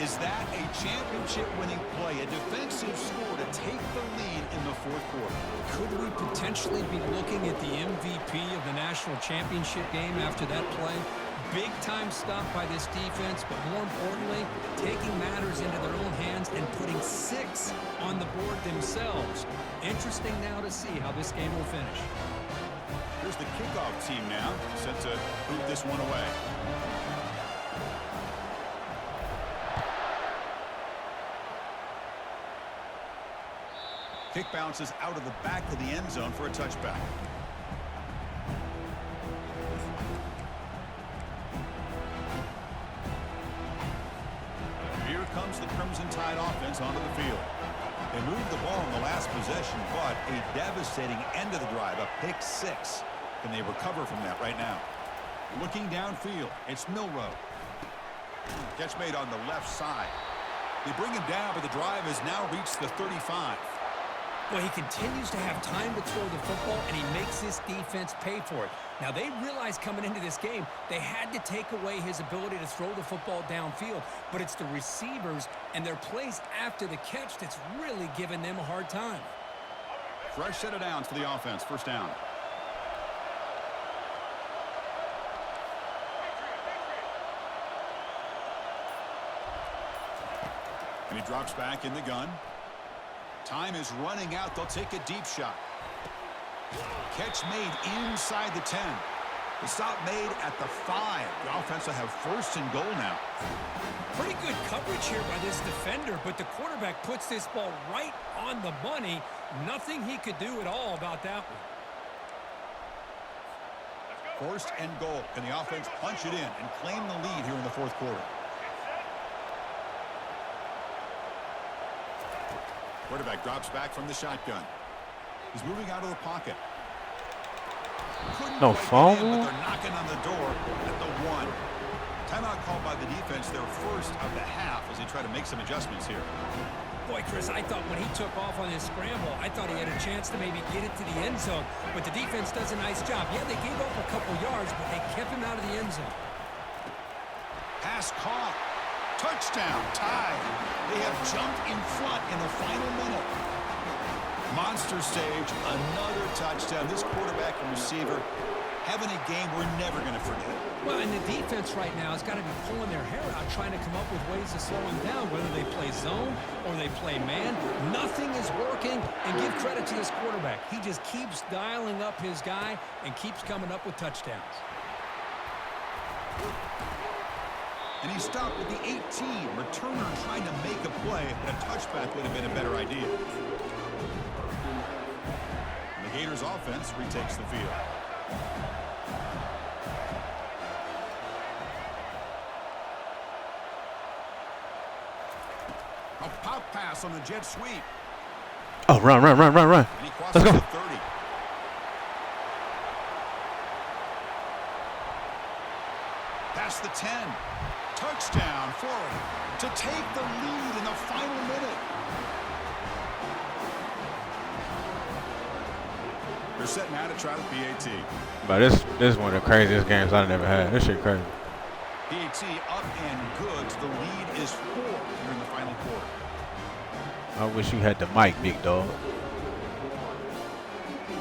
Is that a championship-winning play, a defensive score to take the lead in the 4th quarter? Could we potentially be looking at the MVP of the national championship game after that play? Big-time stop by this defense, but more importantly, taking matters into their own hands and putting 6 on the board themselves. Interesting now to see how this game will finish. Here's the kickoff team now, set to boot this one away. Kick bounces out of the back of the end zone for a touchback. Here comes the Crimson Tide offense onto the field. They moved the ball in the last possession, but a devastating end of the drive, a pick 6. Can they recover from that right now? Looking downfield, it's Milrow. Catch made on the left side. They bring him down, but the drive has now reached the 35. Well, he continues to have time to throw the football, and he makes this defense pay for it. Now, they realized coming into this game they had to take away his ability to throw the football downfield, but it's the receivers and their plays after the catch that's really giving them a hard time. Fresh set of downs for the offense. 1st down. And he drops back in the gun. Time is running out. They'll take a deep shot. Catch made inside the 10. The stop made at the 5. The offense will have 1st and goal now. Pretty good coverage here by this defender, but the quarterback puts this ball right on the money. Nothing he could do at all about that one. 1st and goal. Can the offense punch it in and claim the lead here in the 4th quarter? Quarterback drops back from the shotgun. He's moving out of the pocket. No fumble. But they're knocking on the door at the 1. Timeout called by the defense, their 1st of the half, as they try to make some adjustments here. Boy, Chris, I thought when he took off on his scramble, I thought he had a chance to maybe get it to the end zone. But the defense does a nice job. Yeah, they gave up a couple yards, but they kept him out of the end zone. Pass caught. Touchdown, Tide. They have jumped in front in the final minute. Monster stage, another touchdown. This quarterback and receiver having a game we're never going to forget. Well, and the defense right now has got to be pulling their hair out, trying to come up with ways to slow him down, whether they play zone or they play man. Nothing is working, and give credit to this quarterback. He just keeps dialing up his guy and keeps coming up with touchdowns. And he stopped at the 18. Returner trying to make the play, but a touchback would have been a better idea. The Gators offense retakes the field. A pop pass on the jet sweep. Oh, run. And he crosses Let's go. the 30. Past the 10. Touchdown, Florida, to take the lead in the final minute. They're setting out to try the PAT. But this is one of the craziest games I've ever had. This shit crazy. PAT up and good. The lead is 4 here in the final quarter. I wish you had the mic, big dog.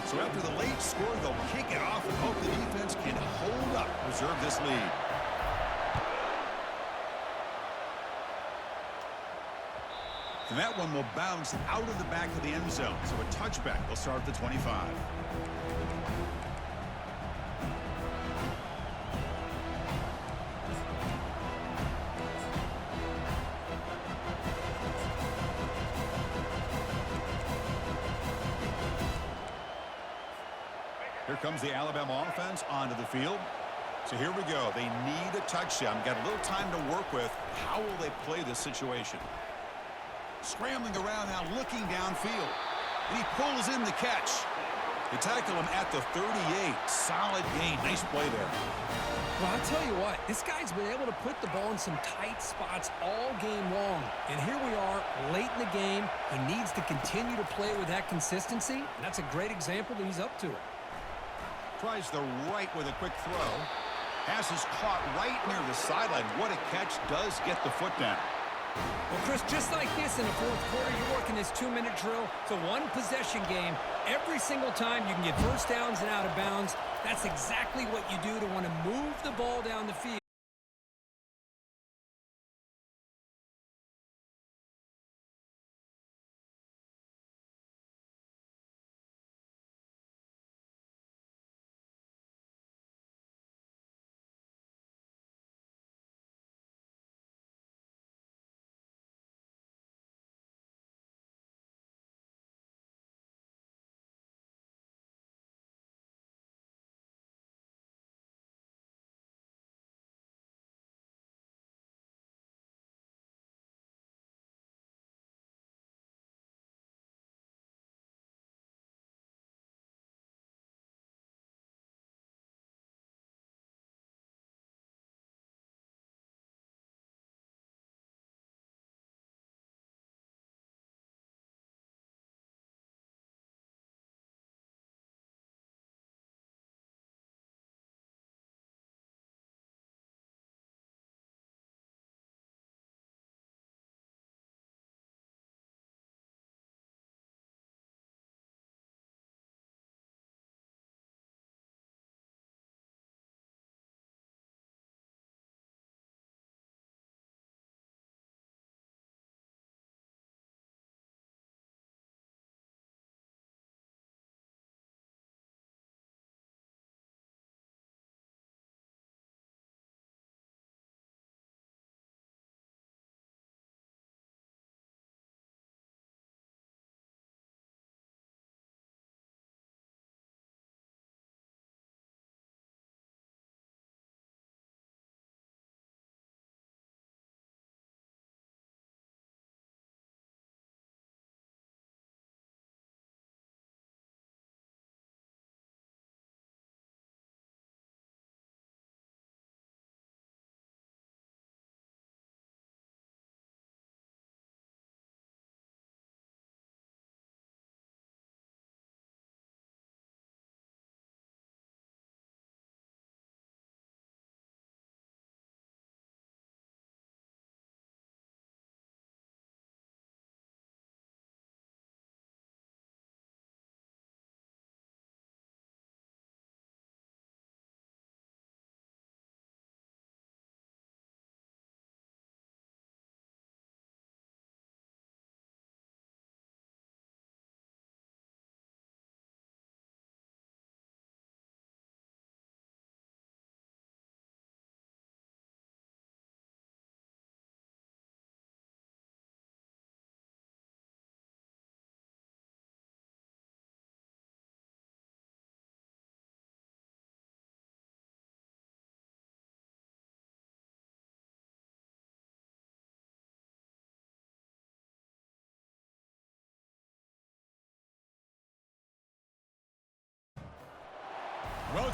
So after the late score, they'll kick it off and hope the defense can hold up, preserve this lead. And that one will bounce out of the back of the end zone. So a touchback. They'll start at the 25. Here comes the Alabama offense onto the field. So here we go. They need a touchdown. Got a little time to work with. How will they play this situation? Scrambling around now, looking downfield. And he pulls in the catch. They tackle him at the 38. Solid gain. Nice play there. Well, I'll tell you what, this guy's been able to put the ball in some tight spots all game long. And here we are, late in the game. He needs to continue to play with that consistency. And that's a great example that he's up to it. Tries the right with a quick throw. Pass is caught right near the sideline. What a catch. Does get the foot down. Well, Chris, just like this in the fourth quarter, you're working this 2-minute drill. It's a one-possession game. Every single time you can get first downs and out of bounds. That's exactly what you do to want to move the ball down the field.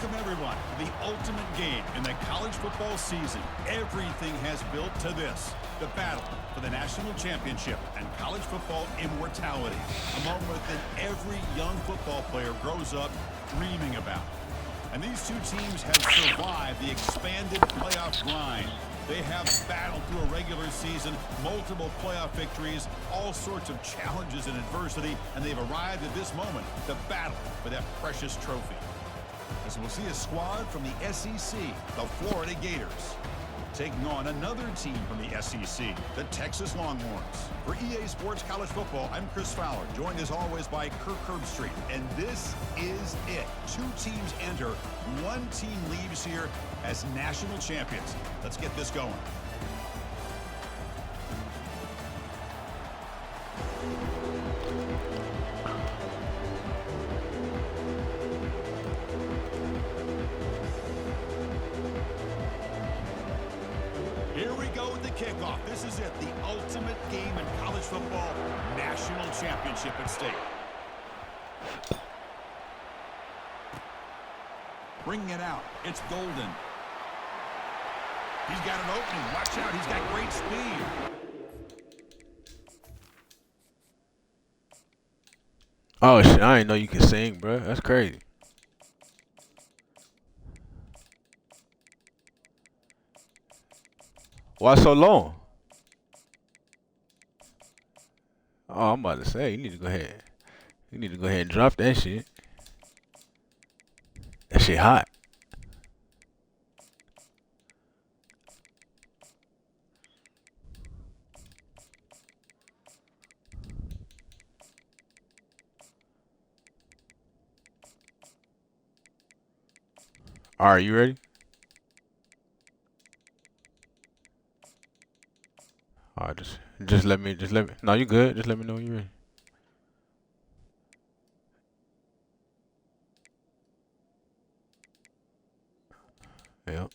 Welcome, everyone, to the ultimate game in the college football season. Everything has built to this, the battle for the national championship and college football immortality, a moment that every young football player grows up dreaming about. And these two teams have survived the expanded playoff grind. They have battled through a regular season, multiple playoff victories, all sorts of challenges and adversity, and they've arrived at this moment, the battle for that precious trophy. As we'll see a squad from the SEC, the Florida Gators, taking on another team from the SEC, the Texas Longhorns. For EA Sports College Football, I'm Chris Fowler, joined as always by Kirk Herbstreit. And this is it. Two teams enter, one team leaves here as national champions. Let's get this going. Here we go with the kickoff. This is it, the ultimate game in college football, national championship at stake. Bringing it out, it's Golden. He's got an opening, watch out, he's got great speed. Oh shit, I didn't know you could sing, bro. That's crazy. Why so long? Oh, I'm about to say, you need to go ahead. You need to go ahead and drop that shit. That shit hot. All right, you ready? All right, just let me. No, you good. Just let me know when you're ready. Yep.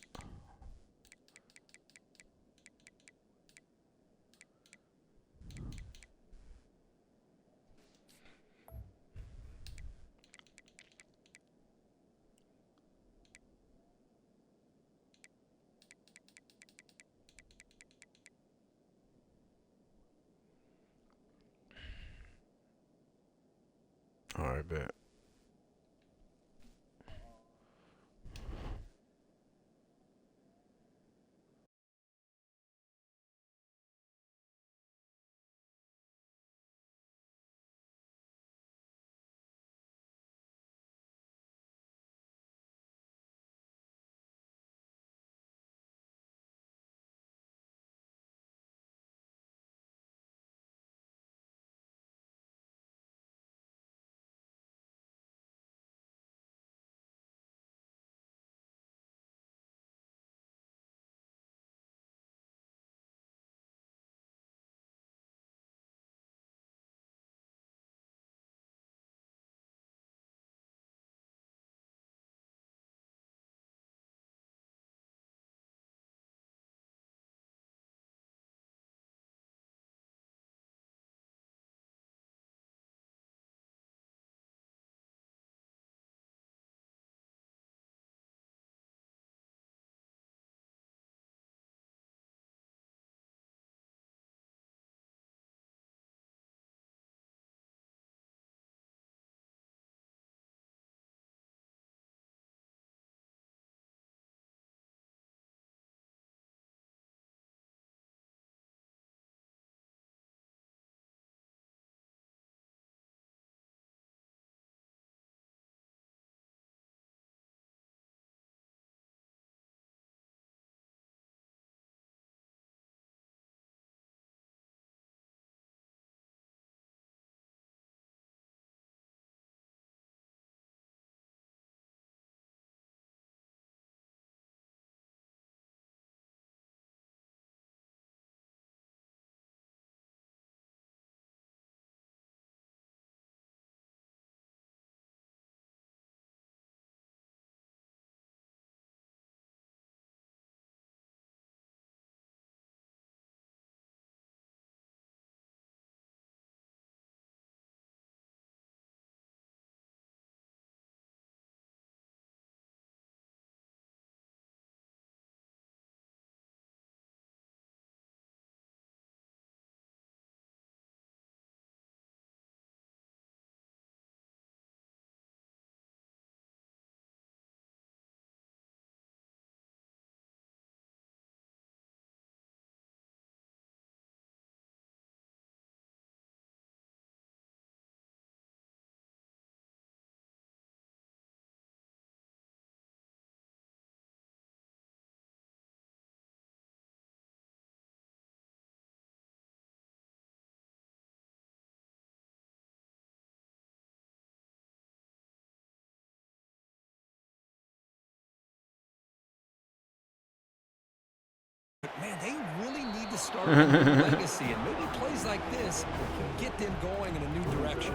the start of a new legacy, and maybe plays like this can get them going in a new direction.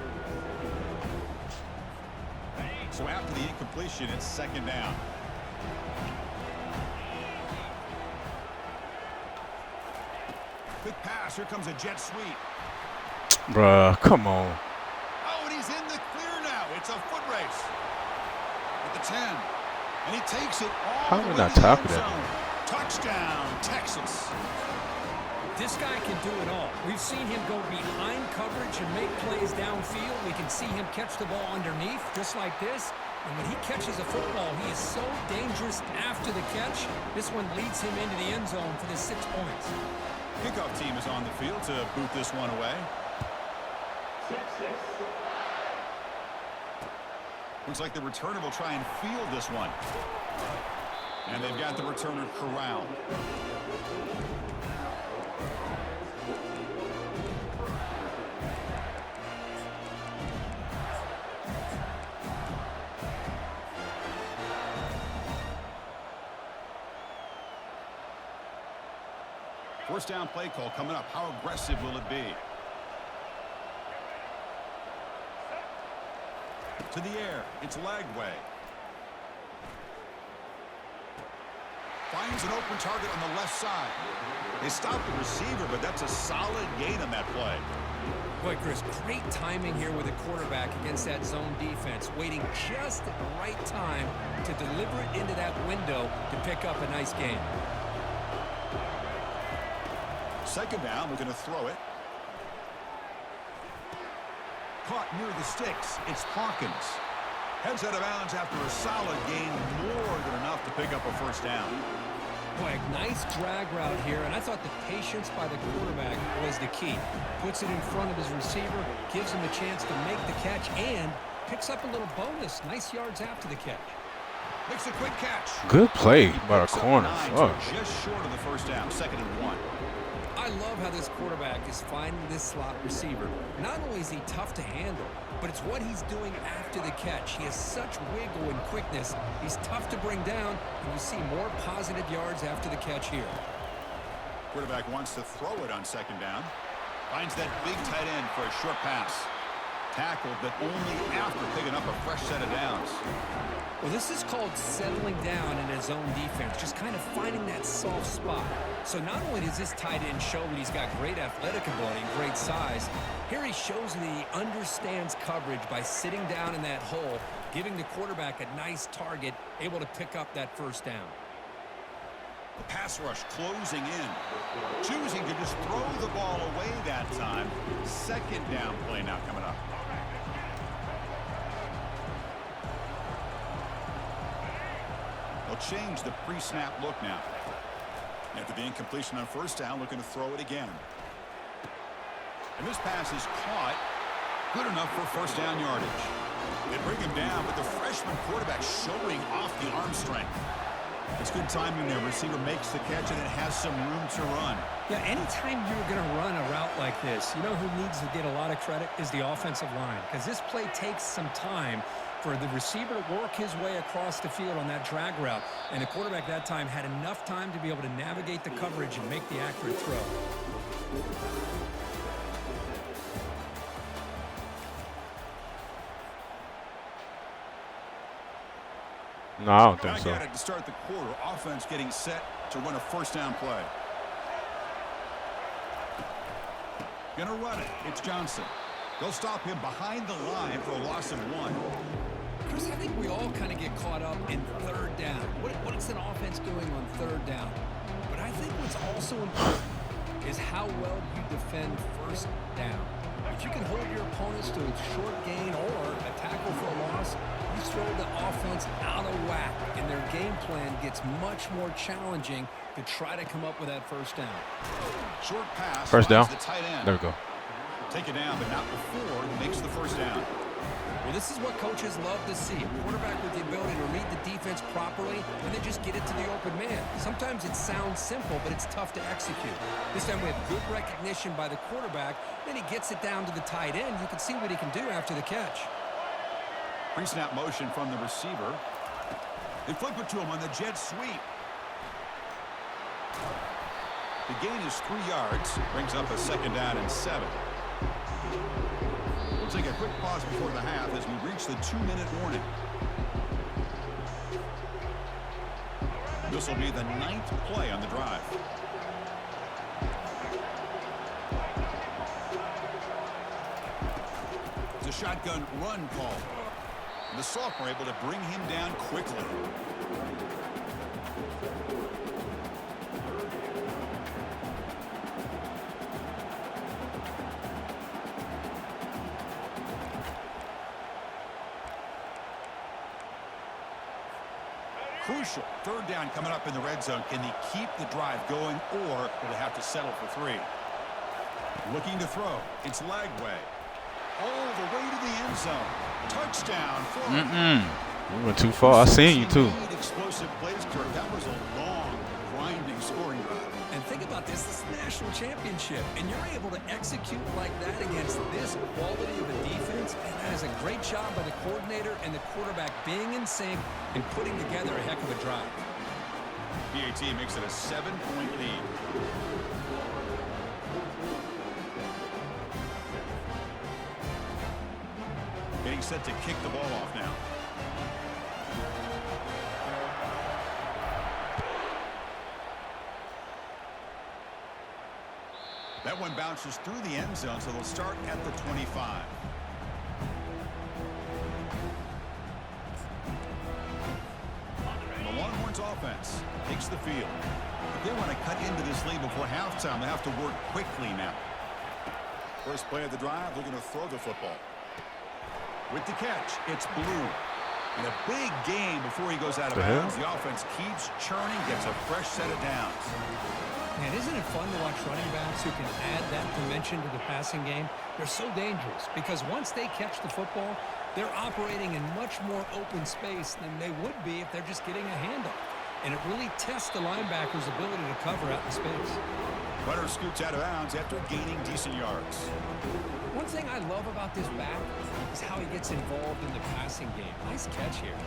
So after the incompletion, it's second down. Quick pass. Here comes a jet sweep. Bruh, come on. Oh, and he's in the clear now. It's a foot race. At the 10. And he takes it all How the am I way not to the tackling end that? zone. Touchdown, Texas. This guy can do it all. We've seen him go behind coverage and make plays downfield. We can see him catch the ball underneath, just like this. And when he catches a football, he is so dangerous after the catch. This one leads him into the end zone for the 6 points. Kickoff team is on the field to boot this one away. Looks like the returner will try and field this one. And they've got the returner corralled. First down play call coming up. How aggressive will it be? To the air. It's Lagway. Finds an open target on the left side. They stopped the receiver, but that's a solid gain on that play. Boy, Chris, great timing here with the quarterback against that zone defense, waiting just at the right time to deliver it into that window to pick up a nice gain. Second down, we're going to throw it. Caught near the sticks. It's Hawkins. Heads out of bounds after a solid gain, more than enough to pick up a first down. Boy, nice drag route here, and I thought the patience by the quarterback was the key. Puts it in front of his receiver, gives him a chance to make the catch, and picks up a little bonus. Nice yards after the catch. Makes a quick catch. Good play by the Picks up corner. 9, Fuck. so just short of the first down. 2nd and 1. I love how this quarterback is finding this slot receiver. Not only is he tough to handle, but it's what he's doing after the catch. He has such wiggle and quickness. He's tough to bring down, and you see more positive yards after the catch here. Quarterback wants to throw it on 2nd down. Finds that big tight end for a short pass. Tackled, but only after picking up a fresh set of downs. Well, this is called settling down in his own defense, just kind of finding that soft spot. So not only does this tight end show that he's got great athletic ability and great size, here he shows that he understands coverage by sitting down in that hole, giving the quarterback a nice target, able to pick up that first down. The pass rush closing in. Choosing to just throw the ball away that time. 2nd down play now coming up. They'll change the pre-snap look now. After the incompletion on first down, looking to throw it again. And this pass is caught. Good enough for first down yardage. They bring him down, but the freshman quarterback showing off the arm strength. It's good timing there. Receiver makes the catch and it has some room to run. Yeah, anytime you're going to run a route like this, you know who needs to get a lot of credit is the offensive line, because this play takes some time for the receiver to work his way across the field on that drag route, and the quarterback that time had enough time to be able to navigate the coverage and make the accurate throw. No, I don't think Back so. at it to start the quarter. Offense getting set to run a first down play. Gonna run it. It's Johnson. They'll stop him behind the line for a loss of 1. Chris, I think we all kind of get caught up in 3rd down. What's an offense doing on 3rd down? But I think what's also important is how well you defend first down. If you can hold your opponents to a short gain or a tackle for a loss, you throw the offense out of whack, and their game plan gets much more challenging to try to come up with that first down. Short pass. First down. The tight end. There we go. Take it down, but not before he makes the first down. Well, this is what coaches love to see. A quarterback with the ability to read the defense properly and then just get it to the open man. Sometimes it sounds simple, but it's tough to execute. This time we have good recognition by the quarterback. Then he gets it down to the tight end. You can see what he can do after the catch. Pre-snap motion from the receiver. They flip it to him on the jet sweep. The gain is 3 yards. Brings up a 2nd down and 7. We'll take a quick pause before the half as we reach the 2-minute warning. This will be the 9th play on the drive. It's a shotgun run call. The sophomore able to bring him down quickly. Crucial 3rd down coming up in the red zone. Can they keep the drive going, or will they have to settle for 3? Looking to throw. It's Lagway. All the way to the end zone. Touchdown. You went too far. I seen you too. Explosive plays, Kirk. That was a long, grinding scoring drive. And think about this. This is a national championship, and you're able to execute like that against this quality of a defense, and that is a great job by the coordinator and the quarterback being in sync and putting together a heck of a drive. PAT makes it a 7-point lead. Getting set to kick the ball off now. That one bounces through the end zone, so they'll start at the 25. The Longhorns offense takes the field. If they want to cut into this lead before halftime, they have to work quickly now. First play of the drive, looking to throw the football. With the catch, it's Blue. And a big game before he goes out of bounds. The offense keeps churning, gets a fresh set of downs. Man, isn't it fun to watch running backs who can add that dimension to the passing game? They're so dangerous because once they catch the football, they're operating in much more open space than they would be if they're just getting a handoff. And it really tests the linebacker's ability to cover out in space. Runner scoots out of bounds after gaining decent yards. One thing I love about this back is how he gets involved in the passing game. Nice catch here.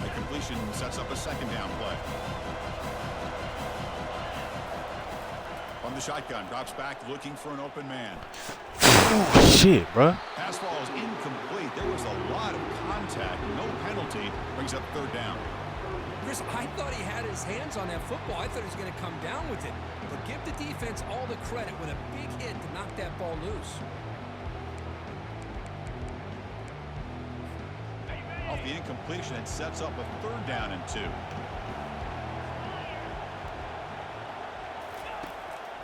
The completion sets up a 2nd down play. From the shotgun, drops back looking for an open man. Oh, shit, bro. Pass ball is incomplete. There was a lot of contact. No penalty. Brings up 3rd down. Chris, I thought he had his hands on that football. I thought he was going to come down with it. But give the defense all the credit with a big hit to knock that ball loose. Off the incompletion, it sets up a 3rd down and 2.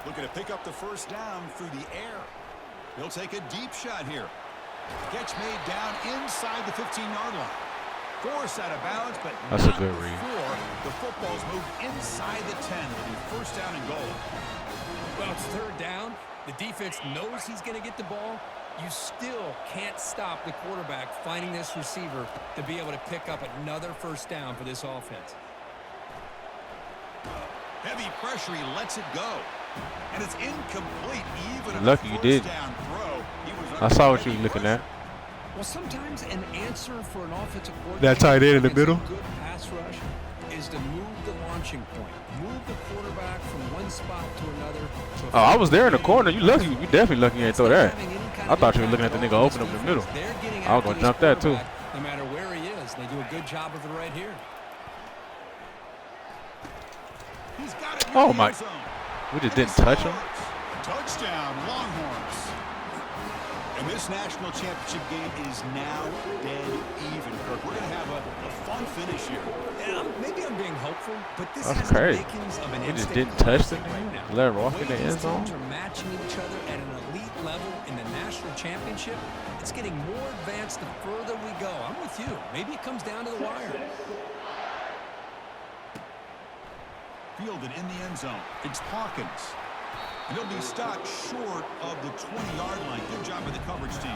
Looking to pick up the 1st down through the air. He'll take a deep shot here. Catch made down inside the 15-yard line. Forced out of bounds, but that's not a good read. before the football's moved inside the 10. It'll be 1st down and goal. Well, it's 3rd down. The defense knows he's going to get the ball. You still can't stop the quarterback finding this receiver to be able to pick up another 1st down for this offense. Heavy pressure, he lets it go. And it's incomplete. Even lucky you did. Down throw, I saw what you were looking at. Well, sometimes an answer for an offensive coordinator That tight end in the middle. good pass rush is to move the launching point, move the quarterback from one spot to another. Oh, I was there in the corner. You lucky. You definitely lucky you ain't throw that. I thought you were looking at the nigga open up in the middle. I was gonna jump that too. No matter where he is, they do a good job of it right here. He's got it. Oh my! We just didn't touch him. Touchdown, Longhorns. And this national championship game is now dead even, Kirk. We're going to have a fun finish here. Yeah, maybe I'm being hopeful, but this That's has crazy. the makings of an We just instant didn't touch classic them. right now. Let her walk The in way the these end zone. teams are matching each other at an elite level in the national championship. It's getting more advanced the further we go. I'm with you. Maybe it comes down to the wire. Fielded in the end zone. It's Hawkins. And he'll be stopped short of the 20-yard line. Good job by the coverage team.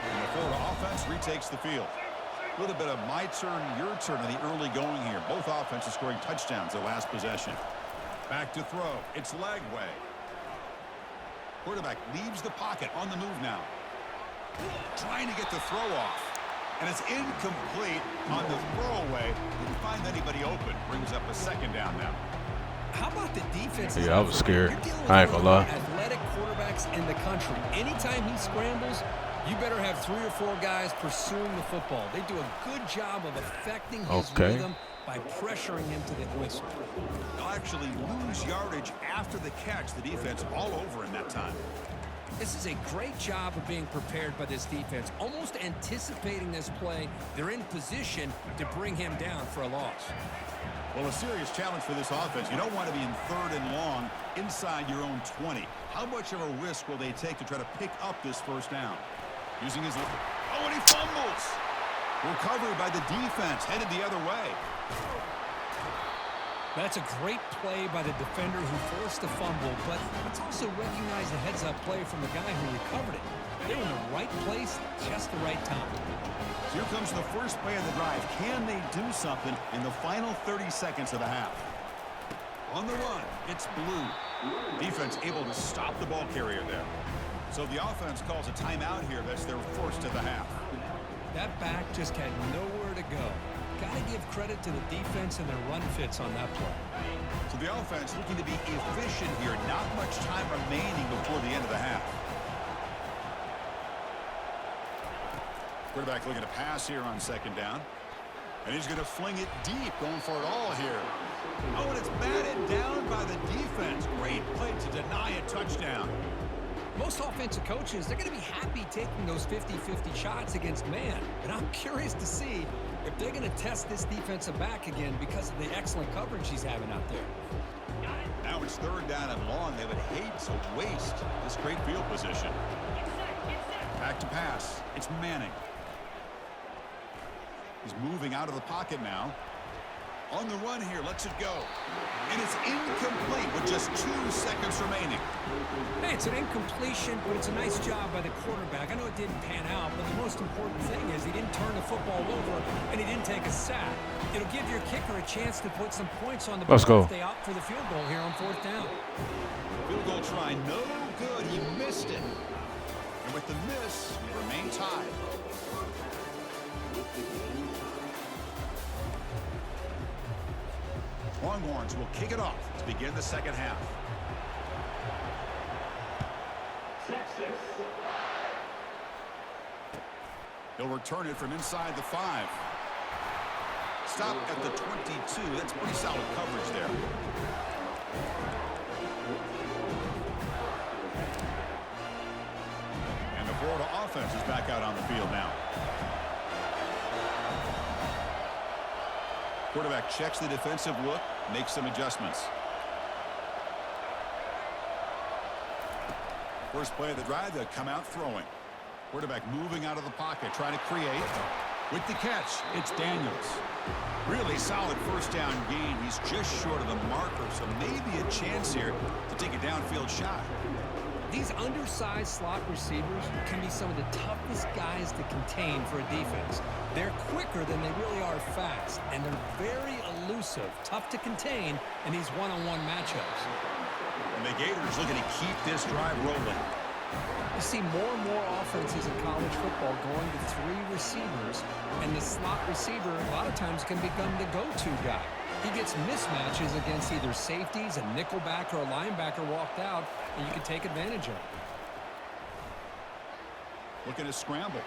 And the Florida offense retakes the field. A little bit of my turn, your turn in the early going here. Both offenses scoring touchdowns their last possession. Back to throw. It's Lagway. Quarterback leaves the pocket on the move now. Trying to get the throw off. And it's incomplete on the throwaway. Didn't find anybody open. Brings up a second down now. How about the defense? Yeah, I was scared. I ain't gonna lie. Athletic quarterbacks in the country. Anytime he scrambles, you better have 3 or 4 guys pursuing the football. They do a good job of affecting his rhythm by pressuring him to the whistle. They'll actually lose yardage after the catch. The defense all over in that time. This is a great job of being prepared by this defense, almost anticipating this play. They're in position to bring him down for a loss. Well, a serious challenge for this offense. You don't want to be in 3rd and long inside your own 20. How much of a risk will they take to try to pick up this first down? Using his... Oh, and he fumbles! Recovery by the defense, headed the other way. That's a great play by the defender who forced the fumble, but let's also recognize the heads-up play from the guy who recovered it. They were in the right place, just the right time. Here comes the first play of the drive. Can they do something in the final 30 seconds of the half? On the run, it's Blue. Defense able to stop the ball carrier there. So the offense calls a timeout here. That's their first of the half. That back just had nowhere to go. Got to give credit to the defense and their run fits on that play. So the offense looking to be efficient here. Not much time remaining before the end of the half. Quarterback looking to pass here on second down. And he's going to fling it deep, going for it all here. Oh, and it's batted down by the defense. Great play to deny a touchdown. Most offensive coaches, they're going to be happy taking those 50-50 shots against man. And I'm curious to see if they're going to test this defensive back again because of the excellent coverage he's having out there. Now it's 3rd down and long. They would hate to waste this great field position. Back to pass. It's Manning. He's moving out of the pocket now. On the run here, lets it go. And it's incomplete with just 2 seconds remaining. Hey, it's an incompletion, but it's a nice job by the quarterback. I know it didn't pan out, but the most important thing is he didn't turn the football over and he didn't take a sack. It'll give your kicker a chance to put some points on the board if they opt for the field goal here on 4th down. Field goal try, no good. He missed it. And with the miss, we remain tied. Longhorns will kick it off to begin the second half. He'll return it from inside the 5. Stop at the 22. That's pretty solid coverage there. And the Florida offense is back out on the field now. Quarterback checks the defensive look, makes some adjustments. First play of the drive, they'll come out throwing. Quarterback moving out of the pocket, trying to create. With the catch, it's Daniels. Really solid first down gain. He's just short of the marker, so maybe a chance here to take a downfield shot. These undersized slot receivers can be some of the toughest guys to contain for a defense. They're quicker than they really are fast, and they're very elusive, tough to contain in these one-on-one matchups. And the Gators looking to keep this drive rolling. You see more and more offenses in college football going to 3 receivers, and the slot receiver a lot of times can become the go-to guy. He gets mismatches against either safeties, a nickelback, or a linebacker walked out, and you can take advantage of it. Looking to scramble.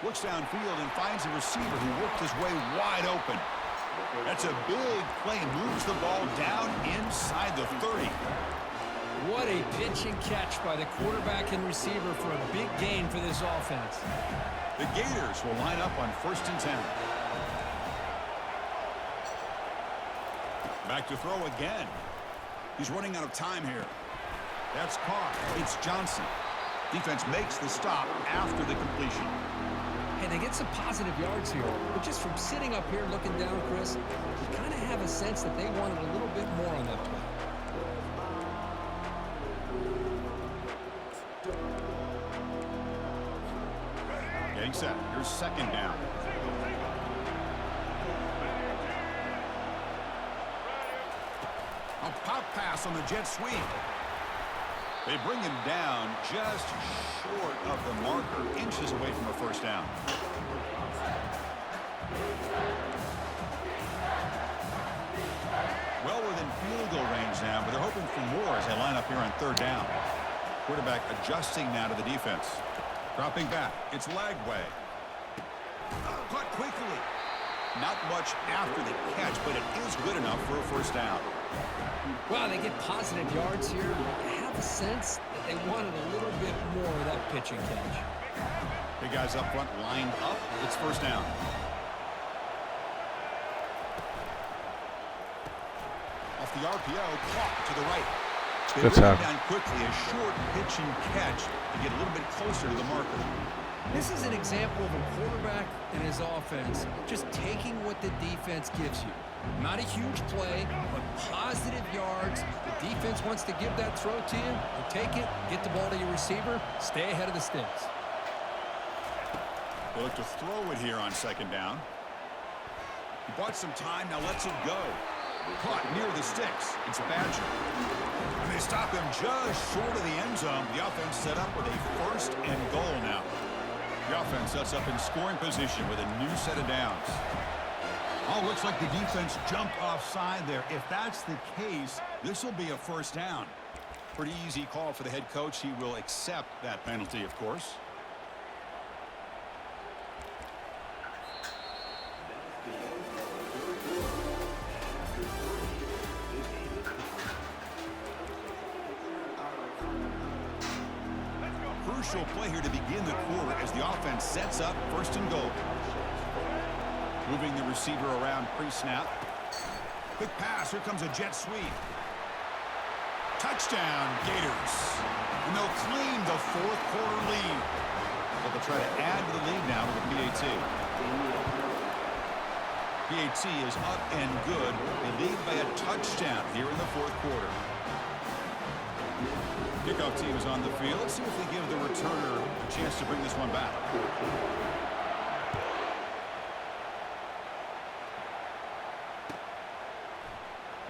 Looks downfield and finds a receiver who worked his way wide open. That's a big play and moves the ball down inside the 30. What a pitch and catch by the quarterback and receiver for a big gain for this offense. The Gators will line up on 1st and 10. Back to throw again. He's running out of time here. That's caught. It's Johnson. Defense makes the stop after the completion. Hey, they get some positive yards here, but just from sitting up here looking down, Chris, you kind of have a sense that they wanted a little bit more on that play. Getting set. Here's 2nd down. A pop pass on the jet sweep. They bring him down just short of the marker, inches away from a first down. Well within field goal range now, but they're hoping for more as they line up here on third down. Quarterback adjusting now to the defense. Dropping back. It's Lagway. Caught quickly. Not much after the catch, but it is good enough for a first down. Well, they get positive yards here. I have a sense that they wanted a little bit more of that pitching catch. Big guys up front lined up. It's first down. Off the RPO, caught to the right. They bring him down quickly, a short pitch and catch to get a little bit closer to the marker. This is an example of a quarterback and his offense just taking what the defense gives you. Not a huge play, but positive yards. The defense wants to give that throw to you. You take it, get the ball to your receiver, stay ahead of the sticks. They look to throw it here on second down. He bought some time, now lets it go. Caught near the sticks. It's Badger. And they stop him just short of the end zone. The offense set up with a first and goal now. The offense sets up in scoring position with a new set of downs. Oh, looks like the defense jumped offside there. If that's the case, this will be a first down. Pretty easy call for the head coach. He will accept that penalty, of course. Crucial play here to begin the quarter as the offense sets up first and goal. Moving the receiver around pre-snap. Quick pass. Here comes a jet sweep. Touchdown, Gators. And they'll claim the fourth quarter lead. But they'll try to add to the lead now with the PAT. PAT is up and good. They lead by a touchdown here in the fourth quarter. Kickoff team is on the field. Let's see if they give the returner a chance to bring this one back.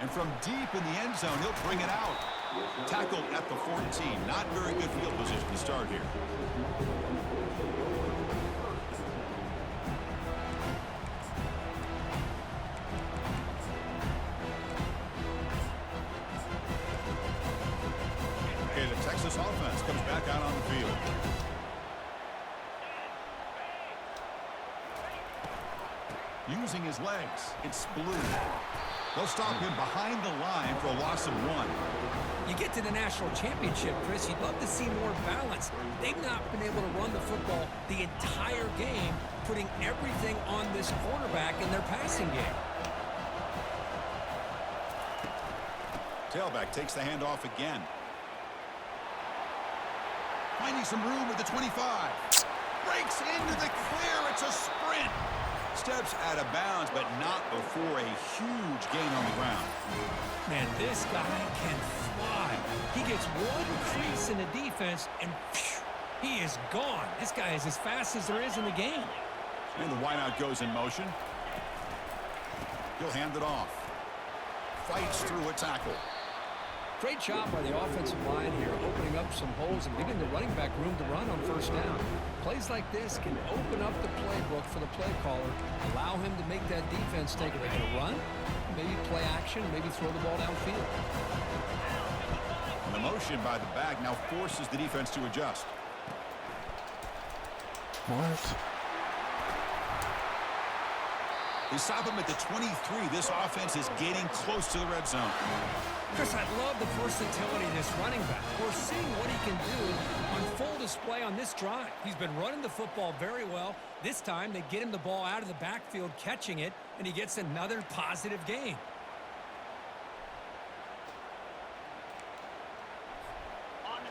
And from deep in the end zone, he'll bring it out. Tackled at the 14. Not very good field position to start here. Okay, the Texas offense comes back out on the field. Using his legs, it's Blue. They'll stop him behind the line for a loss of 1. You get to the national championship, Chris, you'd love to see more balance. They've not been able to run the football the entire game, putting everything on this quarterback in their passing game. Tailback takes the handoff again. Finding some room at the 25. Breaks into the clear. It's a sprint. Steps out of bounds, but not before a huge gain on the ground. Man, this guy can fly. He gets one crease in the defense, and phew, he is gone. This guy is as fast as there is in the game. And the wideout goes in motion. He'll hand it off. Fights through a tackle. Great job by the offensive line here, opening up some holes and giving the running back room to run on first down. Plays like this can open up the playbook for the play caller, allow him to make that defense think, are they going to run? Maybe play action, maybe throw the ball downfield. And the motion by the back now forces the defense to adjust. What? They stop him at the 23. This offense is getting close to the red zone. Chris, I love the versatility of this running back. We're seeing what he can do on full display on this drive. He's been running the football very well. This time, they get him the ball out of the backfield, catching it, and he gets another positive gain.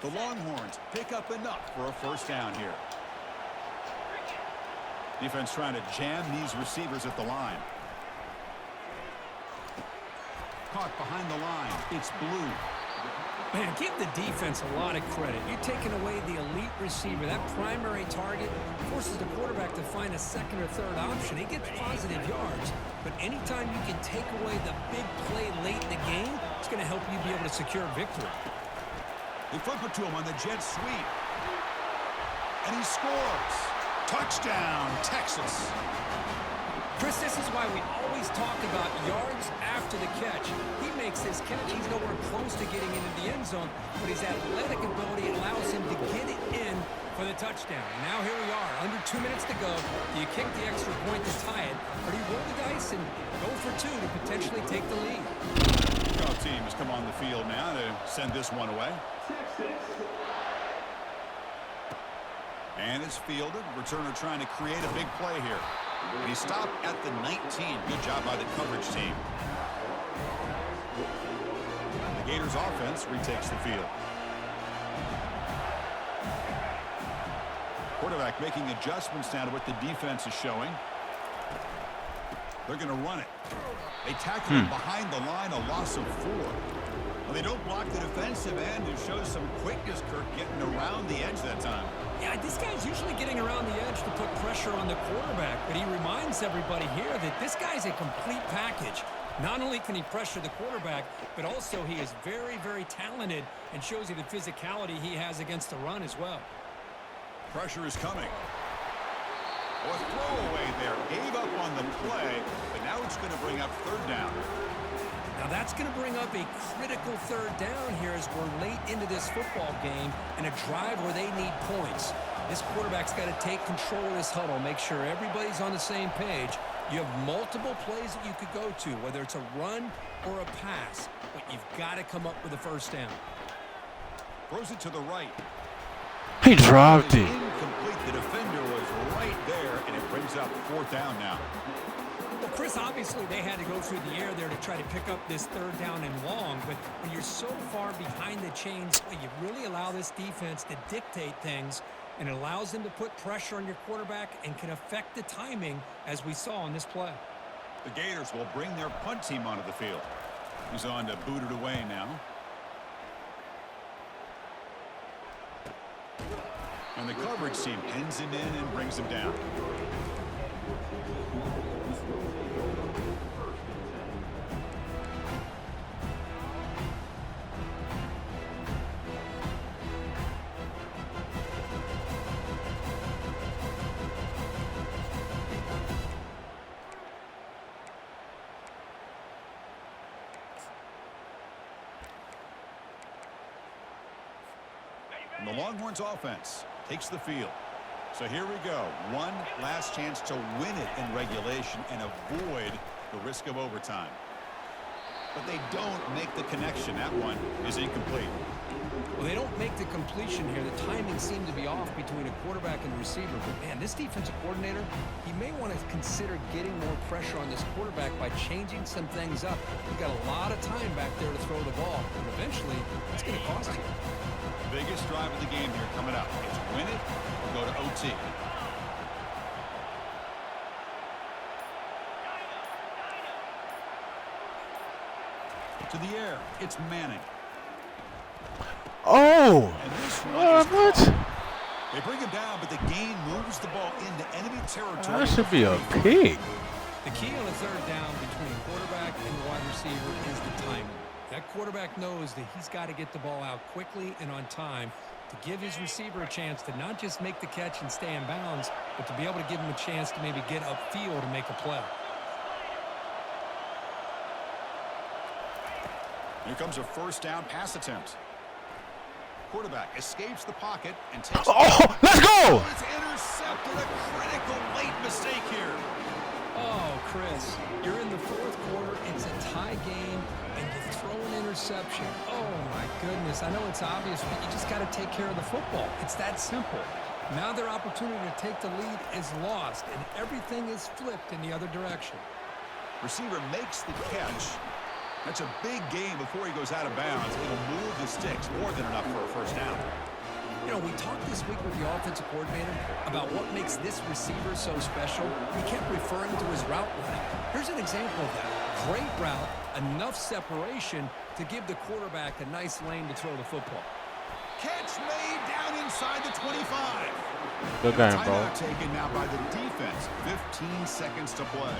The Longhorns pick up enough for a first down here. Defense trying to jam these receivers at the line. Caught behind the line. It's Blue. Man, give the defense a lot of credit. You're taking away the elite receiver. That primary target forces the quarterback to find a second or third option. He gets positive yards, but anytime you can take away the big play late in the game, it's going to help you be able to secure victory. They flip it to him on the jet sweep. And he scores. Touchdown, Texas. Chris, this is why we always talk about yards after the catch. He makes his catch. He's nowhere close to getting into the end zone, but his athletic ability allows him to get it in for the touchdown. And now here we are, under 2 minutes to go. Do you kick the extra point to tie it, or do you roll the dice and go for two to potentially take the lead? The kickoff team has come on the field now to send this one away. And it's fielded. Returner trying to create a big play here. And he stopped at the 19. Good job by the coverage team. The Gators offense retakes the field. Quarterback making adjustments now to what the defense is showing. They're going to run it. They tackle him behind the line, a loss of 4. Well, they don't block the defensive end. It shows some quickness, Kirk, getting around the edge that time. Yeah, this guy's usually getting around the edge to put pressure on the quarterback, but he reminds everybody here that this guy's a complete package. Not only can he pressure the quarterback, but also he is very, very talented and shows you the physicality he has against the run as well. Pressure is coming. Oh, a throwaway there. Gave up on the play, but now it's going to bring up third down. Now that's going to bring up a critical third down here as we're late into this football game and a drive where they need points. This quarterback's got to take control of this huddle, make sure everybody's on the same page. You have multiple plays that you could go to, whether it's a run or a pass, but you've got to come up with a first down. Throws it to the right. He dropped it. Incomplete. The defender was right there, and it brings up fourth down now. Well, Chris, obviously they had to go through the air there to try to pick up this third down and long, but when you're so far behind the chains, you really allow this defense to dictate things, and it allows them to put pressure on your quarterback and can affect the timing, as we saw on this play. The Gators will bring their punt team onto the field. He's on to boot it away now. And the coverage team pins him in and brings him down. And the Longhorns offense takes the field. So here we go. One last chance to win it in regulation and avoid the risk of overtime. But they don't make the connection. That one is incomplete. Well, they don't make the completion here. The timing seemed to be off between a quarterback and receiver. But, man, this defensive coordinator, he may want to consider getting more pressure on this quarterback by changing some things up. You've got a lot of time back there to throw the ball. And eventually, it's going to cost you. Biggest drive of the game here coming up. It's win it or go to OT. To the air, it's Manning. Oh! And this one is What? caught. They bring him down, but the gain moves the ball into enemy territory. That should be a pick. The key on a third down between quarterback and wide receiver is the timing. That quarterback knows that he's got to get the ball out quickly and on time to give his receiver a chance to not just make the catch and stay in bounds, but to be able to give him a chance to maybe get upfield and make a play. Here comes a first down pass attempt. Quarterback escapes the pocket and takes. Oh, let's go! It's intercepted. A critical late mistake here. Oh, Chris, you're in the fourth quarter. It's a tie game, and you throw an interception. Oh, my goodness. I know it's obvious, but you just got to take care of the football. It's that simple. Now their opportunity to take the lead is lost, and everything is flipped in the other direction. Receiver makes the catch. That's a big game before he goes out of bounds. It'll move the sticks more than enough for a first down. You know, we talked this week with the offensive coordinator about what makes this receiver so special. We kept referring to his route running. Here's an example of that. Great route, enough separation to give the quarterback a nice lane to throw the football. Catch made down inside the 25. Good game, bro. Timeout taken now by the defense. 15 seconds to play.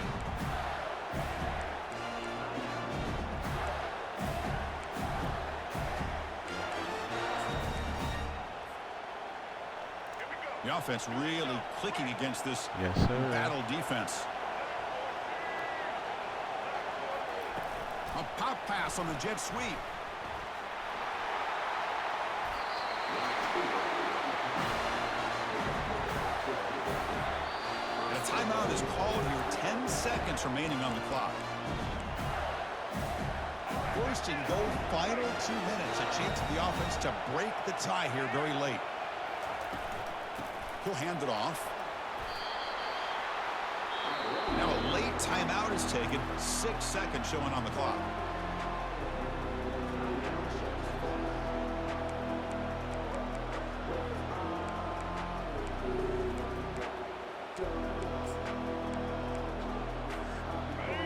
The offense really clicking against this Yes, sir. battle defense. A pop pass on the jet sweep. And a timeout is called here. 10 seconds remaining on the clock. First and goal, final 2 minutes. A chance for the offense to break the tie here very late. He'll hand it off. Now a late timeout is taken. 6 seconds showing on the clock.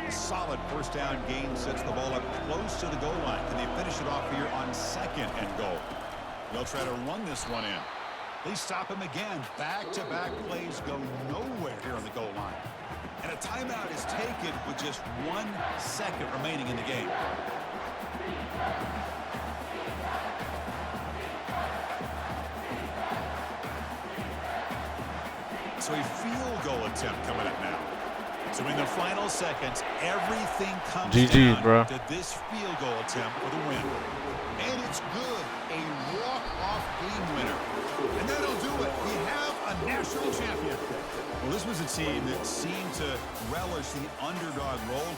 A solid first down gain sets the ball up close to the goal line. Can they finish it off here on second and goal? They'll try to run this one in. They stop him again. Back-to-back plays go nowhere here on the goal line. And a timeout is taken with just 1 second remaining in the game. So a field goal attempt coming up now. So in the final seconds, everything comes down bro. to this field goal attempt for the win. And it's good. A walk-off game winner. And that'll do it. We have a national champion. Well, this was a team that seemed to relish the underdog role.